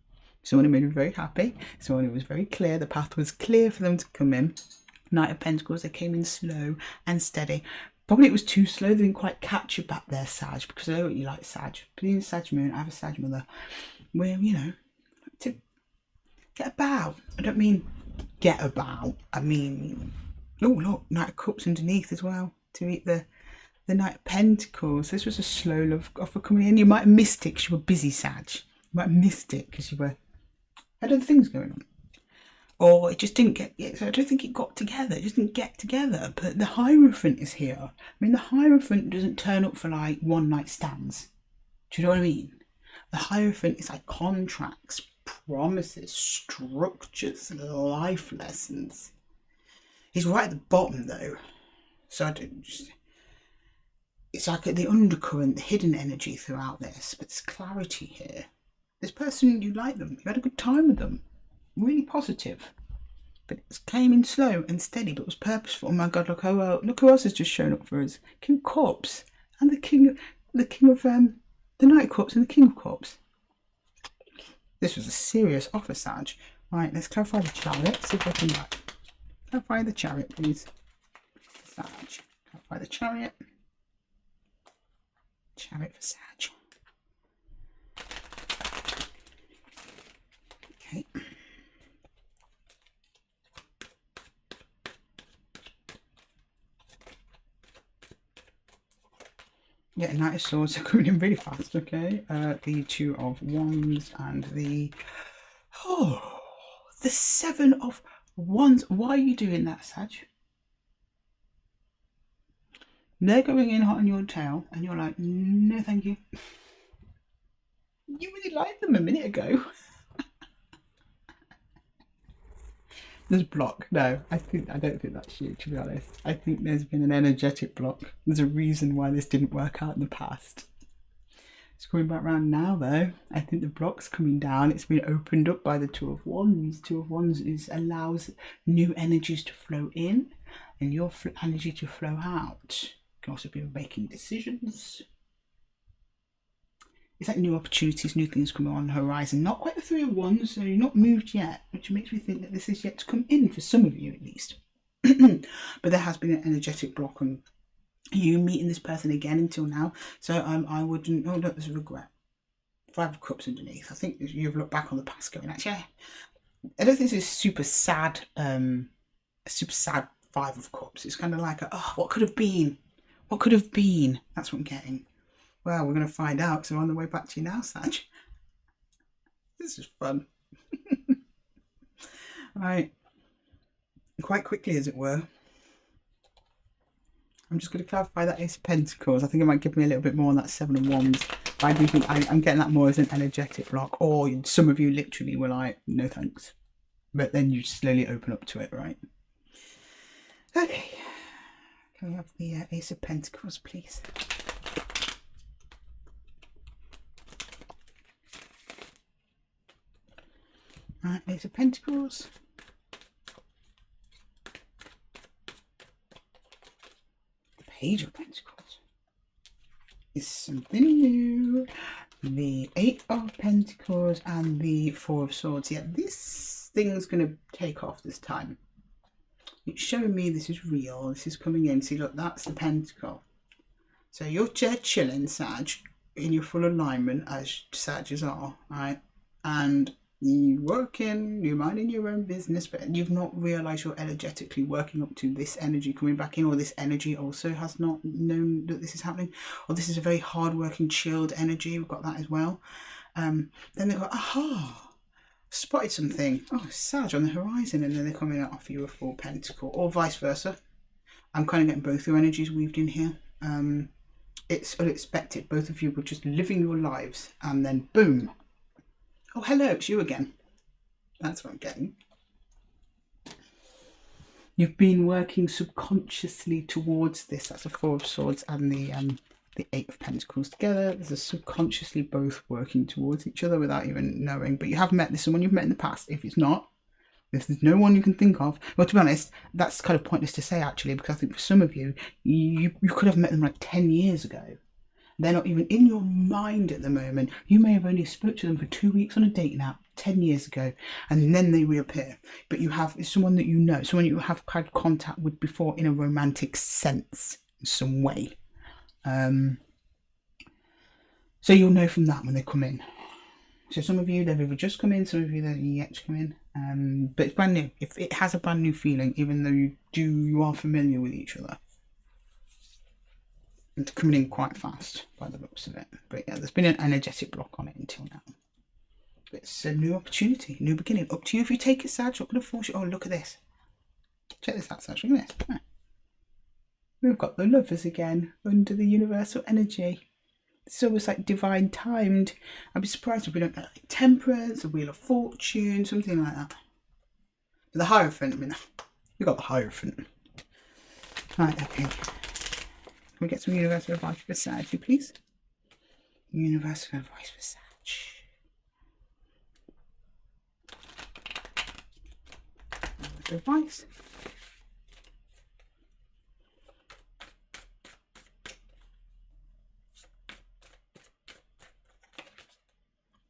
someone who made me very happy. Someone who was very clear. The path was clear for them to come in. Knight of Pentacles. They came in slow and steady. Probably it was too slow. They didn't quite catch you back there, Sag, because I know what you like, Sag. Being a Sag moon, I have a Sag mother. Where, you know, to Get about. I don't mean get about. I mean, oh look, Knight of Cups underneath as well to meet the Knight of Pentacles. This was a slow love offer coming in. You might have missed it because you were busy, Sag. You might have missed it because you had other things going on. Or it just didn't get, so I don't think it got together. It just didn't get together. But the Hierophant is here. I mean, the Hierophant doesn't turn up for like one night stands. Do you know what I mean? The Hierophant is like contracts, promises, structures, life lessons. He's right at the bottom though. So I don't just, it's like the undercurrent, the hidden energy throughout this. But there's clarity here. This person, you like them. You had a good time with them. Really positive, but it came in slow and steady, but was purposeful. Oh my God! Look how well. Look who else has just shown up for us: King of Cups and the King of the Knight of Cups and the King of Cups. This was a serious offer, Sag. Right, let's clarify the Chariot. See if I can clarify the Chariot, please. Sag, clarify the Chariot. Chariot for Sag. Okay. Yeah, Knight of Swords are coming in really fast, okay? The Two of Wands and the Seven of Wands. Why are you doing that, Sag? They're going in hot on your tail and you're like, no thank you. You really liked them a minute ago. There's block. No, I don't think that's you, to be honest. I think there's been an energetic block. There's a reason why this didn't work out in the past. It's coming back around now though. I think the block's coming down. It's been opened up by the Two of Wands. Two of Wands allows new energies to flow in and your energy to flow out. You can also be making decisions. It's like new opportunities, new things coming on the horizon. Not quite the Three of Wands, so you're not moved yet, which makes me think that this is yet to come in for some of you at least. But there has been an energetic block on you meeting this person again until now. So I wouldn't, oh look, there's a regret. Five of Cups underneath. I think you've looked back on the past going, actually, I don't think it's a super sad Five of Cups. It's kind of like, what could have been? What could have been? That's what I'm getting. Well, we're going to find out, so we're on the way back to you now, Sag. This is fun. Right. Quite quickly, as it were. I'm just going to clarify that Ace of Pentacles. I think it might give me a little bit more on that Seven of Wands. But I do think I'm getting that more as an energetic block. Or some of you literally were like, no thanks. But then you slowly open up to it, right? Okay. Can we have the Ace of Pentacles, please? Right, Ace of Pentacles. The Page of Pentacles is something new. The Eight of Pentacles and the Four of Swords. Yeah, this thing's going to take off this time. It's showing me this is real. This is coming in. See, look, that's the Pentacle. So you're chilling, Sag, in your full alignment, as Sages are, right? And you working, you're minding your own business, but you've not realised you're energetically working up to this energy coming back in, or this energy also has not known that this is happening, or this is a very hard-working, chilled energy. We've got that as well. Then they go, aha, spotted something. Oh, Sag on the horizon, and then they come in and offer you a full Pentacle, or vice versa. I'm kind of getting both your energies weaved in here. It's unexpected. Both of you were just living your lives, and then boom. Oh, hello, it's you again. That's what I'm getting. You've been working subconsciously towards this. That's the Four of Swords and the Eight of Pentacles together. There's a subconsciously both working towards each other without even knowing. But you have met this someone you've met in the past. If it's not, if there's no one you can think of, well, to be honest, that's kind of pointless to say actually, because I think for some of you, you could have met them like 10 years ago. They're not even in your mind at the moment. You may have only spoke to them for 2 weeks on a dating app 10 years ago, and then they reappear. But you have someone that you know, someone you have had contact with before in a romantic sense in some way. So you'll know from that when they come in. So some of you, they've either just come in, some of you, they're yet to come in. But it's brand new. If it has a brand new feeling, even though you are familiar with each other. It's coming in quite fast by the looks of it. But yeah, there's been an energetic block on it until now. It's a new opportunity, new beginning. Up to you if you take it, Sag. I'm not going to force you. Oh, look at this. Check this out, Sag. Look at this. We've got the lovers again under the universal energy. It's almost like divine timed. I'd be surprised if we don't get like Temperance, the Wheel of Fortune, something like that. The Hierophant, I mean, we got the Hierophant. Right, okay. Can we get some universal advice for Sag, please? Universal advice for Sag. Advice.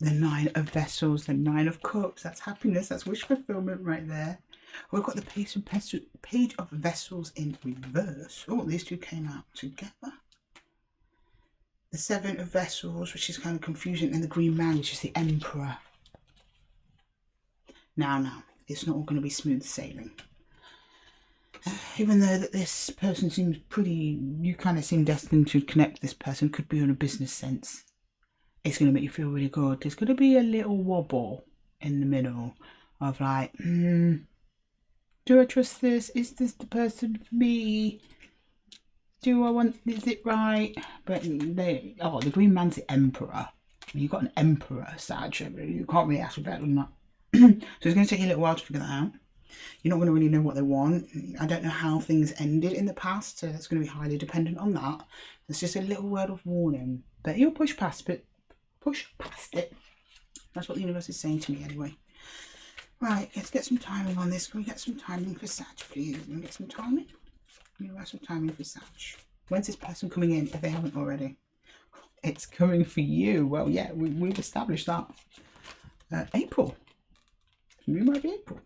The Nine of Vessels, the Nine of Cups. That's happiness. That's wish fulfillment right there. We've got the Page of Vessels in reverse. Oh, these two came out together. The Seven of Vessels, which is kind of confusing, and the Green Man, which is the Emperor. Now, it's not all going to be smooth sailing. Even though that this person seems pretty, you kind of seem destined to connect with this person, could be on a business sense. It's going to make you feel really good. There's going to be a little wobble in the middle of like, do I trust this? Is this the person for me? Do I want, is it right? But the Green Man's the Emperor. You've got an Emperor, Sag. You can't really ask for better than that. So it's going to take you a little while to figure that out. You're not going to really know what they want. I don't know how things ended in the past, so it's going to be highly dependent on that. It's just a little word of warning. But you'll push past it. That's what the universe is saying to me anyway. Right, let's get some timing on this. Can we get some timing for Sag, please? Can we get some timing? Universal timing for Sag. When's this person coming in if they haven't already? It's coming for you. Well, yeah, we've established that. April. It might be April.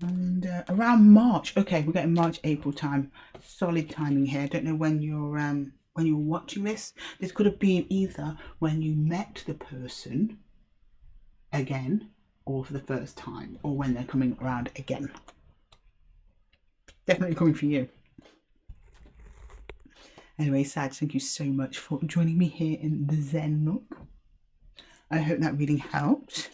And around March. Okay, we're getting March, April time. Solid timing here. I don't know when you're watching this. This could have been either when you met the person again, or for the first time, or when they're coming around again. Definitely coming for you. Anyway, Sag, thank you so much for joining me here in the Zen Nook. I hope that reading helped.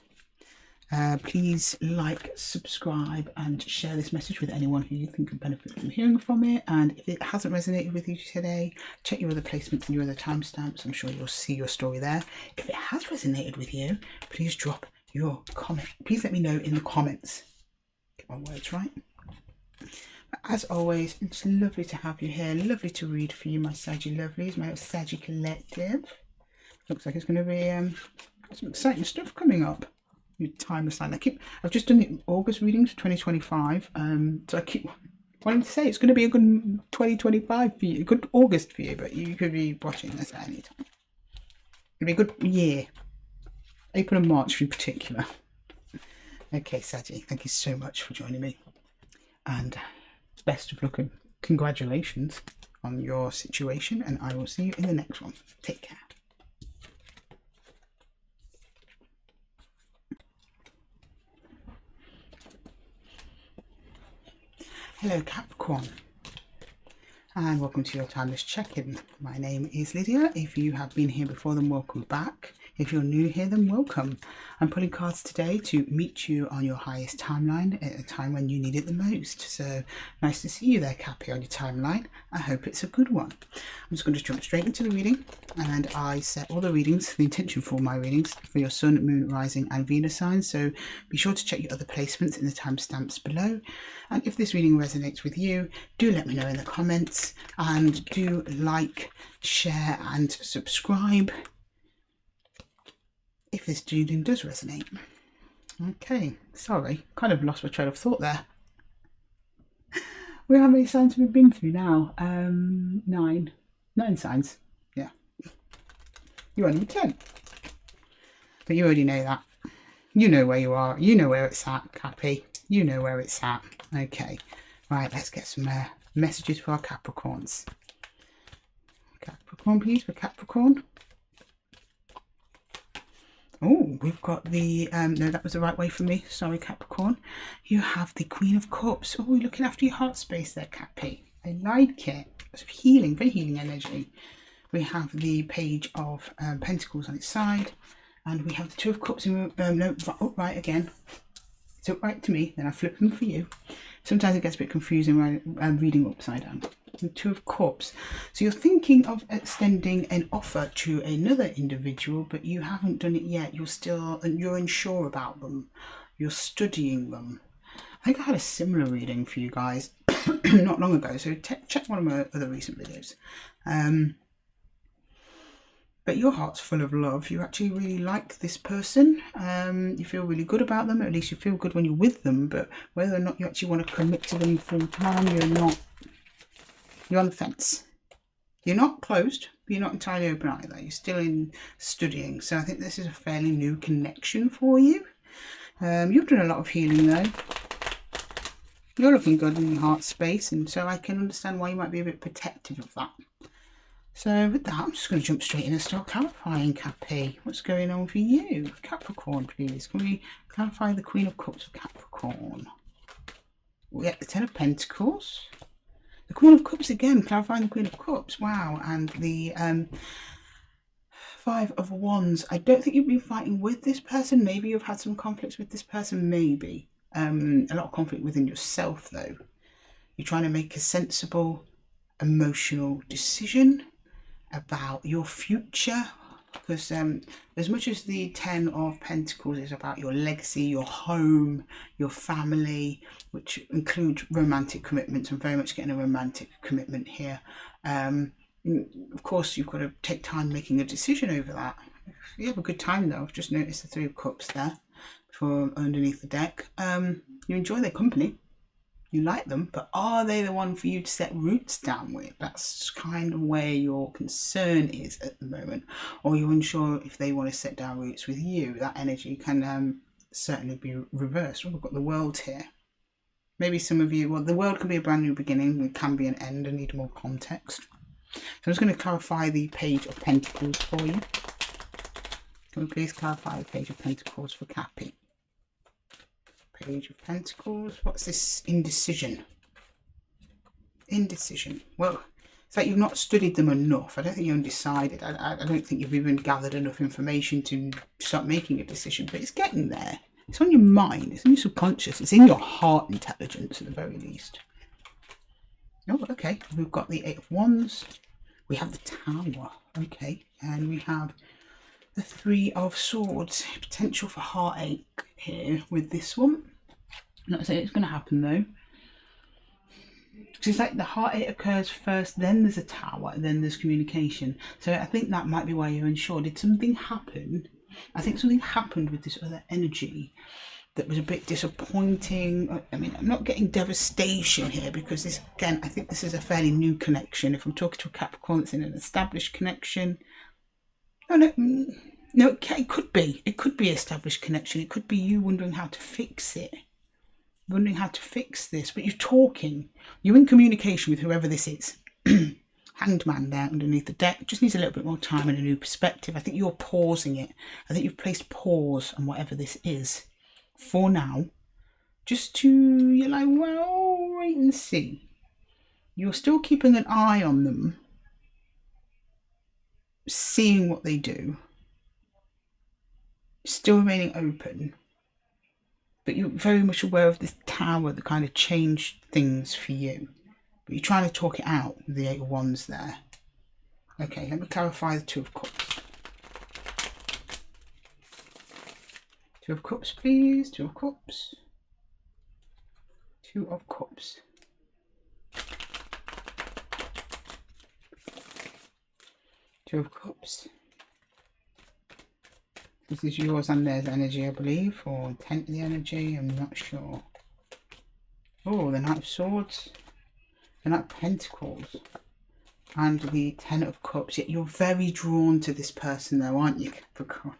Please like, subscribe and share this message with anyone who you think could benefit from hearing from it. And if it hasn't resonated with you today, check your other placements and your other timestamps. I'm sure you'll see your story there. If it has resonated with you, please drop your comment. Please let me know in the comments. Get my words right. As always, it's lovely to have you here. Lovely to read for you, my Saggy lovelies, my Saggy collective. Looks like it's going to be some exciting stuff coming up. Timeless line. I've just done the August readings for 2025. So I keep wanting to say it's going to be a good 2025 for you, a good August for you, but you could be watching this at any time. It'll be a good year. April and March in particular. Okay, Saggy, thank you so much for joining me. And best of luck and congratulations on your situation, and I will see you in the next one. Take care. Hello Capricorn, and welcome to your timeless check-in. My name is Lydia. If you have been here before, then welcome back. If you're new here, then welcome. I'm pulling cards today to meet you on your highest timeline at a time when you need it the most. So nice to see you there, Cappy, on your timeline. I hope it's a good one. I'm just going to jump straight into the reading, and I set all the readings, the intention for my readings, for your Sun, Moon, Rising and Venus signs. So be sure to check your other placements in the timestamps below. And if this reading resonates with you, do let me know in the comments, and do like, share and subscribe if this reading does resonate. Okay, sorry, kind of lost my train of thought there. How many signs have we been through now? 9 signs. Yeah, you're on number 10, but you already know that. You know where you are. You know where it's at, Cappy. You know where it's at. Okay, right, let's get some messages for our Capricorns. Capricorn, please, for Capricorn. Oh, we've got the, no, that was the right way for me. Sorry, Capricorn. You have the Queen of Cups. Oh, you're looking after your heart space there, Cappy. I like it. It's healing, very healing energy. We have the Page of Pentacles on its side. And we have the Two of Cups in, no, upright again. It's upright to me, then I flip them for you. Sometimes it gets a bit confusing when reading upside down. The Two of Cups. So you're thinking of extending an offer to another individual, but you haven't done it yet. You're unsure about them. You're studying them. I think I had a similar reading for you guys not long ago, so check one of my other recent videos. But your heart's full of love. You actually really like this person. You feel really good about them. At least you feel good when you're with them. But whether or not you actually want to commit to them full time, you're not. You're on the fence. You're not closed, but you're not entirely open either. You're still in studying. So I think this is a fairly new connection for you. You've done a lot of healing though. You're looking good in your heart space. And so I can understand why you might be a bit protective of that. So with that, I'm just going to jump straight in and start clarifying, Cappy. What's going on for you? Capricorn, please. Can we clarify the Queen of Cups for Capricorn? We get the Ten of Pentacles. The Queen of Cups again, clarifying the Queen of Cups. Wow. And the Five of Wands. I don't think you've been fighting with this person. Maybe you've had some conflicts with this person. Maybe. A lot of conflict within yourself, though. You're trying to make a sensible, emotional decision about your future, because as much as the Ten of Pentacles is about your legacy, your home, your family, which includes romantic commitments, I'm very much getting a romantic commitment here. Of course, you've got to take time making a decision over that. You have a good time though. I've just noticed the Three of Cups there for underneath the deck. You enjoy their company. You like them, but are they the one for you to set roots down with? That's kind of where your concern is at the moment. Or you're unsure if they want to set down roots with you. That energy can certainly be reversed. Oh, we've got the World here. Maybe some of you, well, the World can be a brand new beginning. It can be an end. I need more context. So I'm just going to clarify the Page of Pentacles for you. Can we please clarify the Page of Pentacles for Cappy? Page of Pentacles. What's this indecision? Indecision. Well, it's like you've not studied them enough. I don't think you're undecided. I don't think you've even gathered enough information to start making a decision, but it's getting there. It's on your mind. It's in your subconscious. It's in your heart intelligence at the very least. Oh, okay. We've got the Eight of Wands. We have the Tower. Okay. And we have the Three of Swords. Potential for heartache here with this one. I'm not saying it's going to happen though. It's like the heartache occurs first, then there's a Tower, and then there's communication. So I think that might be why you're unsure. Did something happen? I think something happened with this other energy that was a bit disappointing. I mean, I'm not getting devastation here because this, again, I think this is a fairly new connection. If I'm talking to a Capricorn that's in an established connection, no, it could be. It could be established connection. It could be you wondering how to fix it. Wondering how to fix this. But you're talking. You're in communication with whoever this is. Hanged Man there underneath the deck. Just needs a little bit more time and a new perspective. I think you're pausing it. I think you've placed pause on whatever this is for now. Just to, you're like, well, wait and see. You're still keeping an eye on them. Seeing what they do. Still remaining open. But you're very much aware of this Tower that kind of changed things for you. But you're trying to talk it out with the Eight of Wands there. Okay, let me clarify the Two of Cups. Two of Cups, please. Two of Cups. Two of Cups. Two of Cups. This is yours and theirs energy, I believe, or intent of the energy, I'm not sure. Oh, the Knight of Swords, the Knight of Pentacles, and the Ten of Cups. Yet you're very drawn to this person though, aren't you, Capricorn?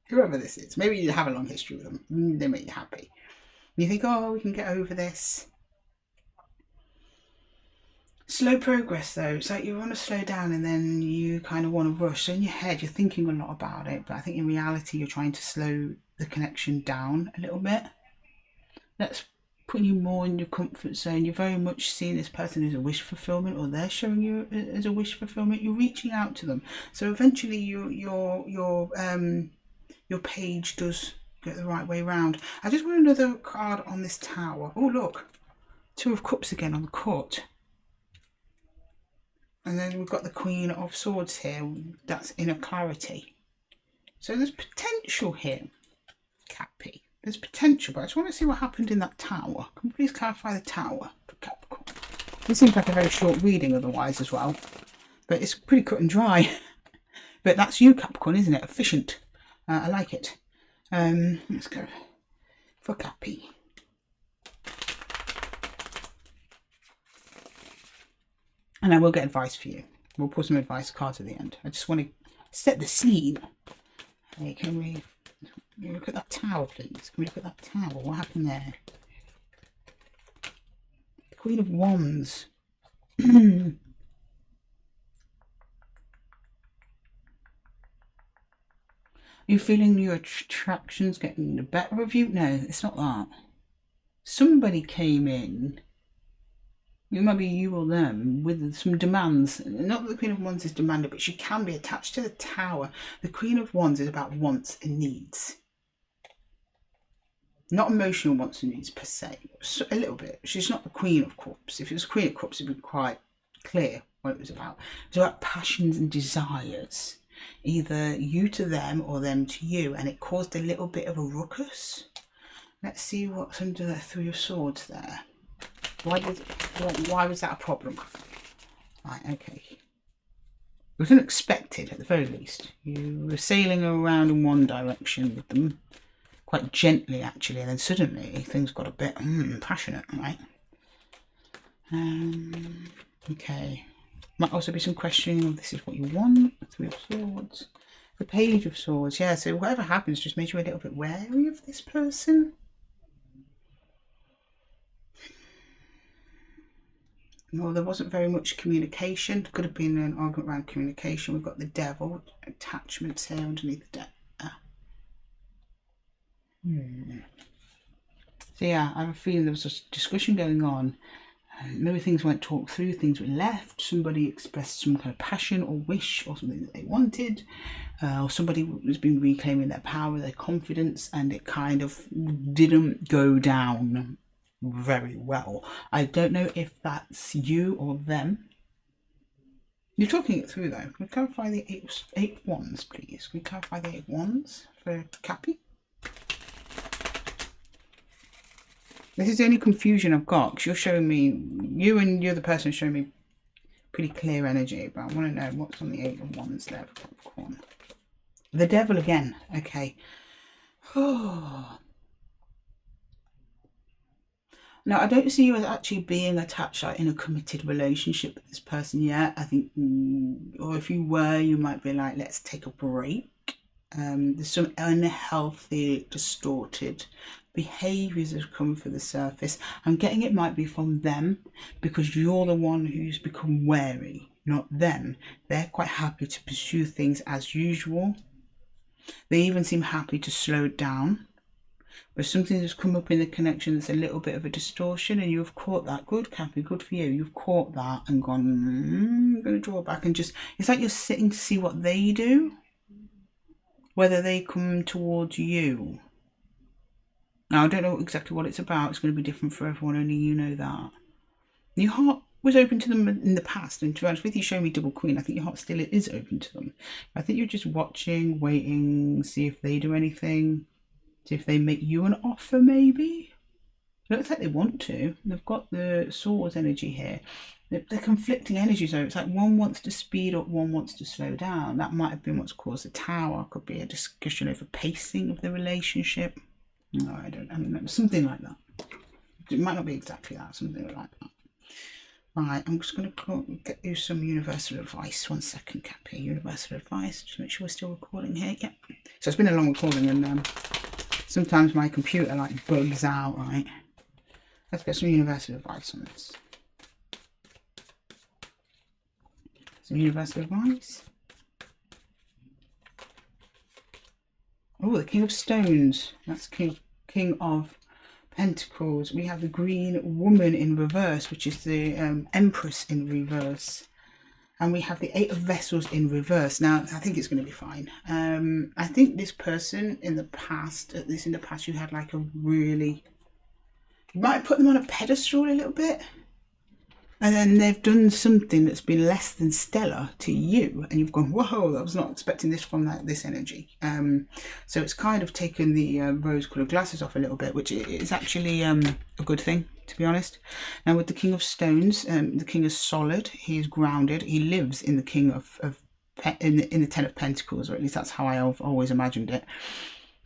Whoever this is. Maybe you have a long history with them. They make you happy. You think, oh, we can get over this. Slow progress though. It's like you want to slow down and then you kind of want to rush. So in your head you're thinking a lot about it, but I think in reality you're trying to slow the connection down a little bit. That's putting you more in your comfort zone. You're very much seeing this person as a wish fulfillment, or they're showing you as a wish fulfillment. You're reaching out to them. So eventually your page does get the right way round. I just want another card on this tower. Oh look, Two of Cups again on the court. And then we've got the Queen of Swords here. That's inner clarity. So there's potential here, Cappy. There's potential, but I just want to see what happened in that tower. Can you please clarify the tower for Capricorn? This seems like a very short reading otherwise as well. But it's pretty cut and dry. But that's you, Capricorn, isn't it? Efficient. I like it. Let's go for Cappy. And I will get advice for you. We'll pull some advice cards at the end. I just want to set the scene. Hey, can we look at that tower, please? Can we look at that tower? What happened there? The Queen of Wands. You're feeling your attractions getting the better of you? No, it's not that. Somebody came in. It might be you or them with some demands. Not that the Queen of Wands is demanded, but she can be attached to the tower. The Queen of Wands is about wants and needs. Not emotional wants and needs per se. So, a little bit. She's not the Queen of Cups. If it was Queen of Cups, it'd be quite clear what it was about. It's about passions and desires. Either you to them or them to you. And it caused a little bit of a ruckus. Let's see what's under the Three of Swords there. Why was that a problem? Right, okay. It was unexpected at the very least. You were sailing around in one direction with them, quite gently actually, and then suddenly things got a bit passionate, right? Okay. Might also be some questioning of this is what you want. Three of Swords. The Page of Swords, yeah, so whatever happens just makes you a little bit wary of this person. Well, there wasn't very much communication. Could have been an argument around communication. We've got the Devil, attachments here underneath the So yeah, I have a feeling there was a discussion going on. Maybe things weren't talked through, things were left. Somebody expressed some kind of passion or wish or something that they wanted. Or somebody has been reclaiming their power, their confidence, and it kind of didn't go down very well. I don't know if that's you or them. You're talking it through though. Can we clarify the eight of Wands, please? Can we clarify the Eight of Wands for Cappy? This is the only confusion I've got because you're showing me, you and the other person are showing me pretty clear energy, but I want to know what's on the Eight of Wands there for Capricorn. The Devil again. Okay. Oh. Now, I don't see you as actually being attached like, in a committed relationship with this person yet. I think, or if you were, you might be like, let's take a break. There's some unhealthy, distorted behaviours that have come for the surface. I'm getting it might be from them because you're the one who's become wary, not them. They're quite happy to pursue things as usual. They even seem happy to slow it down. But something has come up in the connection that's a little bit of a distortion, and you've caught that. Good, Cappy, good for you. You've caught that and gone, I'm going to draw back and just, it's like you're sitting to see what they do, whether they come towards you. Now, I don't know exactly what it's about. It's going to be different for everyone, only you know that. Your heart was open to them in the past, and to be honest with you, showing me Double Queen, I think your heart still is open to them. I think you're just watching, waiting, see if they do anything. See if they make you an offer, maybe. It looks like they want to. They've got the Swords energy here. They're conflicting energies though. It's like one wants to speed up, one wants to slow down. That might have been what's caused the tower. Could be a discussion over pacing of the relationship. No, I don't know. Something like that. It might not be exactly that. Something like that. Right, I'm just going to get you some universal advice. 1 second, Cappy. Universal advice. Just make sure we're still recording here. Yep. So it's been a long recording, and sometimes my computer like bugs out, right? Let's get some universal advice on this. Some universal advice. Oh, the King of Stones. That's King of Pentacles. We have the Green Woman in reverse, which is the Empress in reverse. And we have the Eight of Vessels in reverse. Now, I think it's going to be fine. I think this person in the past, at least in the past, you had like a really... You might have put them on a pedestal a little bit. And then they've done something that's been less than stellar to you. And you've gone, whoa, I was not expecting this from this energy. So it's kind of taken the rose-coloured glasses off a little bit, which is actually a good thing, to be honest. Now with the King of Stones, the King is solid. He is grounded. He lives in the King in the Ten of Pentacles, or at least that's how I've always imagined it.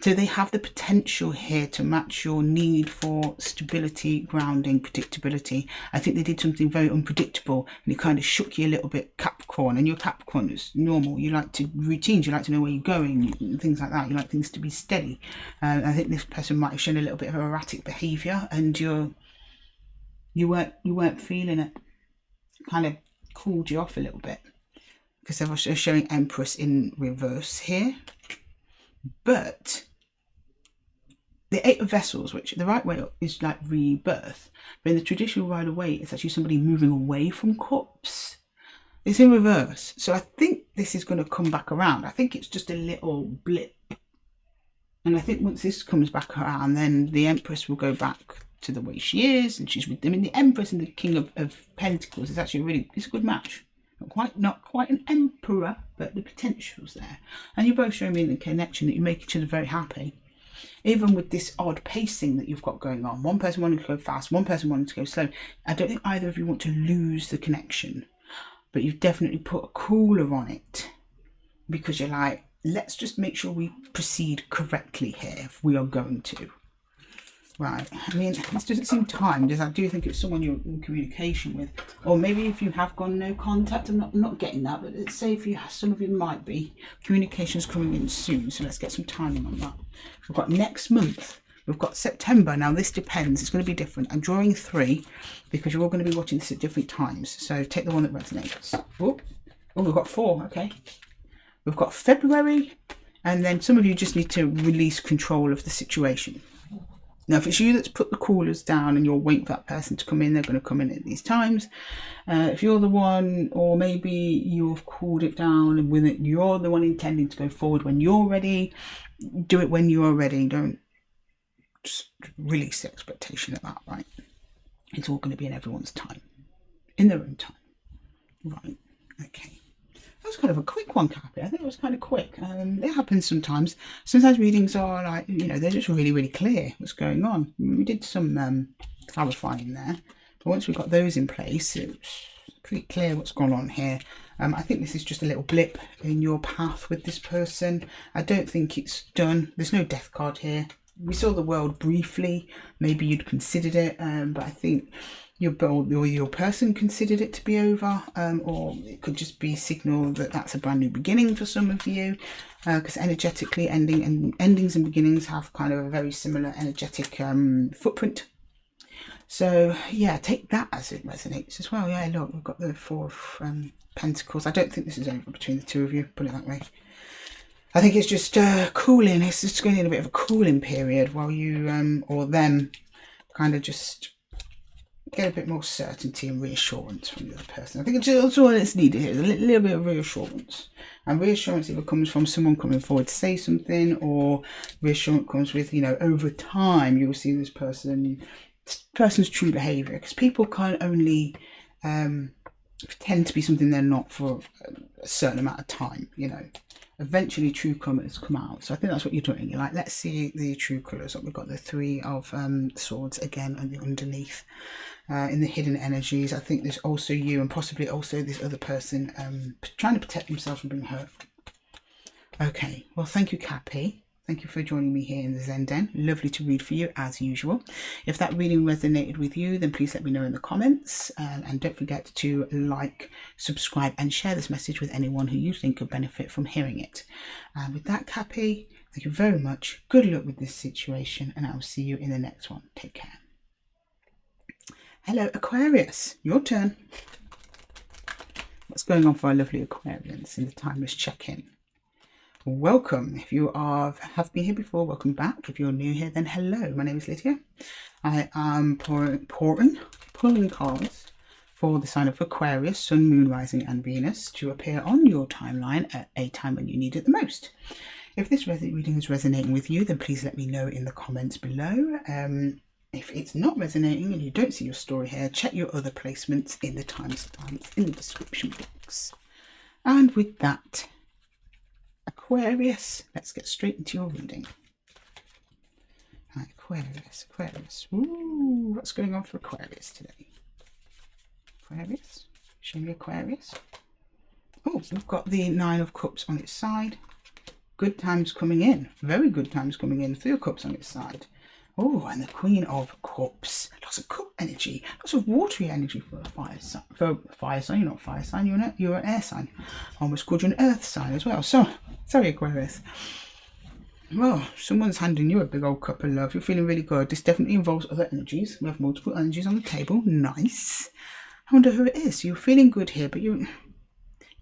So they have the potential here to match your need for stability, grounding, predictability. I think they did something very unpredictable and it kind of shook you a little bit, Capricorn. And your Capricorn is normal. You like routines, you like to know where you're going, and things like that. You like things to be steady. I think this person might have shown a little bit of erratic behaviour and you weren't feeling it. Kind of cooled you off a little bit. Because they're also showing Empress in reverse here. But the Eight of Vessels, which the right way is like rebirth, but in the traditional Rider-Waite, it's actually somebody moving away from cups. It's in reverse. So I think this is going to come back around. I think it's just a little blip. And I think once this comes back around, then the Empress will go back to the way she is, and she's with them. And the Empress and the King of Pentacles is actually it's a good match. Not quite an emperor, but the potential's there. And you're both showing me the connection that you make each other very happy. Even with this odd pacing that you've got going on. One person wanting to go fast, one person wanting to go slow. I don't think either of you want to lose the connection. But you've definitely put a cooler on it. Because you're like, let's just make sure we proceed correctly here if we are going to. Right, I mean, this doesn't seem timed, as I do think it's someone you're in communication with. Or maybe if you have gone no contact, I'm not getting that, but let's say if you have, some of you might be. Communication's coming in soon, so let's get some timing on that. We've got next month, we've got September. Now this depends, it's going to be different. I'm drawing 3 because you're all going to be watching this at different times. So take the one that resonates. Oh, we've got 4, okay. We've got February, and then some of you just need to release control of the situation. Now, if it's you that's put the callers down and you're waiting for that person to come in, they're going to come in at these times. If you're the one, or maybe you've called it down and with it, you're the one intending to go forward when you're ready, do it when you're ready. Don't just release the expectation of that, right? It's all going to be in everyone's time, in their own time. Right, okay. That was kind of a quick one, Cappy. I think it was kind of quick. It happens sometimes. Sometimes readings are like, they're just really, really clear what's going on. We did some clarifying there. But once we got those in place, it's pretty clear what's gone on here. I think this is just a little blip in your path with this person. I don't think it's done. There's no death card here. We saw the world briefly. Maybe you'd considered it, but I think your person considered it to be over, or it could just be a signal that that's a brand new beginning for some of you, because energetically endings and beginnings have kind of a very similar energetic footprint. So yeah, take that as it resonates as well. Yeah, look, we've got the 4 of Pentacles. I don't think this is over between the two of you, put it that way. I think it's just cooling. It's just going in a bit of a cooling period while you or them kind of just get a bit more certainty and reassurance from the other person. I think it's all that's needed here, a little bit of reassurance. And reassurance either comes from someone coming forward to say something, or reassurance comes with, over time you'll see this person's true behaviour. Because people can't only pretend to be something they're not for a certain amount of time, Eventually true colours come out. So I think that's what you're doing. You're like, let's see the true colours. We've got the 3 of swords again on the underneath. In the hidden energies, I think there's also you and possibly also this other person trying to protect themselves from being hurt. Okay, well, thank you, Cappy. Thank you for joining me here in the Zen Den. Lovely to read for you as usual. If that reading resonated with you, then please let me know in the comments. And don't forget to like, subscribe and share this message with anyone who you think could benefit from hearing it. And with that, Cappy, thank you very much. Good luck with this situation, and I will see you in the next one. Take care. Hello, Aquarius. Your turn. What's going on for our lovely Aquarians in the timeless check-in? Welcome. If you have been here before, welcome back. If you're new here, then hello. My name is Lydia. I am pulling cards for the sign of Aquarius, Sun, Moon, Rising and Venus to appear on your timeline at a time when you need it the most. If this reading is resonating with you, then please let me know in the comments below. If it's not resonating and you don't see your story here, check your other placements in the timestamps in the description box. And with that, Aquarius, let's get straight into your reading. Right, Aquarius. Ooh, what's going on for Aquarius today? Aquarius, show me Aquarius. Oh, we've got the Nine of Cups on its side. Good times coming in, very good times coming in. Three of Cups on its side. Oh, and the Queen of Cups. Lots of cup energy, lots of watery energy for a fire sign. For a fire sign, you're not a fire sign, you're an air sign. I almost called you an earth sign as well. So, sorry Aquarius. Well, someone's handing you a big old cup of love. You're feeling really good. This definitely involves other energies. We have multiple energies on the table. Nice. I wonder who it is. You're feeling good here, but you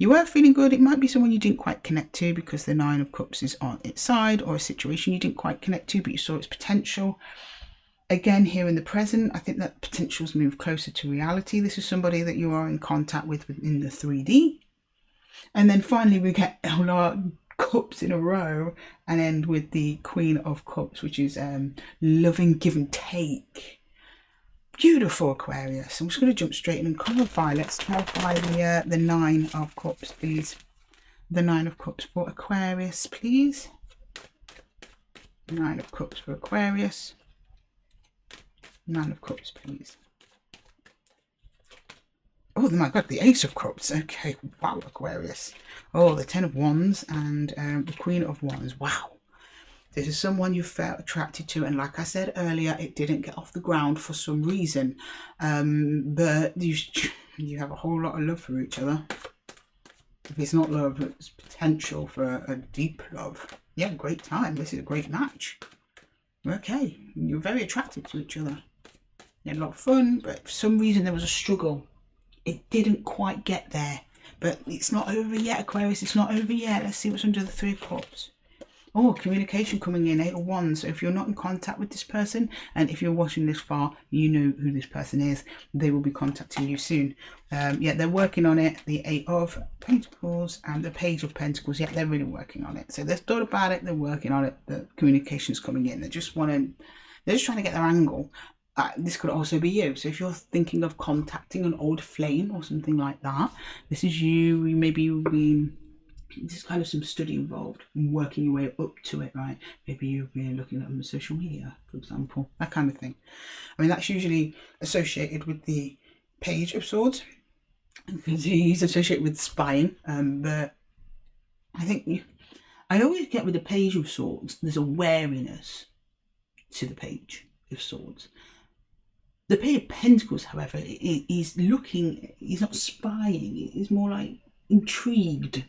were feeling good. It might be someone you didn't quite connect to because the Nine of Cups is on its side, or a situation you didn't quite connect to, but you saw its potential. Again, here in the present, I think that potential's moved closer to reality. This is somebody that you are in contact with within the 3D. And then finally, we get all our cups in a row and end with the Queen of Cups, which is loving give and take. Beautiful Aquarius. I'm just going to jump straight in and clarify. Let's clarify the Nine of Cups, please. The Nine of Cups for Aquarius, please. Nine of Cups for Aquarius. Nine of Cups, please. Oh my God, the Ace of Cups. Okay, wow, Aquarius. Oh, the Ten of Wands and the Queen of Wands. Wow. This is someone you felt attracted to, and like I said earlier, it didn't get off the ground for some reason. But you have a whole lot of love for each other. If it's not love, it's potential for a deep love. Yeah, great time. This is a great match. Okay, you're very attracted to each other. You had a lot of fun, but for some reason there was a struggle. It didn't quite get there. But it's not over yet, Aquarius. It's not over yet. Let's see what's under the Three of Cups. Oh, communication coming in, 8 of Wands. So if you're not in contact with this person, and if you're watching this far, you know who this person is. They will be contacting you soon. Yeah, they're working on it. The 8 of Pentacles and the Page of Pentacles. Yeah, they're really working on it. So they've thought about it. They're working on it. The communication's coming in. They're just trying to get their angle. This could also be you. So if you're thinking of contacting an old flame or something like that, this is you. Maybe you've been... There's kind of some study involved in working your way up to it, right? Maybe you've been looking at them on social media, for example, that kind of thing. I mean, that's usually associated with the Page of Swords, because he's associated with spying. But I think I always get with the Page of Swords, there's a wariness to the Page of Swords. The Page of Pentacles, however, he's not spying, he's more like intrigued.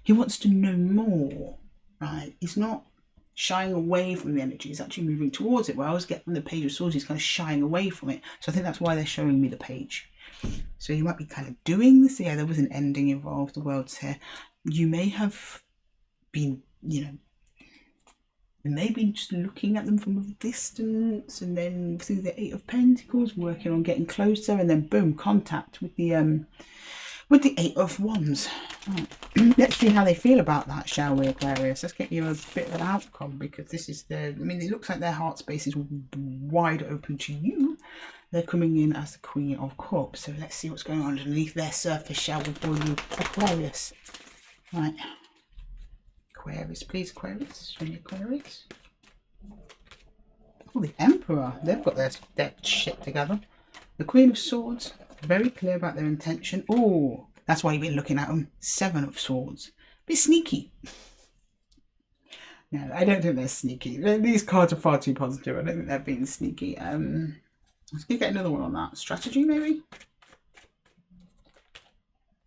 He wants to know more, right? He's not shying away from the energy. He's actually moving towards it. Where I always get from the Page of Swords, he's kind of shying away from it. So I think that's why they're showing me the Page. So you might be kind of doing this. Yeah, there was an ending involved. The World's here. You may have been, maybe just looking at them from a distance, and then through the 8 of Pentacles, working on getting closer, and then boom, contact with the 8 of Wands. Right. Let's see how they feel about that, shall we, Aquarius? Let's get you a bit of an outcome, because this is it looks like their heart space is wide open to you. They're coming in as the Queen of Cups. So let's see what's going on underneath their surface, shall we, for you, Aquarius? Right. Aquarius, please, Aquarius. Show me Aquarius. Oh, the Emperor. They've got their shit together. The Queen of Swords. Very clear about their intention. Oh, that's why you've been looking at them. 7 of Swords. Bit sneaky. No, I don't think they're sneaky. These cards are far too positive. I don't think they're being sneaky. Let's get another one on that. Strategy, maybe?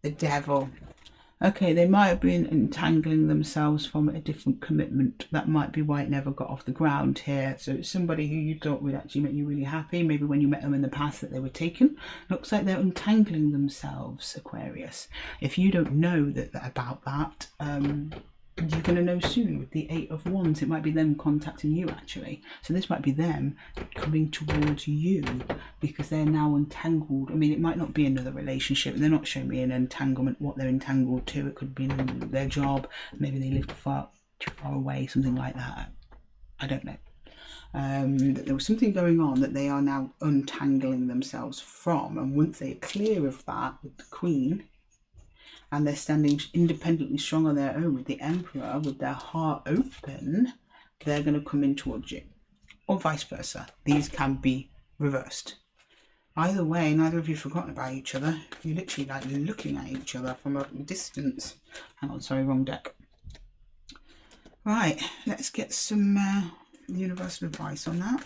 The Devil. Okay, they might have been entangling themselves from a different commitment. That might be why it never got off the ground here. So it's somebody who you thought would actually make you really happy. Maybe when you met them in the past that they were taken. Looks like they're entangling themselves, Aquarius. If you don't know about that, you're going to know soon with the Eight of Wands. It might be them contacting you, actually. So this might be them coming towards you because they're now entangled. I mean, it might not be another relationship. They're not showing me an entanglement, what they're entangled to. It could be their job. Maybe they live too far away, something like that. I don't know. There was something going on that they are now untangling themselves from. And once they're clear of that with the Queen, and they're standing independently strong on their own with the Emperor, with their heart open, they're going to come in towards you. Or vice versa. These can be reversed. Either way, neither of you have forgotten about each other. You're literally like looking at each other from a distance. Hang on, sorry, wrong deck. Right, let's get some universal advice on that.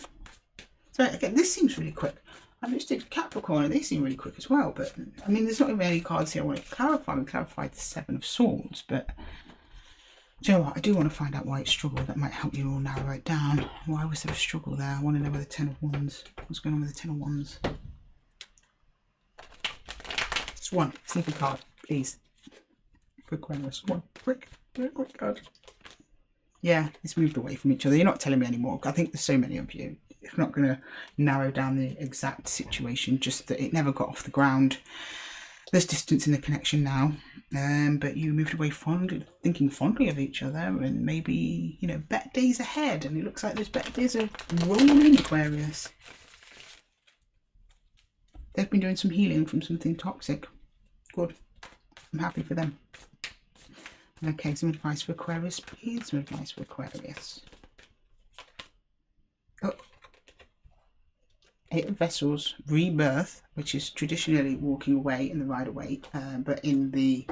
So again, this seems really quick. I just did Capricorn and they seem really quick as well, but I mean there's not even any cards here I want to clarify. We clarified the Seven of Swords, but do you know what? I do want to find out why it struggled. That might help you all narrow it down. Why was there a struggle there? I want to know where the Ten of Wands. What's going on with the Ten of Wands? Just one. Sneaky card, please. Quick one, this one. Quick card. Yeah, it's moved away from each other. You're not telling me anymore. I think there's so many of you. It's not going to narrow down the exact situation, just that it never got off the ground. There's distance in the connection now, but you moved away thinking fondly of each other, and maybe, you know, better days ahead. And it looks like those better days are rolling in, Aquarius. They've been doing some healing from something toxic. Good. I'm happy for them. Okay, some advice for Aquarius, please. Some advice for Aquarius. Oh. Eight of Vessels, rebirth, which is traditionally walking away in the Rider-Waite, but in the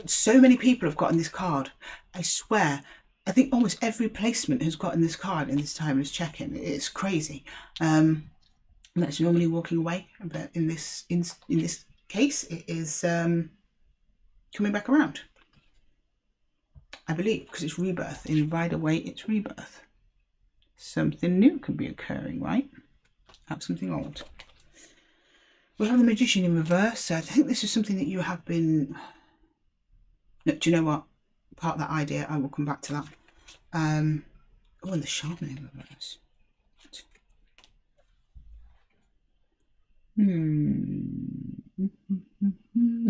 so many people have gotten this card. I swear, I think almost every placement has gotten this card in this timeless check-in. It's crazy. That's normally walking away, but in this case, it is coming back around. I believe because it's rebirth. In Rider-Waite, it's rebirth. Something new can be occurring, right? Perhaps something old. We have the Magician in reverse. So I think this is something that you have been... No, do you know what? Part of that idea, I will come back to that. Oh, and the Shaman in reverse.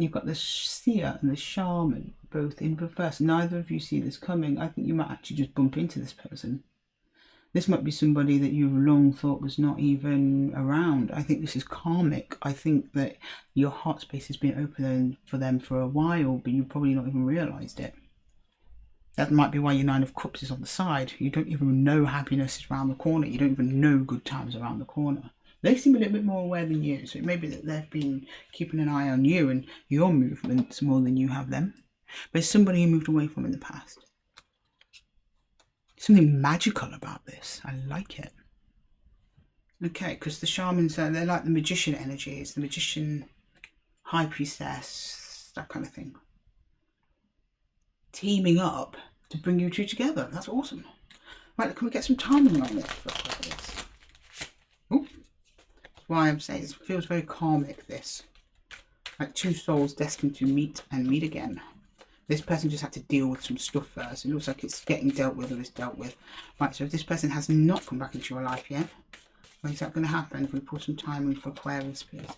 You've got the Seer and the Shaman both in reverse. Neither of you see this coming. I think you might actually just bump into this person. This might be somebody that you've long thought was not even around. I think this is karmic. I think that your heart space has been open for them for a while, but you've probably not even realised it. That might be why your Nine of Cups is on the side. You don't even know happiness is around the corner. You don't even know good times around the corner. They seem a little bit more aware than you. So it may be that they've been keeping an eye on you and your movements more than you have them. But it's somebody you moved away from in the past. Something magical about this. I like it. Okay, because the Shamans, they're like the Magician energies. The Magician, High Priestess, that kind of thing. Teaming up to bring you two together. That's awesome. Right, can we get some timing on this for this? Oh, that's why I'm saying it feels very karmic, this. Like two souls destined to meet and meet again. This person just had to deal with some stuff first. It looks like it's getting dealt with or it's dealt with. Right, so if this person has not come back into your life yet, when is that going to happen? If we put some time in for Aquarius, please.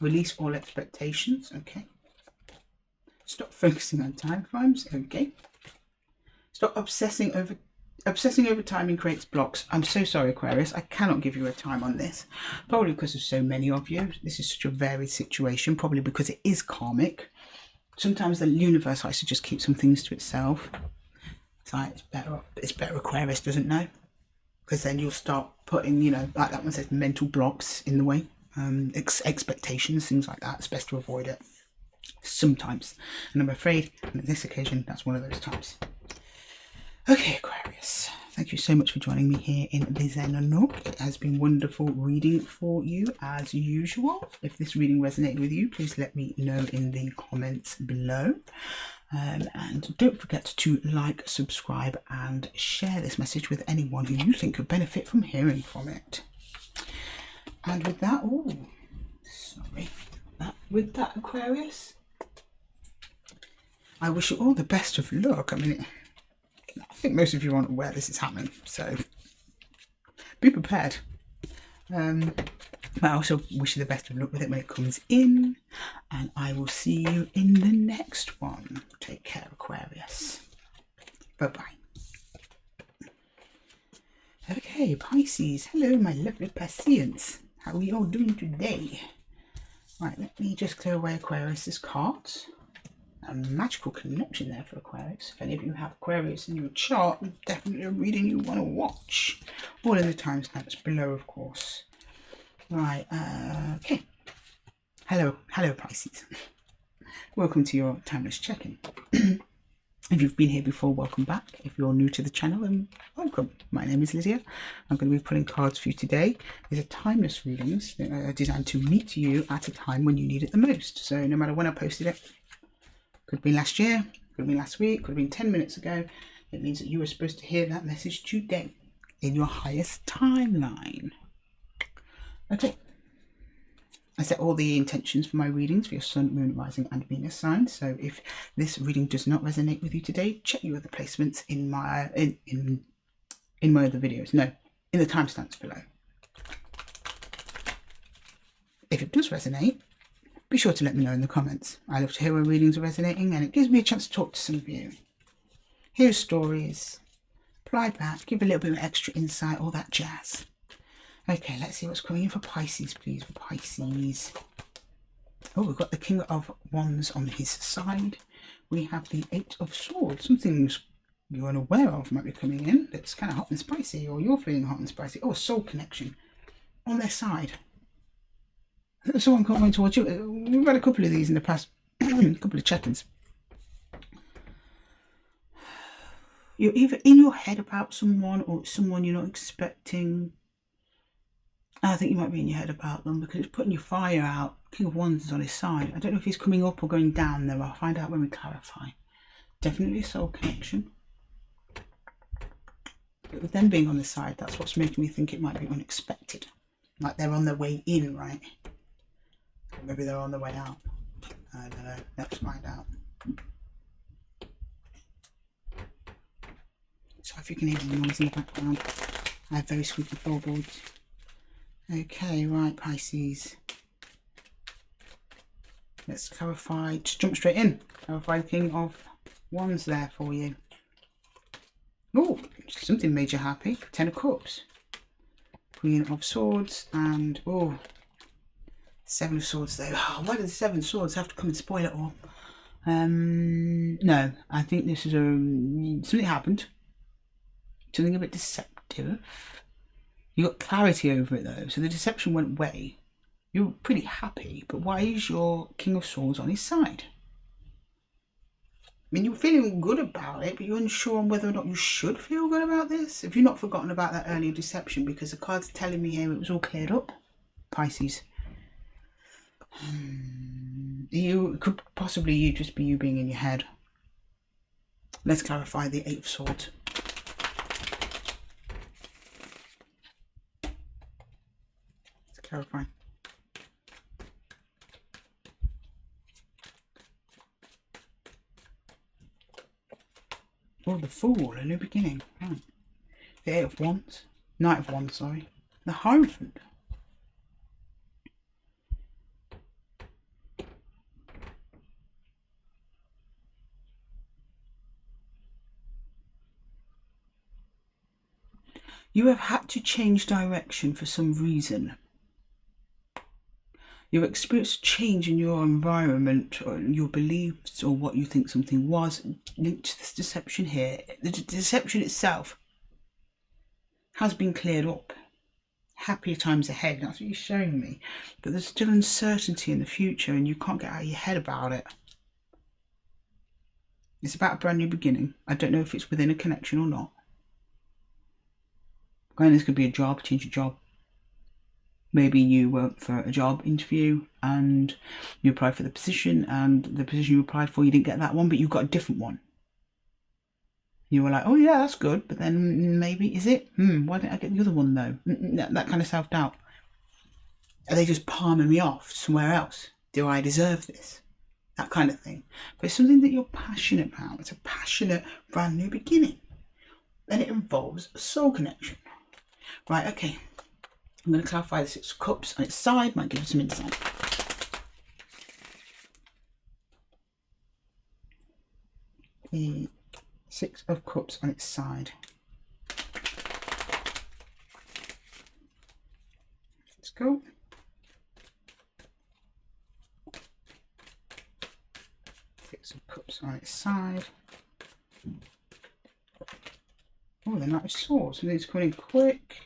Release all expectations, okay. Stop focusing on time frames, okay. Stop obsessing over timing creates blocks. I'm so sorry, Aquarius. I cannot give you a time on this. Probably because of so many of you. This is such a varied situation. Probably because it is karmic. Sometimes the universe likes to just keep some things to itself. It's like it's better Aquarius doesn't know, because then you'll start putting, you know, like that one says, mental blocks in the way, expectations, things like that. It's best to avoid it sometimes, and I'm afraid on this occasion that's one of those times. Okay, Aquarius, Thank you so much for joining me here in the Zen Nook. It has been wonderful reading for you as usual. If this reading resonated with you, please let me know in the comments below. And don't forget to like, subscribe and share this message with anyone who you think could benefit from hearing from it. And with that, with that Aquarius, I wish you all the best of luck. I mean, I think most of you aren't aware this is happening, so be prepared. But I also wish you the best of luck with it when it comes in, and I will see you in the next one. Take care, Aquarius. Bye-bye. Okay, Pisces. Hello, my lovely Pisceans. How are you all doing today? Right, let me just clear away Aquarius's cards. A magical connection there for Aquarius. If any of you have Aquarius in your chart, definitely a reading you want to watch. All in the timestamps below, of course. Right, okay. Hello Pisces. Welcome to your timeless check-in. If you've been here before, welcome back. If you're new to the channel, then welcome. My name is Lydia. I'm going to be pulling cards for you today. These are timeless readings designed to meet you at a time when you need it the most. So no matter when I posted it, could have been last year, could have been last week, could have been 10 minutes ago. It means that you were supposed to hear that message today in your highest timeline. Okay. I set all the intentions for my readings for your Sun, Moon, Rising and Venus signs. So if this reading does not resonate with you today, check your other placements in my in my other videos. No, in the timestamps below. If it does resonate, be sure to let me know in the comments. I love to hear where readings are resonating, and it gives me a chance to talk to some of you. Hear stories, reply back, give a little bit of extra insight, all that jazz. Okay, let's see what's coming in for Pisces, please, for Pisces. Oh, we've got the King of Wands on his side. We have the Eight of Swords. Some things you're unaware of might be coming in that's kind of hot and spicy, or you're feeling hot and spicy. Oh, a soul connection on their side. Someone coming towards you. We've had a couple of these in the past couple of check-ins. You're either in your head about someone or someone you're not expecting. I think you might be in your head about them because it's putting your fire out. King of Wands is on his side. I don't know if he's coming up or going down there. I'll find out when we clarify. Definitely a soul connection. But with them being on the side, that's what's making me think it might be unexpected. Like they're on their way in, right? Maybe they're on the way out. I don't know. Let's find out. So if you can hear the noise in the background, I have very squeaky floorboards. Okay, right, Pisces. Let's clarify. Just jump straight in. Clarify the King of Wands there for you. Oh, something made you happy. 10 of Cups. Queen of Swords and oh. 7 of Swords though. Oh, why did the 7 Swords have to come and spoil it all? No, I think this is something happened. Something a bit deceptive. You got clarity over it though, so the deception went away. You're pretty happy, but why is your King of Swords on his side? I mean, you're feeling good about it, but you're unsure on whether or not you should feel good about this. Have you not forgotten about that earlier deception? Because the cards are telling me here it was all cleared up, Pisces. You could possibly you just be you being in your head. Let's clarify the 8 of Swords. Let's clarify. Oh, the Fool, a new beginning. Right. The 8 of Wands. Knight of Wands, sorry. The Hierophant. You have had to change direction for some reason. You've experienced change in your environment or your beliefs or what you think something was linked to this deception here. The deception itself has been cleared up. Happier times ahead, that's what you're showing me. But there's still uncertainty in the future and you can't get out of your head about it. It's about a brand new beginning. I don't know if it's within a connection or not. And this could be a job, change your job. Maybe you went for a job interview and you applied for the position, and the position you applied for, you didn't get that one, but you got a different one. You were like, oh yeah, that's good, but then maybe, is it? Why didn't I get the other one though? That kind of self-doubt. Are they just palming me off somewhere else? Do I deserve this? That kind of thing. But it's something that you're passionate about. It's a passionate brand new beginning. And it involves a soul connection. Right, okay. I'm going to clarify the Six of Cups on its side. Might give you some insight. The Six of Cups on its side. Let's go. Six of Cups on its side. Oh, the Knight of Swords. And it's coming quick.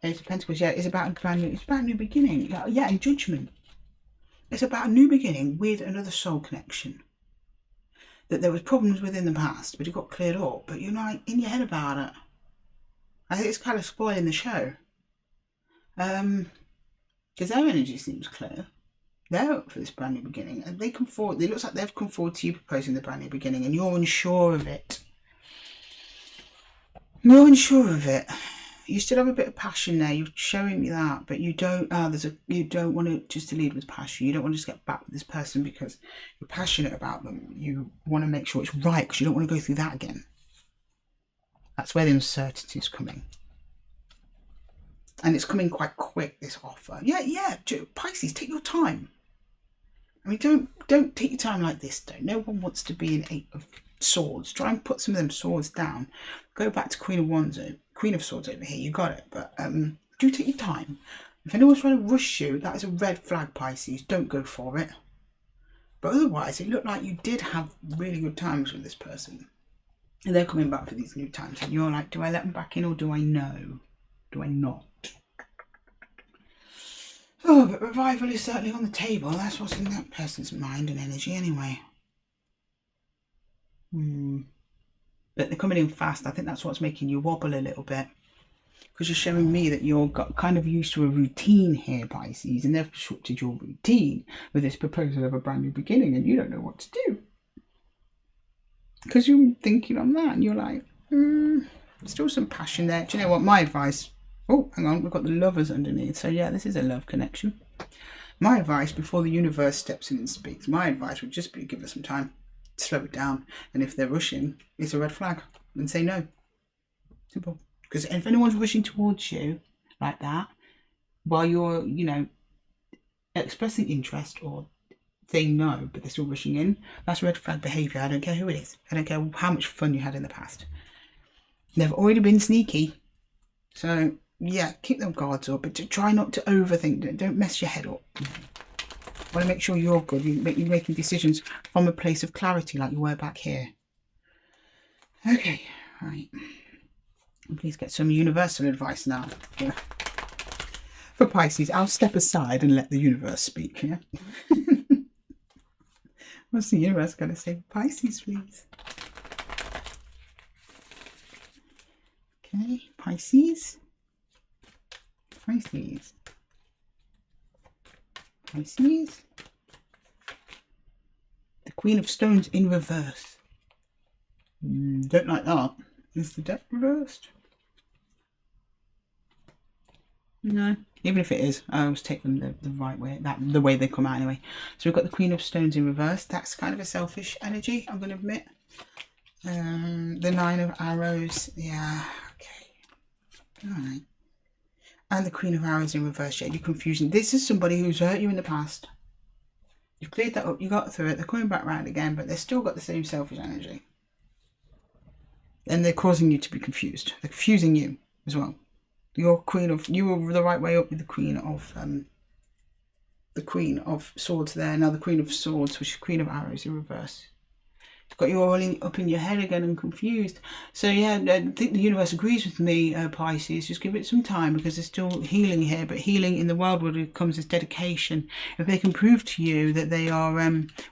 Ace of Pentacles. Yeah, it's about a brand new. It's about a new beginning. Yeah, and Judgment. It's about a new beginning with another soul connection. That there was problems within the past, but it got cleared up. But you're like in your head about it. I think it's kind of spoiling the show. Because their energy seems clear. They're up for this brand new beginning, and they come forward. It looks like they've come forward to you proposing the brand new beginning, and you're unsure of it. You're unsure of it. You still have a bit of passion there. You're showing me that, but you don't. You don't want to just to lead with passion. You don't want to just get back with this person because you're passionate about them. You want to make sure it's right because you don't want to go through that again. That's where the uncertainty is coming, and it's coming quite quick. This offer, yeah. Pisces, take your time. I mean, don't take your time like this. No one wants to be an Eight of Swords. Try and put some of them swords down. Go back to Queen of Swords over here. You got it, but do take your time. If anyone's trying to rush you, that is a red flag, Pisces. Don't go for it. But otherwise, it looked like you did have really good times with this person, and they're coming back for these new times. And you're like, do I let them back in or do I know? Do I not? Oh, but revival is certainly on the table. That's what's in that person's mind and energy anyway. But they're coming in fast. I think that's what's making you wobble a little bit. Because you're showing me that you're kind of used to a routine here, Pisces. And they've disrupted your routine with this proposal of a brand new beginning. And you don't know what to do. Because you're thinking on that. And you're like, still some passion there. Do you know what? My advice... Oh, hang on, we've got the Lovers underneath. So yeah, this is a love connection. My advice, before the universe steps in and speaks, my advice would just be give us some time, slow it down. And if they're rushing, it's a red flag. And say no. Simple. Because if anyone's rushing towards you like that, while you're, expressing interest or saying no, but they're still rushing in, that's red flag behaviour. I don't care who it is. I don't care how much fun you had in the past. They've already been sneaky. So... yeah, keep them guards up, but try not to overthink it. Don't mess your head up. Want to make sure you're good. You're making decisions from a place of clarity like you were back here. Okay, right. Please get some universal advice now. Yeah. For Pisces, I'll step aside and let the universe speak. Yeah. What's the universe going to say for Pisces, please? Okay, Pisces. Pisces. Pisces. The Queen of Stones in reverse. Don't like that. Is the deck reversed? No. Even if it is, I always take them the right way, the way they come out anyway. So we've got the Queen of Stones in reverse. That's kind of a selfish energy, I'm going to admit. The Nine of Arrows. Yeah, okay. Alright. And the Queen of Arrows in reverse. Yeah, you're confusing. This is somebody who's hurt you in the past. You've cleared that up. You got through it. They're coming back round again, but they've still got the same selfish energy. And they're causing you to be confused. They're confusing you as well. You were the right way up with the Queen of Swords there. Now the Queen of Swords, which is Queen of Arrows in reverse. It's got you all up in your head again and confused. So yeah, I think the universe agrees with me, Pisces. Just give it some time because there's still healing here. But healing in the Wildwood comes as dedication. If they can prove to you that they are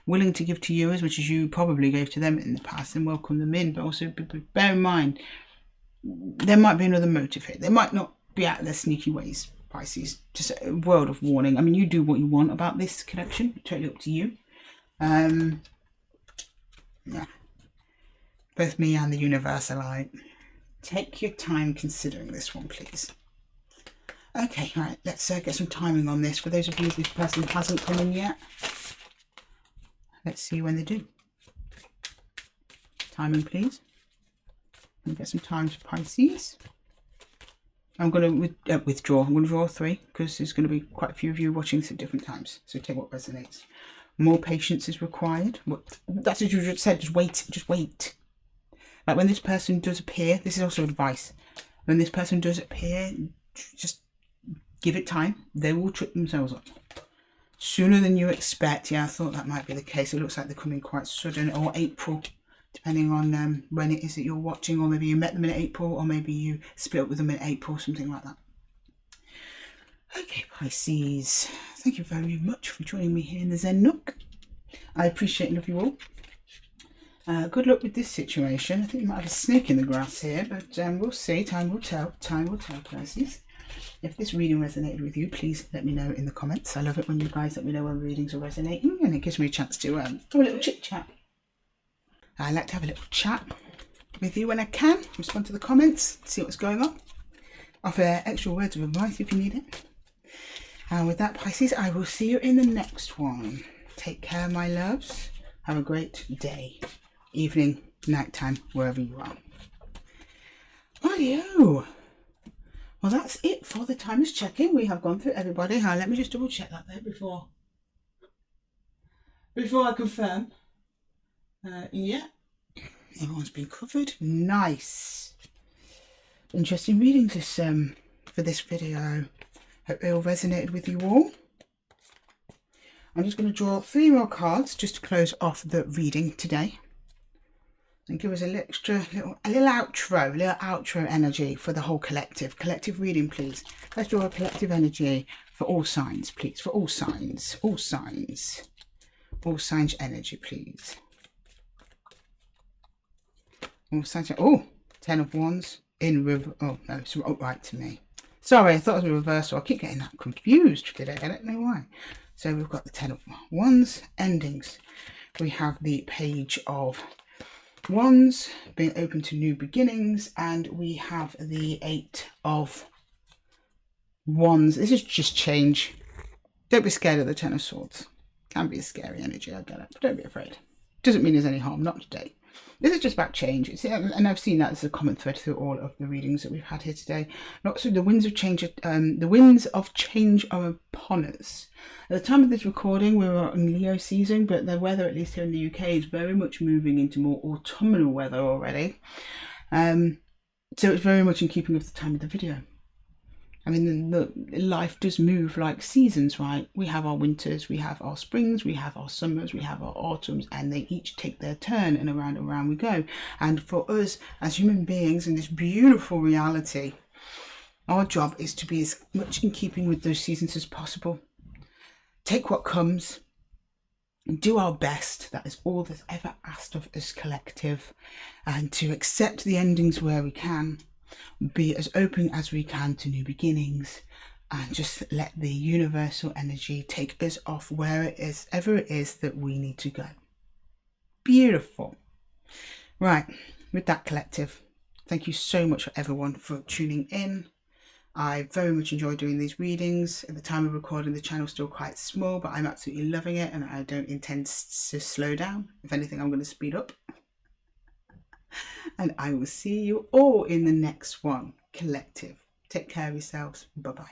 willing to give to you as much as you probably gave to them in the past, then welcome them in. But also bear in mind, there might be another motive here. They might not be out of their sneaky ways, Pisces. Just a word of warning. I mean, you do what you want about this connection. Totally up to you. Yeah. Both me and the universe are like, take your time considering this one, please. Okay, right, let's get some timing on this. For those of you this person hasn't come in yet, let's see when they do. Timing, please. Let me get some time to Pisces. I'm going to withdraw. I'm going to draw 3 because there's going to be quite a few of you watching this at different times. So take what resonates. More patience is required. That's what you just said. Just wait. Just wait. Like when this person does appear, this is also advice. When this person does appear, just give it time. They will trip themselves up. Sooner than you expect. Yeah, I thought that might be the case. It looks like they're coming quite sudden, or April. Depending on when it is that you're watching, or maybe you met them in April, or maybe you split up with them in April, something like that. Okay, Pisces, thank you very much for joining me here in the Zen Nook. I appreciate and love you all. Good luck with this situation. I think you might have a snake in the grass here, but we'll see. Time will tell. Time will tell, Pisces. If this reading resonated with you, please let me know in the comments. I love it when you guys let me know when readings are resonating, and it gives me a chance to have a little chit-chat. I like to have a little chat with you when I can, respond to the comments, see what's going on, offer extra words of advice if you need it. And with that, Pisces, I will see you in the next one. Take care, my loves. Have a great day, evening, nighttime, wherever you are. Rightio. Well, that's it for the timeless check-in. We have gone through everybody. Now, let me just double check that there before I confirm. Yeah, everyone's been covered. Nice. Interesting readings this for this video. Hope they all resonated with you all. I'm just going to draw 3 more cards just to close off the reading today, and give us a little outro energy for the whole collective reading, please. Let's draw a collective energy for all signs, please. For all signs energy, please. Oh, 10 of Wands in reverse. Oh no, it's upright to me. Sorry, I thought it was a reversal. I keep getting that confused today. I don't know why. So we've got the 10 of Wands endings. We have the Page of Wands being open to new beginnings, and we have the 8 of Wands. This is just change. Don't be scared of the 10 of Swords. Can be a scary energy, I get it, but don't be afraid. Doesn't mean there's any harm, not today. This is just about change, and I've seen that as a common thread through all of the readings that we've had here today. Not so the winds of change. The winds of change are upon us. At the time of this recording, we were in Leo season, but the weather, at least here in the UK, is very much moving into more autumnal weather already. So it's very much in keeping with the time of the video. I mean, life does move like seasons, right? We have our winters, we have our springs, we have our summers, we have our autumns, and they each take their turn, and around we go. And for us as human beings in this beautiful reality, our job is to be as much in keeping with those seasons as possible. Take what comes and do our best. That is all that's ever asked of us collective, and to accept the endings where we can. Be as open as we can to new beginnings, and just let the universal energy take us off wherever it is that we need to go. Beautiful. Right, with that, collective, thank you so much for everyone for tuning in. I very much enjoy doing these readings. At the time of recording, the channel's still quite small, but I'm absolutely loving it, and I don't intend to slow down. If anything, I'm going to speed up. And I will see you all in the next one, collective. Take care of yourselves. Bye-bye.